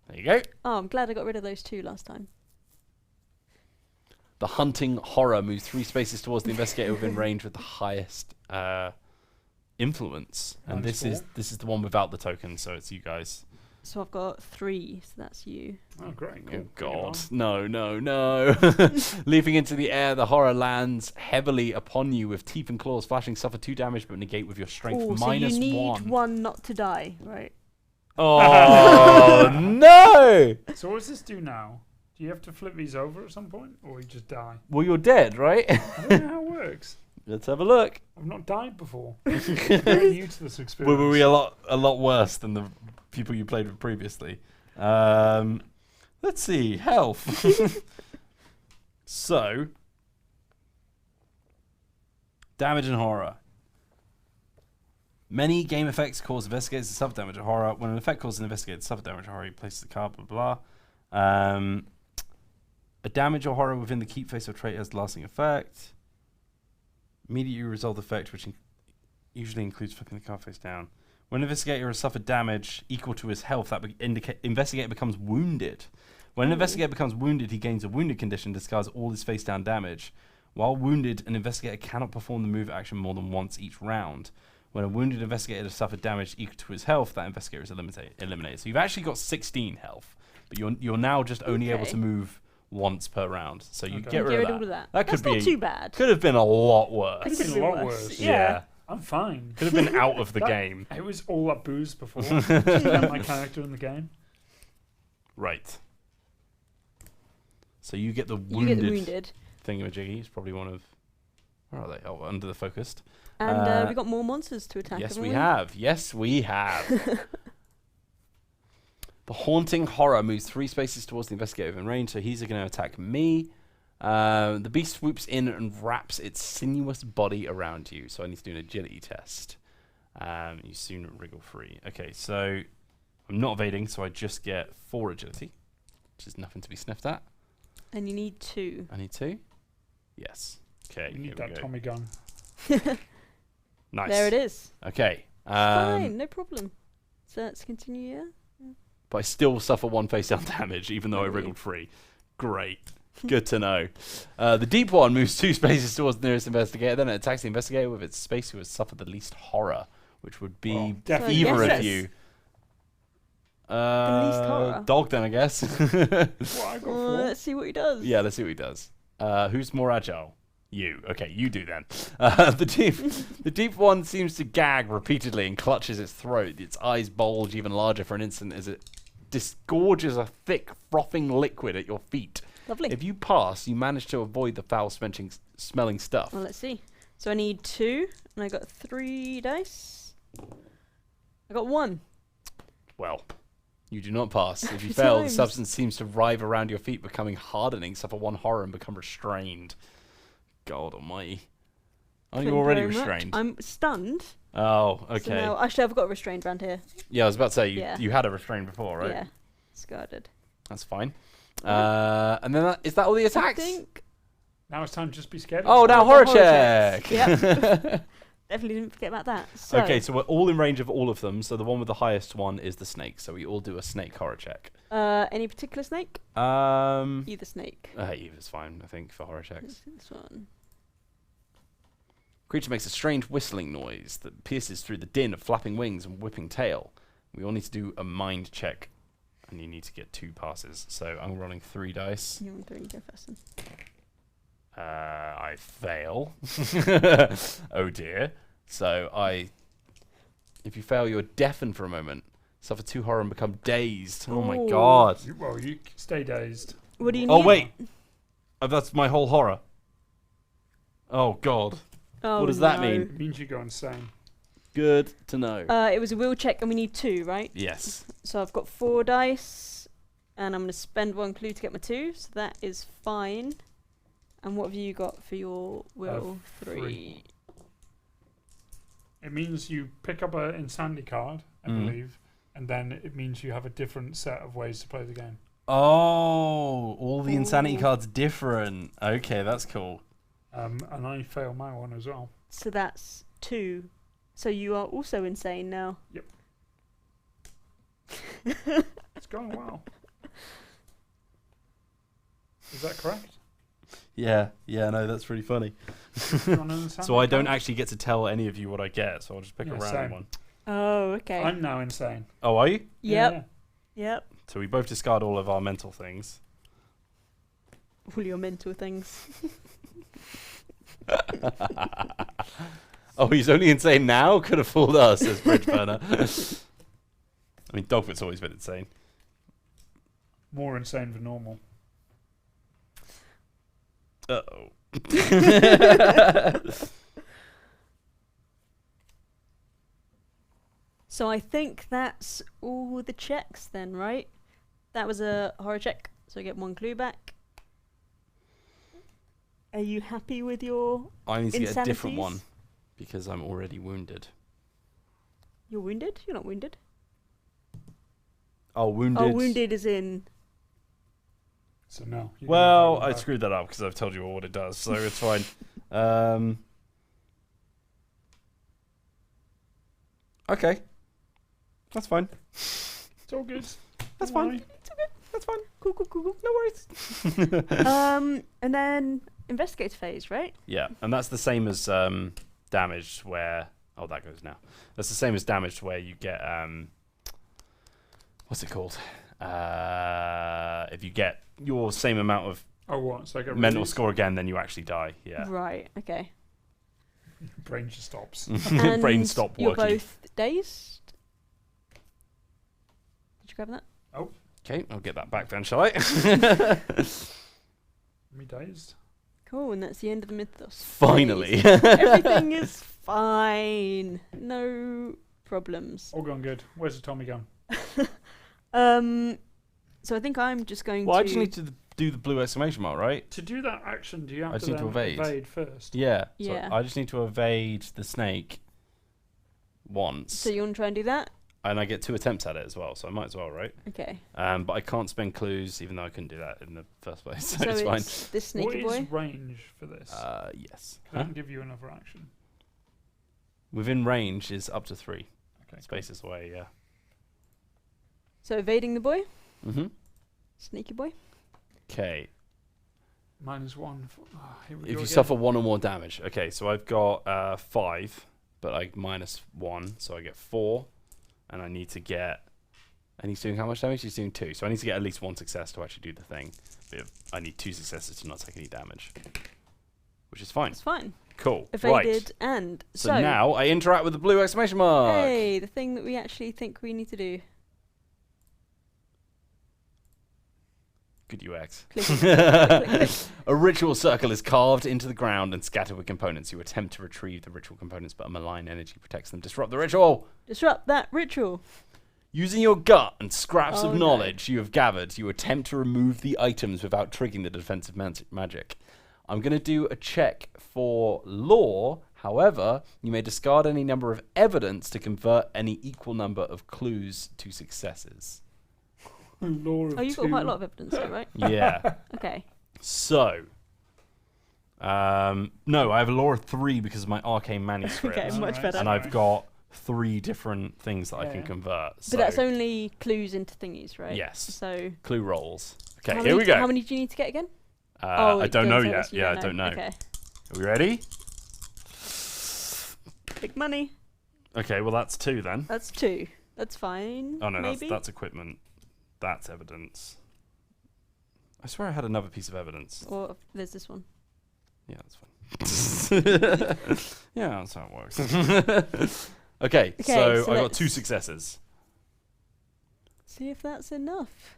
There you go. Oh, I'm glad I got rid of those 2 last time. The hunting horror moves 3 spaces towards the investigator within range with the highest influence. And Minus this 4. is the one without the token, so it's you guys. So I've got 3, so that's you. Oh, great. Oh Cool. God! No! Leaping into the air, the horror lands heavily upon you with teeth and claws flashing. Suffer 2 damage, but negate with your strength Ooh, so minus you need 1. 1 not to die, right? Oh no! So what does this do now? Do you have to flip these over at some point, or you just die? Well, you're dead, right? I don't know how it works. Let's have a look. I've not died before. I'm very new to this experience. Were we a lot worse than the people you played with previously? Let's see. Health. So, damage and horror. Many game effects cause investigators to suffer damage or horror. When an effect causes an investigator to suffer damage or horror, he places the card, blah, blah. A damage or horror within the keep face or trait has lasting effect. Immediately resolve the effect, which usually includes flipping the card face down. When an investigator has suffered damage equal to his health, that investigator becomes wounded. When an investigator becomes wounded, he gains a wounded condition, discards all his face down damage. While wounded, an investigator cannot perform the move action more than once each round. When a wounded investigator has suffered damage equal to his health, that investigator is eliminated. So you've actually got 16 health, but you're now just only able to move once per round. So you get rid of that. That's not too bad. Could have been a lot worse. It could have been a lot worse. Yeah. I'm fine. Could have been out of the game. It was all that booze before. Just had my character in the game. Right. So you get the You wounded, get the wounded. thingamajiggy. It's probably one of... Where are they? Oh, under the focused. And we got more monsters to attack. Yes, haven't we have. Yes, we have. The haunting horror moves 3 spaces towards the investigator within range, so he's going to attack me. The beast swoops in and wraps its sinuous body around you, so I need to do an agility test. You soon wriggle free. Okay, so I'm not evading, so I just get 4 agility, which is nothing to be sniffed at. And you need 2. I need 2? Yes. Okay, You need here we that go. Tommy gun. Nice. There it is. Okay. Fine, no problem. So let's continue, yeah? But I still suffer 1 face down damage, even though I Really? wriggled free. Great. Good to know. The deep one moves 2 spaces towards the nearest investigator, then it attacks the investigator with its space who has suffered the least horror, which would be definitely either yes. of you. least horror. Dog then, I guess. What, I got 4. Let's see what he does. Yeah, let's see what he does. Who's more agile? You. Okay, you do then. The deep one seems to gag repeatedly and clutches its throat. Its eyes bulge even larger for an instant as it disgorges a thick, frothing liquid at your feet. Lovely. If you pass, you manage to avoid the foul-smelling stuff. Well, let's see. So I need 2, and I got 3 dice. I got 1. Well, you do not pass. If you Every fail, the time. substance seems to writhe around your feet, becoming hardening, suffer 1 horror, and become restrained. God almighty. Aren't you Thank already very much. restrained? I'm stunned. Oh, So okay. now, actually, I've got restrained around here. Yeah, I was about to say, Yeah. you had a restraint before, right? Yeah, discarded. That's fine. And then is that all the I attacks? think. Now it's time to just be scared. Oh, now the horror horror check! checks. Definitely didn't forget about that. So, Okay, so we're all in range of all of them. So the one with the highest one is the snake. So we all do a snake horror check. any particular snake? Either snake. Either's fine, I think, for horror checks. This one. Creature makes a strange whistling noise that pierces through the din of flapping wings and whipping tail. We all need to do a mind check, and you need to get 2 passes. So I'm rolling 3 dice. You want 3? Go first then. I fail. Oh dear. So if you fail, you're deafened for a moment. Suffer 2 horror and become dazed. Oh my Ooh. god. You stay dazed. What do you need? Oh wait. That's my whole horror. Oh god. Oh, What does that no. mean? It means you go insane. Good to know. It was a will check, and we need 2, right? Yes. So I've got 4 dice, and I'm going to spend 1 clue to get my 2, so that is fine. And what have you got for your will? 3. It means you pick up an insanity card, I believe, and then it means you have a different set of ways to play the game. Oh, all the insanity Ooh. cards different. Okay, that's cool. And I fail my one as well. So that's 2. So you are also insane now. Yep. It's going well. Is that correct? Yeah, no, that's really funny. You want an insanity So I don't card? actually get to tell any of you what I get, so I'll just pick a Yeah, random same. one. Oh, okay. I'm now insane. Oh, are you? Yep. Yeah. Yep. So we both discard all of our mental things. All your mental things. Oh, he's only insane now? Could have fooled us, says Bridge Burner. I mean, Dogbert's always been insane. More insane than normal. Uh-oh. So I think that's all the checks then, right? That was a horror check, so I get 1 clue back. Are you happy with your I need to get a different insanities? one because I'm already wounded. You're wounded? You're not wounded. Oh, wounded. Oh, wounded is in... So no. you're Well, gonna I go screwed that up because I've told you all what it does, so it's fine. Okay. That's fine. It's all good. That's Don't fine. worry. That's fine. Cool, cool, cool, cool. No worries. And then investigator phase, right? Yeah, and that's the same as damaged where... Oh, that goes now. That's the same as damaged where you get... what's it called? If you get your same amount of Oh, what? So I get mental released? score again, then you actually die. Yeah. Right, okay. Brain just stops. And Brain stop you're working. both dazed? Did you grab that? Okay, I'll get that back then, shall I? Me dazed. Cool, and that's the end of the mythos. Finally. Everything is fine. No problems. All gone good. Where's the Tommy gun? So I think I'm just going Well, to... I just need to do the blue exclamation mark, right? To do that action, do you have I to just need to then evade. first? Yeah. Yeah. So I just need to evade the snake once. So you want to try and do that? And I get 2 attempts at it as well, so I might as well, right? Okay. But I can't spend clues, even though I couldn't do that in the first place. So, So it's fine. this What sneaky is boy. range for this? Yes. Can I give you another action? Within range is up to 3 Okay. spaces away, yeah. So evading the boy. Mm-hmm. Sneaky boy. Okay. -1. Here we If go you again. suffer 1 or more damage. Okay, so I've got 5, but I -1, so I get 4. And I need to get... And he's doing how much damage? He's doing 2. So I need to get at least 1 success to actually do the thing. But I need 2 successes to not take any damage. Which is fine. It's fine. Cool. Evaded Right. and... So now I interact with the blue exclamation mark. Hey, the thing that we actually think we need to do. Good UX. Click, click, click, click. A ritual circle is carved into the ground and scattered with components. You attempt to retrieve the ritual components, but a malign energy protects them. Disrupt the ritual. Disrupt that ritual. Using your gut and scraps Oh, of no. knowledge you have gathered, you attempt to remove the items without triggering the defensive magic. I'm going to do a check for lore. However, you may discard any number of evidence to convert any equal number of clues to successes. Law of Oh, you've got two. quite a lot of evidence there, right? Yeah. Okay. So, no, I have a lore of 3 because of my arcane manuscript. Okay, much Alright, better. And sorry. I've got 3 different things that I can Yeah. convert. But that's only clues into thingies, right? Yes. So... Clue rolls. Okay, how here many, we go. How many do you need to get again? I don't know goes over, yet. so you Yeah, I don't know. Okay. Are we ready? Big money. Okay, well that's 2 then. That's 2. That's fine. Oh no, maybe? that's equipment. That's evidence. I swear I had another piece of evidence. Or there's this one. Yeah, that's fine. Yeah, that's how it works. Okay, so I got 2 let's- successes. See if that's enough.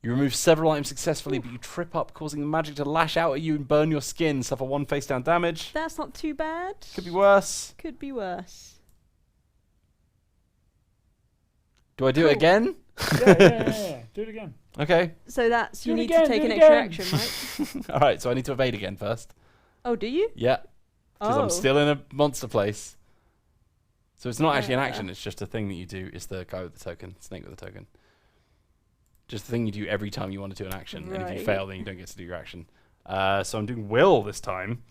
You remove several items successfully, but you trip up, causing the magic to lash out at you and burn your skin. Suffer 1 face down damage. That's not too bad. Could be worse. Could be worse. Do I do it Cool. again? Yeah. Do it again. Okay. So that's you Do it need again, to take do an it extra again. action, right? All right, so I need to evade again first. Oh, do you? Yeah, because Oh. I'm still in a monster place. So it's not actually an Yeah. action, it's just a thing that you do. It's the guy with the token, snake with the token. Just the thing you do every time you want to do an action. And if you Right. fail, then you don't get to do your action. So I'm doing will this time.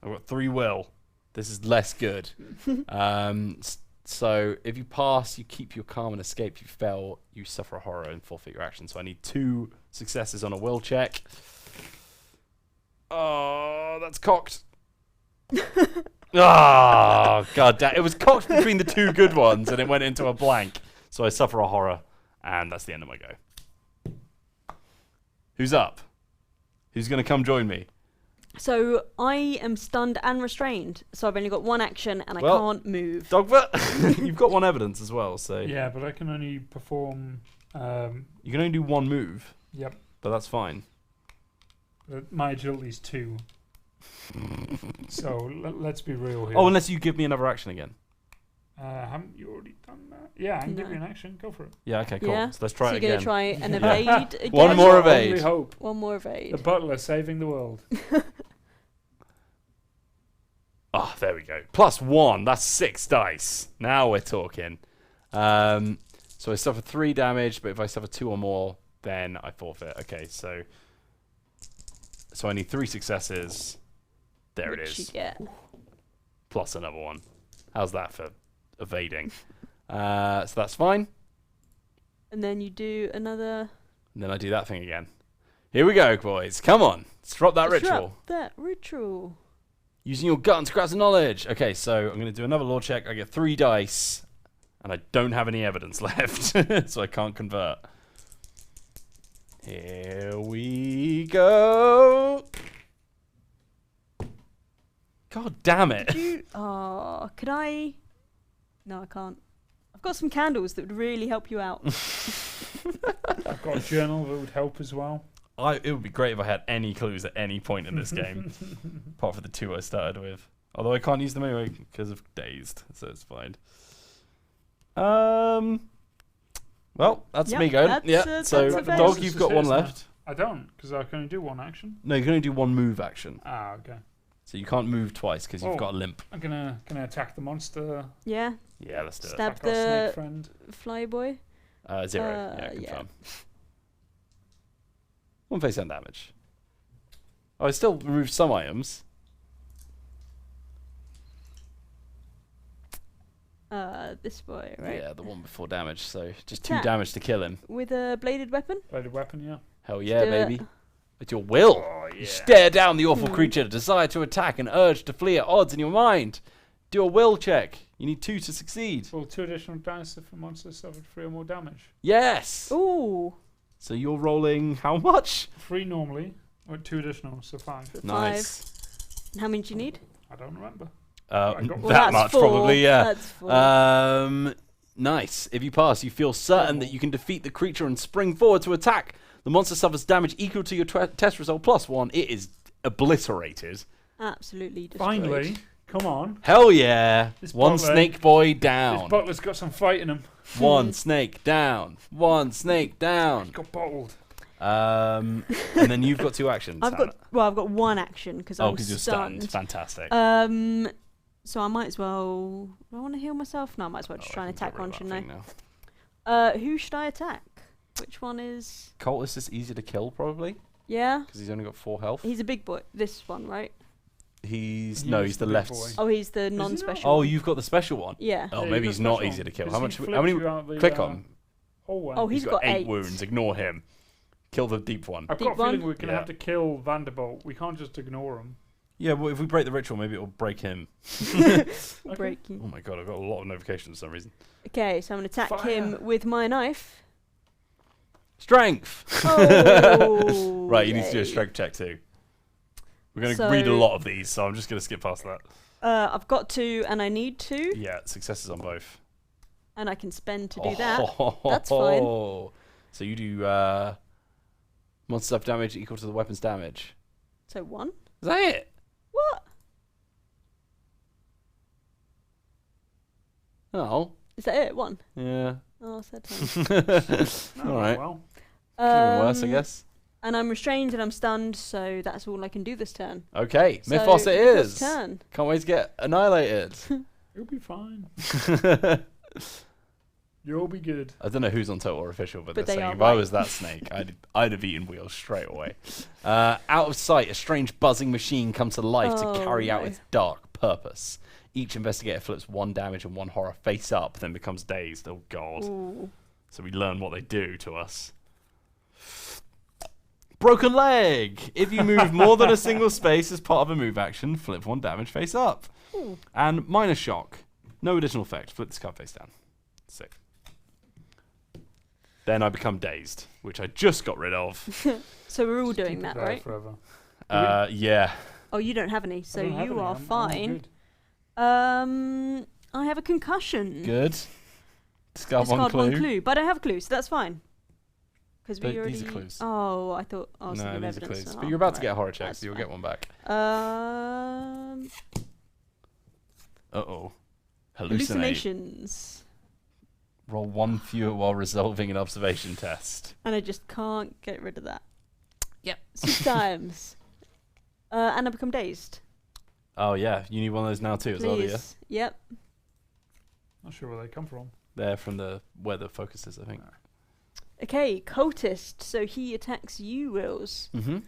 I've got 3 will. This is less good. So if you pass, you keep your calm and escape. If you fail, you suffer a horror and forfeit your action. So I need 2 successes on a will check. Oh, that's cocked. Oh, god damn. It was cocked between the 2 good ones and it went into a blank. So I suffer a horror. And that's the end of my go. Who's up? Who's going to come join me? So I am stunned and restrained. So I've only got one action and I Well, can't move. Dogbert, you've got one evidence as well, so Yeah, but I can only perform. you can only do one move, Yep. but that's fine. My agility is 2. So let's be real here. Oh, unless you give me another action again. Haven't you already done that? Yeah, I can give No. you an action. Go for it. Yeah, okay, cool. Yeah. So let's So try you're it going again. to try and Yeah. evade again? One more That's our evade. only hope. One more evade. The butler saving the world. Oh, there we go. +1. That's 6 dice. Now we're talking. So I suffer 3 damage, but if I suffer 2 or more, then I forfeit. Okay, so I need 3 successes. There it Which is. you get. Plus another one. How's that for evading? So that's fine. And then you do another. And then I do that thing again. Here we go, boys. Come on. Let's drop that ritual. Disrupt that ritual. Using your gut and scraps of knowledge. Okay, so I'm going to do another law check. I get 3 dice, and I don't have any evidence left, so I can't convert. Here we go. God damn it. Could you? Oh, could I? No, I can't. I've got some candles that would really help you out. I've got a journal that would help as well. It would be great if I had any clues at any point in this game, apart from the 2 I started with. Although I can't use them anyway because of dazed, so it's fine. Well, that's Yep, me going. that's, Yeah. So that's a dog, fair. you've got one left. I don't, because I can only do one action. No, you can only do 1 move action, Ah, okay. so you can't move twice because you've Oh. got a limp. I'm gonna attack the monster. Yeah. Yeah, let's do it. Stab Attack our snake the friend. flyboy. 0. Yeah, yeah. confirm. 1 face down damage. Oh, I still removed some items. This boy, right? Yeah, the one before damage. So just 2 Attack. damage to kill him. With a bladed weapon. Bladed weapon, yeah. Hell yeah, do it. baby. With your will. Oh, You yeah. stare down the awful creature, desire to attack, and urge to flee at odds in your mind. Do a will check. You need 2 to succeed. Roll 2 additional dice if a monster suffered 3 or more damage. Yes. Ooh. So you're rolling how much? 3 normally, or 2 additional, so 5. Nice. And how many do you need? I don't remember. Uh, I got- Well, that that's much 4. probably, yeah. That's 4. Nice. If you pass, you feel certain that you can defeat the creature and spring forward to attack. The monster suffers damage equal to your test result +1. It is obliterated. Absolutely destroyed. Finally, come on. Hell yeah. This 1 butler- snake boy This down. butler's got some fight in him. 1 snake down. 1 snake down. He got bottled. And then you've got 2 actions. I've got one action because I'm because you're stunned. Fantastic. So I might as well. Do I want to heal myself? No, I might as well just Oh, try I and can attack get rid one, of shouldn't that I? thing now. Who should I attack? Which one is? Cultist is easier to kill probably Yeah, because he's only got 4 health. he's a big boy. This one, right? He's He no, is he's the the big left. boy. Oh, he's the not? non-special. Oh, one. you've got the special one. Yeah. Oh, Yeah, maybe you he's got not special. easier to kill. 'Cause How he much? How flips many? you out the, Click on. hallway. Oh, he's got 8 wounds. Ignore him. Kill the deep one. I've Deep got a feeling one? we're going to Yeah. have to kill Vanderbilt. We can't just ignore him. Yeah, well, if we break the ritual, maybe it'll break him. Break you. Oh my god, I've got a lot of notifications for some reason. Okay, so I'm gonna attack Fire. him with my knife. Strength. Oh, Right, you need to do a yay. strength check too. We're going to So- read a lot of these, so I'm just going to skip past that. I've got 2 and I need 2, Yeah, successes on both. and I can spend to do that. That's fine. So you do monster stuff damage equal to the weapon's damage. So 1. Is that it? What? Oh, Is that it? 1. yeah. Oh, sad times. Oh, All right. well. Could have been worse, I guess. And I'm restrained and I'm stunned, so that's all I can do this turn. Okay, So, Mythos it Mythos is. turn. Can't wait to get annihilated. You'll be fine. I You'll be good. don't know who's on Total or Official, but, But they're they saying are if I right. was that snake, I'd have eaten wheels straight away. Out of sight, a strange buzzing machine comes to life Oh, to carry out no. its dark purpose. Each investigator flips 1 damage and 1 horror face up, then becomes dazed. Oh god. Ooh. So we learn what they do to us. Broken leg! If you move more than a single space as part of a move action, flip 1 damage face up. Ooh. And minor shock. No additional effect. Flip this card face down. Sick. Then I become dazed, which I just got rid of. So we're all Just doing keep it that, there right? Forever. Yeah. Oh, you don't have any, so I don't have you any, are I'm fine. good. I have a concussion. Good. Discard Discard one one clue, but I don't have a clue, so that's fine. Because we But already. these are clues. Oh, I thought. Oh, No, something these are evidence. clues. Oh, But you're about to right. get a horror check, That's so you'll fine. get one back. Uh-oh. Hallucinate. Hallucinations. Roll one fewer while resolving an observation test. And I just can't get rid of that. Yep. 6 times. And I become dazed. Oh, yeah. You need one of those now, too, as well, do you? Please. Yep. Not sure where they come from. They're from where the focus is, I think. Okay, cultist. So he attacks you, Wills. Mm-hmm.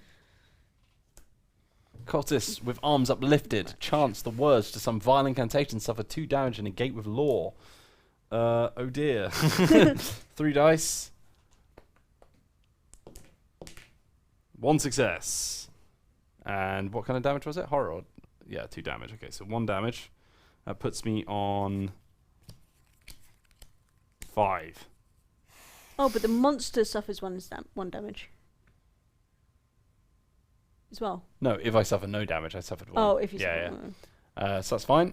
Cultists with arms uplifted chants the words to some vile incantation, suffer 2 damage and negate with law. Oh dear. 3 dice. 1 success. And what kind of damage was it? Horror? Yeah, 2 damage. Okay, so 1 damage. That puts me on 5. Oh, but the monster suffers 1 damage. As well. No, if I suffer no damage, I suffered 1. Oh, if you yeah, suffer. yeah. So that's fine.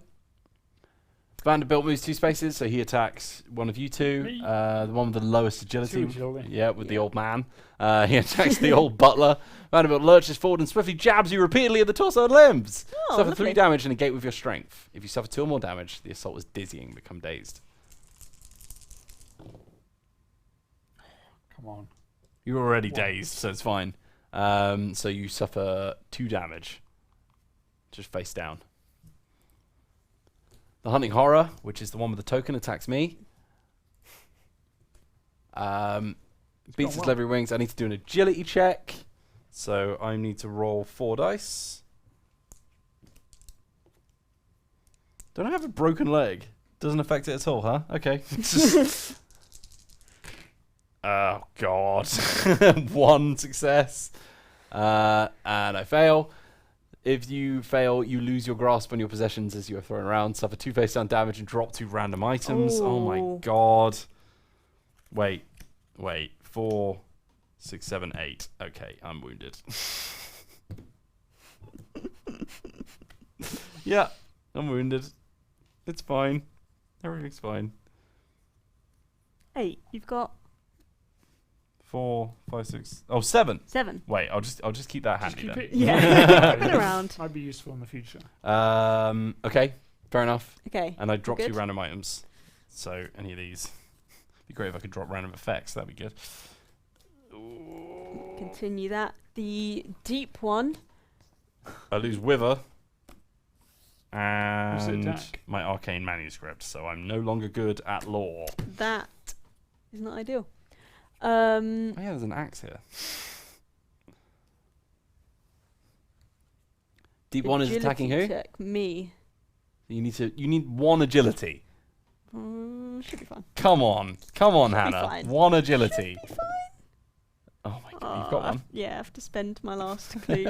Vanderbilt moves 2 spaces, so he attacks one of you 2. Me? The one with the lowest agility. 2 agility. Yeah, with the old man. He attacks the old butler. Vanderbilt lurches forward and swiftly jabs you repeatedly at the torso and limbs. Oh, Suffer lovely. 3 damage and negate with your strength. If you suffer 2 or more damage, the assault is dizzying, become dazed. Come on. You're already What? dazed, so it's fine. So you suffer 2 damage. Just face down. The Hunting Horror, which is the one with the token, attacks me. Beats gone its well. leathery wings. I need to do an agility check. So I need to roll 4 dice. Don't I have a broken leg? Doesn't affect it at all, huh? Okay. Oh, God. 1 success. And I fail. If you fail, you lose your grasp on your possessions as you are thrown around, suffer 2 face down damage, and drop 2 random items. Oh my Oh. god. Wait. 4, 6, 7, 8. Okay, I'm wounded. Yeah, I'm wounded. It's fine. Everything's fine. 8. You've got 4, 5, 6. Oh, 7. 7. Wait, I'll just keep that Just handy keep then. it. Yeah. Keep it around. Might be useful in the future. Okay, fair enough. Okay. And I dropped 2 good. random items. So any of these. Be great if I could drop random effects. That'd be good. Continue that. The deep one. I lose Wither. Who's it And attack? my arcane manuscript. So I'm no longer good at law. That is not ideal. Oh yeah, there's an axe here. Deep one is attacking who? agility check, me. You need 1 agility. Should be fine. Come on, be Hannah. fine. 1 agility. Should be fine. Oh my god, you've got one. Yeah, I have to spend my last clue.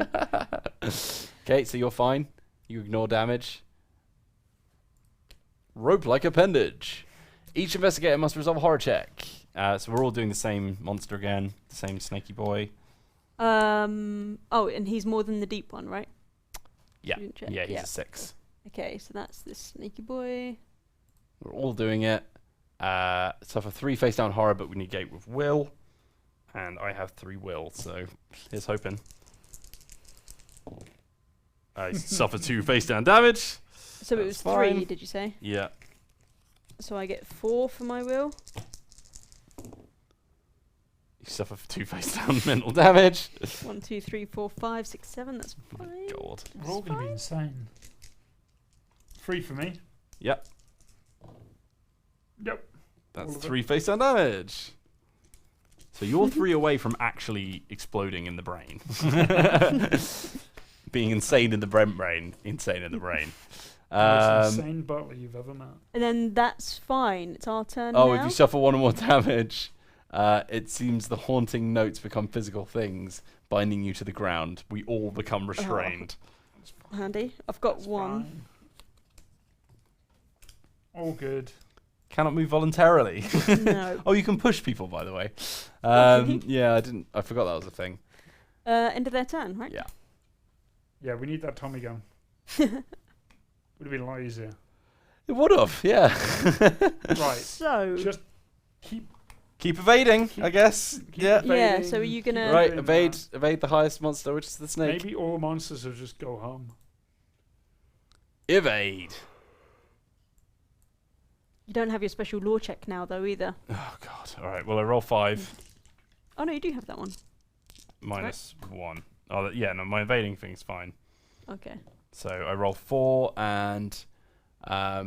Okay, so you're fine. You ignore damage. Rope-like appendage. Each investigator must resolve a horror check. So we're all doing the same monster again, the same snaky boy. Oh, and he's more than the deep one, right? Yeah, Student check, yeah, he's a 6. Okay, so that's this snaky boy. We're all doing it. Suffer 3 face down horror, but we negate with will. And I have 3 will, so here's hoping. I suffer 2 face down damage. So it That's was fine. 3, did you say? Yeah. So I get 4 for my will. You suffer 2 face down mental damage. 1, 2, 3, 4, 5, 6, 7. That's Oh my fine. god. We're all going to be insane. 3 for me. Yep. Yep. That's All of it. 3 face down damage. So you're 3 away from actually exploding in the brain. Being insane in the brain. Insane in the brain. Most insane butler you've ever met. And then that's fine. It's our turn Oh, now. if you suffer 1 or more damage, it seems the haunting notes become physical things, binding you to the ground. We all become restrained. Handy. I've got That's 1. fine. All good. Cannot move voluntarily. No. Oh, you can push people, by the way. Really? Yeah, I forgot that was a thing. End of their turn, right? Yeah. Yeah, we need that Tommy gun. Would have been a lot easier. It would have, yeah. Right. So. Just keep evading, I guess. Yeah. Yeah, so are you gonna- Right, evading evade the highest monster, which is the that. snake. Maybe all monsters will just go home. Evade. You don't have your special law check now, though, either. Oh god. All right. Well, I roll 5 Oh no, you do have that one. minus 1. Oh, yeah. No, my evading thing's fine. Okay. So I roll 4 and I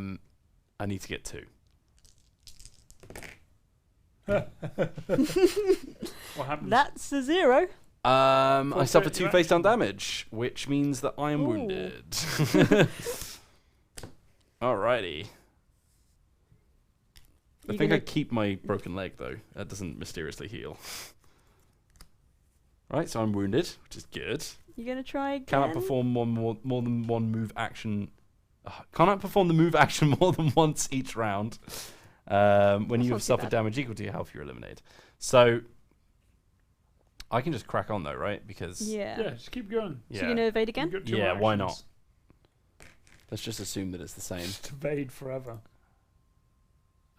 need to get 2. What happens? That's a 0. I suffer 2 your face down action. damage, which means that I am Ooh. wounded. Alrighty. I You think I gonna- keep my broken leg though. That doesn't mysteriously heal. Right, so I'm wounded, which is good. You gonna try again? Cannot perform more than one move action. Cannot perform the move action more than once each round. When That's you not have too suffered bad. damage equal to your health, you're eliminated. So I can just crack on though, right? Because Yeah. Yeah, just keep going. So you're gonna evade You've again? got 2 Yeah, more why actions. let's just assume that it's the same. Just evade forever.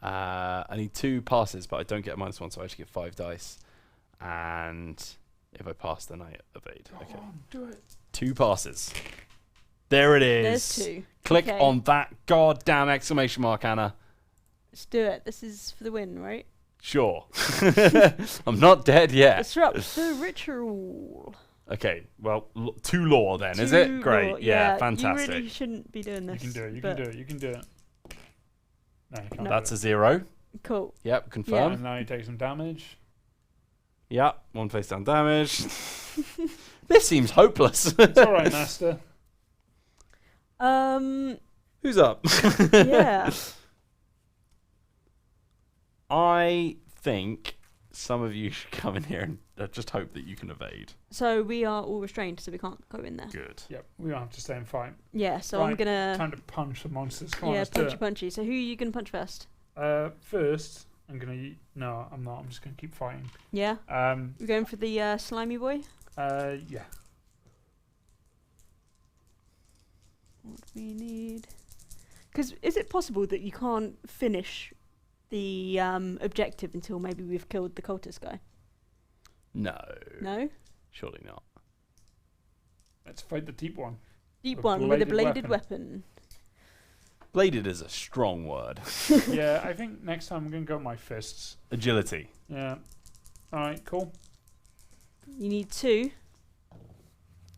I need 2 passes, but I don't get a -1, so I actually get 5 dice. And if I pass, then I evade. Go Okay, on, do it. 2 passes. There it is. There's 2. Click Okay. on that goddamn exclamation mark, Anna. Let's do it. This is for the win, right? Sure. I'm not dead yet. Disrupt the ritual. Okay, well, 2 law then, is it? Two Great. law- Yeah, You fantastic. really shouldn't be doing You this. can do it. You but can do it. You can do it. No, you can't. No. That's a 0. Cool. Yep, confirm. And now you take some damage. Yeah, 1 face down damage. This seems hopeless. It's all right, Master. Who's up? Yeah. I think some of you should come in here and just hope that you can evade. So we are all restrained, so we can't go in there. Good. Yep, we don't have to stay and fight. Yeah. So I'm Right, gonna. Time to punch the monsters. Come on, Yeah, let's do punchy it. punchy. So who are you gonna punch first? First, I'm gonna. No, I'm not. I'm just gonna keep fighting. Yeah. We're We're going for the slimy boy. Yeah. What do we need? Because is it possible that you can't finish the objective until maybe we've killed the cultist guy? No. No. Surely not. Let's fight the deep one. Deep A one with a bladed bladed weapon. Bladed is a strong word. Yeah, I think next time I'm gonna go with my fists. Agility. Yeah. All right, cool. You need 2.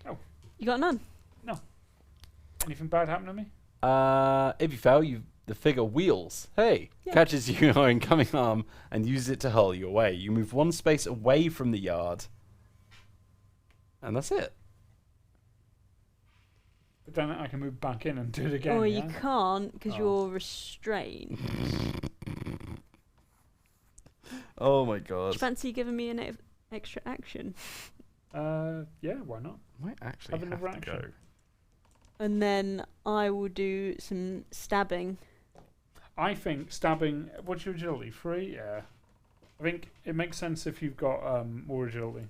Oh. You got none. Anything bad happen to me? If you fail, the figure wheels. Hey, Yeah. catches you in incoming arm and uses it to hurl you away. You move 1 space away from the yard, and that's it. But then I can move back in and do it again. Oh, yeah? you can't because Oh. you're restrained. Oh my Do god! you fancy giving me an extra action? Yeah, why not? Might actually Have have, another to action. go. And then I will do some stabbing. I think stabbing. What's your agility? 3? Yeah. I think it makes sense if you've got more agility.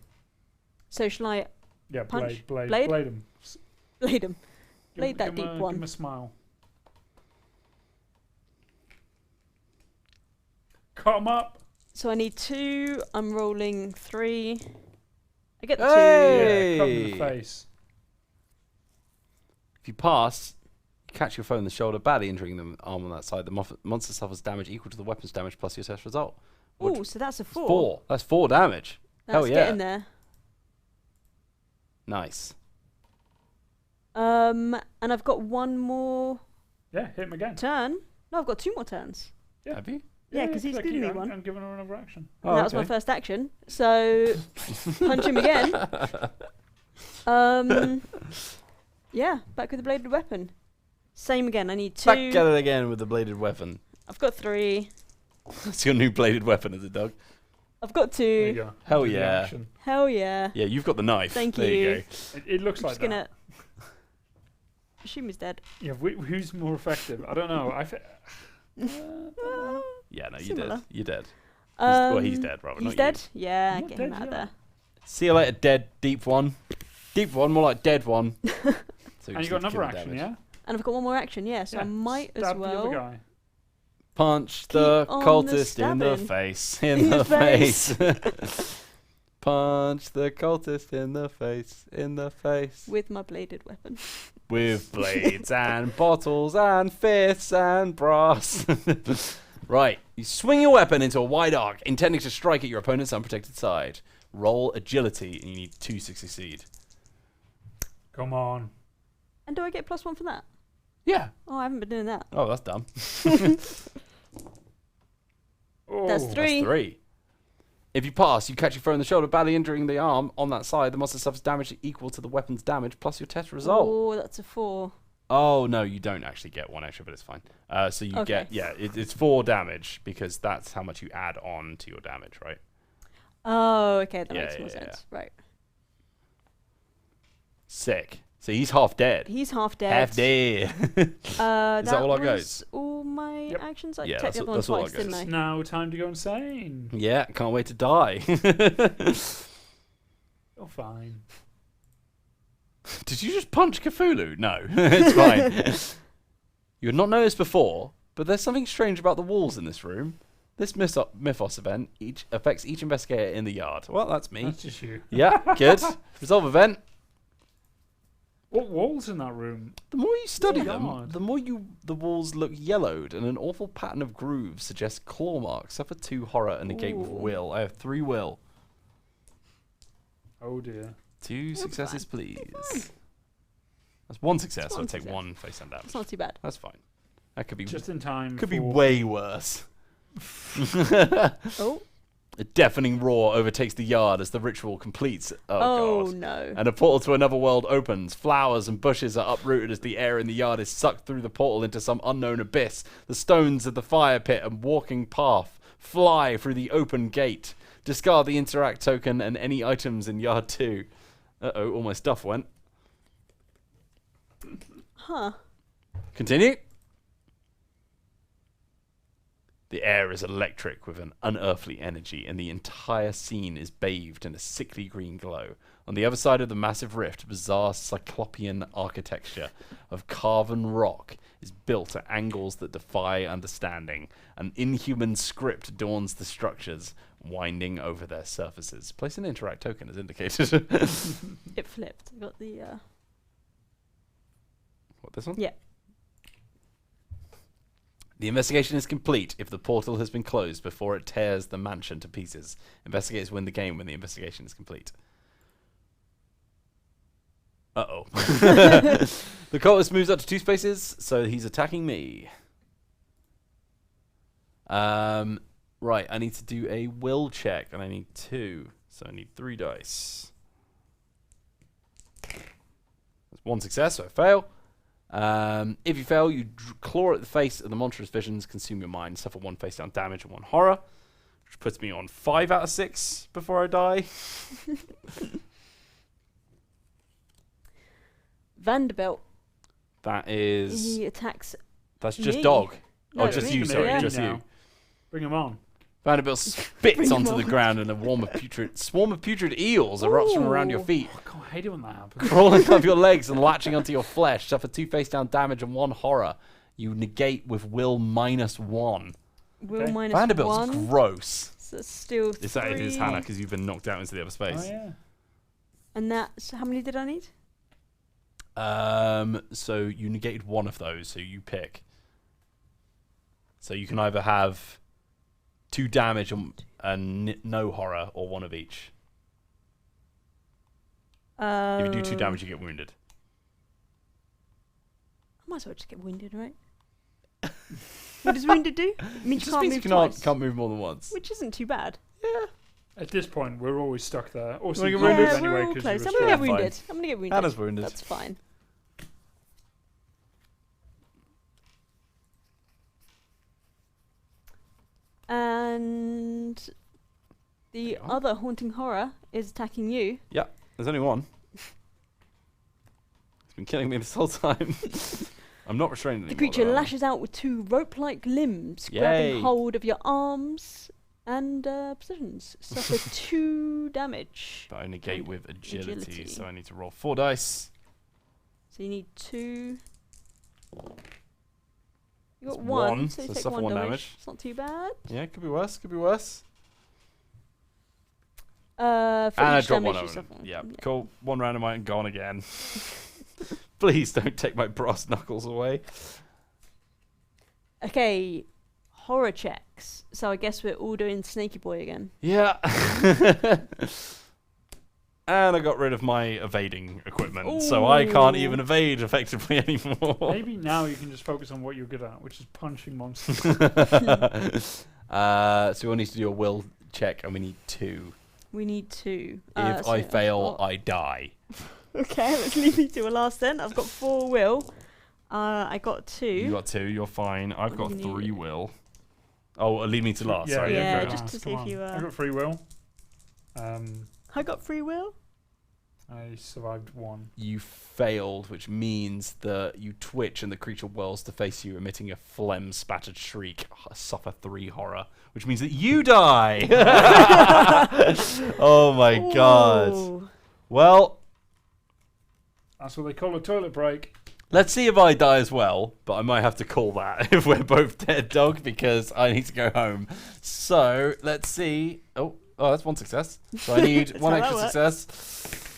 So shall I Yeah, Punch? blade Blade? him. blade him? Blade that deep one. Give him a smile. Cut him up. So I need 2. I'm rolling 3. I get the Hey! Yeah, cut him in the face. If you pass, you catch your foe in the shoulder, badly injuring them arm on that side. The monster suffers damage equal to the weapon's damage plus your test result. 2. Which- Oh, so that's a 4. 4. That's 4 damage. That's Hell yeah. getting there. Nice. And I've got 1 more Yeah, hit him again. turn. No, I've got 2 more turns. Yeah. Have you? Yeah, 'cause he's like given me I'm- one. I'm giving her another action. And that was my okay. first action. So punch him again. Yeah, back with the bladed weapon. Same again. I need 2. Back at it again with the bladed weapon. I've got 3. That's your new bladed weapon, is it, Doug? I've got There you 2. go. Hell Do the yeah. action. Hell yeah. Yeah, you've got the knife. Thank there you you. go. It looks I'm like just gonna that. assume he's dead. Yeah, who's more effective? I don't know. I. Yeah, no, you Similar. did. You're dead. Well, he's dead, rather. He's not dead? You. Yeah, Not get him dead out of yet. there. See you later, dead. Deep one. Deep one, more like dead one. So And just you need got to kill another the action, damage. yeah? And I've got one more action, yeah, so I might as Stab the other well. guy. Punch the Keep on the cultist in the stabbing. face. In In the the face. Punch the cultist in the face. In the face. With my bladed weapon. With blades and bottles and fists and brass. Right. You swing your weapon into a wide arc, intending to strike at your opponent's unprotected side. Roll agility, and you need 2 to succeed. Come on. And do I get +1 for that? Yeah. Oh, I haven't been doing that. Oh, that's dumb. Oh, That's 3. That's 3. If you pass, you catch your foe in the shoulder, badly injuring the arm on that side. The monster suffers damage equal to the weapon's damage plus your test result. Oh, that's a 4. Oh, no, you don't actually get 1 extra, but it's fine. So you Okay. get, it's 4 damage because that's how much you add on to your damage, right? Oh, okay, that Yeah, makes more yeah, sense. Right. Sick. So he's half dead. He's half dead. Half dead. That that all our was goes? all my Yep. actions. I Yeah, tapped the that's other one all our twice, didn't I? goes. Now time to go insane. Yeah, can't wait to die. You're fine. Did you just punch Cthulhu? No, it's fine. You had not noticed before, but there's something strange about the walls in this room. This mythos event affects each investigator in the yard. Well, that's me. That's just you. Yeah, good. Resolve event. What walls in that room? The more you study Oh, them, God. the more the walls look yellowed, and an awful pattern of grooves suggests claw marks. Suffer 2 horror and negate with Ooh. will. I have 3 will. Oh dear. 2 That's successes, fine. please. That's 1 success. That's So I one take success. 1 face down damage. It's not too bad. That's fine. That could be Just in time. could be for- way worse. Oh. A deafening roar overtakes the yard as the ritual completes. Oh, God. No. And a portal to another world opens. Flowers and bushes are uprooted as the air in the yard is sucked through the portal into some unknown abyss. The stones of the fire pit and walking path fly through the open gate. Discard the interact token and any items in yard 2. Uh-oh, all my stuff went. Huh. Continue. The air is electric with an unearthly energy, and the entire scene is bathed in a sickly green glow. On the other side of the massive rift, bizarre cyclopean architecture of carven rock is built at angles that defy understanding. An inhuman script adorns the structures, winding over their surfaces. Place an interact token as indicated. It flipped. Got the What, this one? Yeah. The investigation is complete if the portal has been closed before it tears the mansion to pieces. Investigators win the game when the investigation is complete. Uh-oh. The cultist moves up to 2 spaces, so he's attacking me. Right, I need to do a will check, and I need 2. So I need 3 dice. That's 1 success, so I fail. If you fail, you claw at the face of the monstrous visions, consume your mind, suffer 1 face down damage and 1 horror, which puts me on 5 out of 6 before I die. Vanderbilt. That is... He attacks. That's just me. dog. No, Oh, just me. you, sorry, Yeah. just you. Now. Bring him on. Vanderbilt spits Bring onto him the on. ground, and a swarm of putrid eels erupts from around your Ooh. feet, Oh, God, I hate it when that happens. crawling up your legs and latching onto your flesh. Suffer 2 face down damage and 1 horror. You negate with will -1. Will Okay. minus Vanderbilt's 1. gross. So it's still Is that it is 3. Hannah because you've been knocked out into the other space. Oh, yeah. And that's how many did I need? So you negated 1 of those, so you pick. So you can either have 2 damage and no horror, or 1 of each. If you do 2 damage, you get wounded. I might as well just get wounded, right? What does wounded do? It means It you just can't means move you twice. can't move more than once. Which isn't too bad. Yeah. At this point, we're always stuck there. Also, Like you a can't wounded- move Yeah, we're anyway all 'cause close. you're I'm gonna get Fine. wounded. I'm gonna get wounded. Hannah's wounded. That's fine. And the Hang on. other haunting horror is attacking you. There's only 1. It's been killing me this whole time. I'm not restraining The anymore, creature though, am I? lashes out with 2 rope-like limbs, Yay. grabbing hold of your arms and positions. Suffer 2 damage. But I negate And with agility, agility. so I need to roll 4 dice. So you need 2. You got It's 1, one, so you so take suffer 1 one damage. damage. It's not too bad. Yeah, could be worse. Could be worse. For And I each drop one damage you over. suffer. Yeah, cool. 1 randomite and gone again. Please don't take my brass knuckles away. Okay, horror checks. So I guess we're all doing Snaky Boy again. Yeah. And I got rid of my evading equipment, so I can't even Ooh. evade effectively anymore. Maybe now you can just focus on what you're good at, which is punching monsters. So we'll need to do a will check, and we need 2. We need 2. If I fail, I die. Okay, let's leave me to a last then. I've got 4 will. I got 2. You got 2, you're fine. I've got You need 3 it. will. Oh, leave me to last. Sorry, Yeah, okay. just to see if you, I got free will. I got free will. I survived 1. You failed, which means that you twitch and the creature whirls to face you, emitting a phlegm-spattered shriek. Suffer 3 horror, which means that you die. Oh my god. Ooh. Well, That's what they call a toilet break. let's see if I die as well, but I might have to call that if we're both dead, dog, because I need to go home. So let's see. Oh, that's 1 success. So I need 1 how extra that success.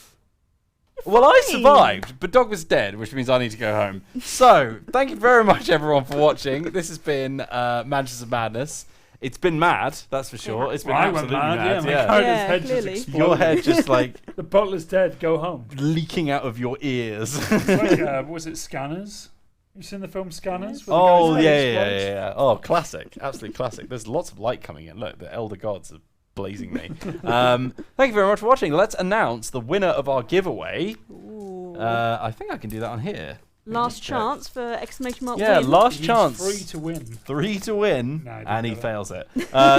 Well, I fine. survived, but Dog was dead, which means I need to go home. So, thank you very much, everyone, for watching. This has been Manchester Madness. It's been mad, that's for sure. It's been I went absolutely mad. my Yeah. character's Yeah, head clearly. just Your exploded. head just like The butler's dead, go home. leaking out of your ears. It's like, was it Scanners? You seen the film Scanners? where the Oh, guy's yeah, head yeah, explodes? yeah. Oh, classic. Absolutely classic. There's lots of light coming in. Look, the elder gods are blazing me. Thank you very much for watching. Let's announce the winner of our giveaway. Ooh. I think I can do that on here. Last chance for exclamation mark Yeah, win. last He's chance. free to win. 3 to win, No, I didn't and he know that. fails it.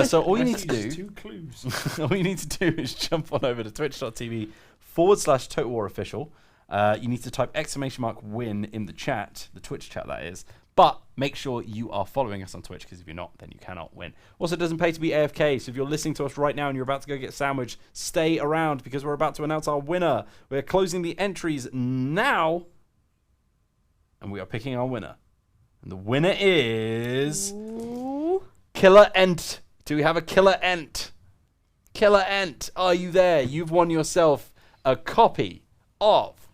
So all you need to Use do, 2 clues. all you need to do is jump on over to twitch.tv/Total War Official. You need to type exclamation mark win in the chat, the Twitch chat that is. But make sure you are following us on Twitch, because if you're not, then you cannot win. Also, it doesn't pay to be AFK, so if you're listening to us right now and you're about to go get a sandwich, stay around, because we're about to announce our winner. We're closing the entries now, and we are picking our winner. And the winner is Ooh. Killer Ent. Do we have a Killer Ent? Killer Ent, are you there? You've won yourself a copy of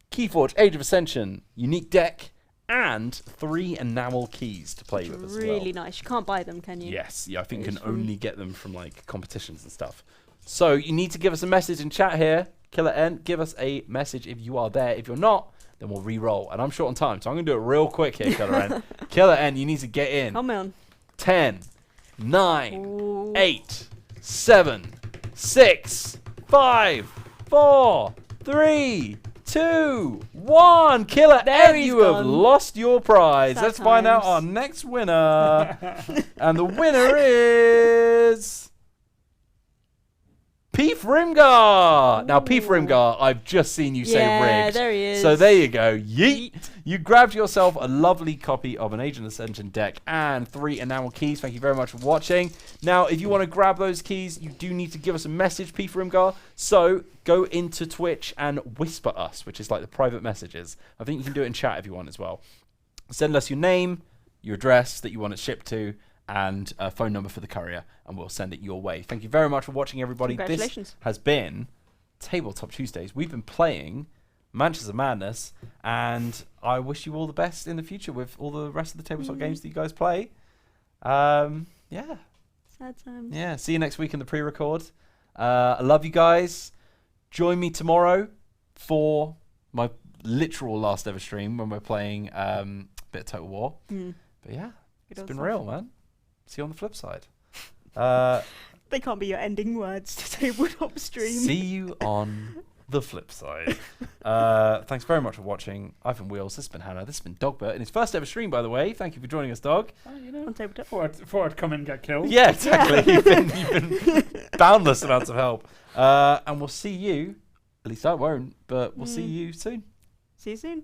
Keyforge Age of Ascension unique deck and 3 enamel keys to play with as well. Really nice. You can't buy them, can you? Yes, yeah, I think you It's can from- only get them from like competitions and stuff. So you need to give us a message in chat here. Killer Ent, give us a message if you are there. If you're not, then we'll re-roll. And I'm short on time, so I'm going to do it real quick here, Killer Ent. Killer Ent, you need to get in. Come on. 10, 9, Ooh. 8, 7, 6, 5, 4, 3, 2, 1. Killer There Ed, he's you have gone. lost your prize. Sad Let's find out times. our next winner. And the winner is P. Frimgar. Now, P. Ooh. Frimgar, I've just seen you say Yeah, rigged. there he is. So there you go. Yeet. You grabbed yourself a lovely copy of an Agent Ascension deck and 3 enamel keys. Thank you very much for watching. Now, if you want to grab those keys, you do need to give us a message, P. Frimgar. So go into Twitch and whisper us, which is like the private messages. I think you can do it in chat if you want as well. Send us your name, your address that you want it shipped to, and a phone number for the courier, and we'll send it your way. Thank you very much for watching, everybody. This Congratulations. has been Tabletop Tuesdays. We've been playing Manchester Madness, and I wish you all the best in the future with all the rest of the tabletop games that you guys play. Yeah. Sad times. Yeah. See you next week in the pre-record. I love you guys. Join me tomorrow for my literal last ever stream when we're playing a bit of Total War. Mm. But yeah, Good it's old been stuff. real, man. See you on the flip side. They can't be your ending words to Tabletop stream. See you on the flip side. Thanks very much for watching. I've been Wheels. This has been Hannah. This has been Dogbert in his first ever stream, by the way. Thank you for joining us, Dog. On Tabletop. Before I'd come in and get killed. Yeah, exactly. You've been boundless amounts of help. And we'll see you. At least I won't, but we'll see you soon. See you soon.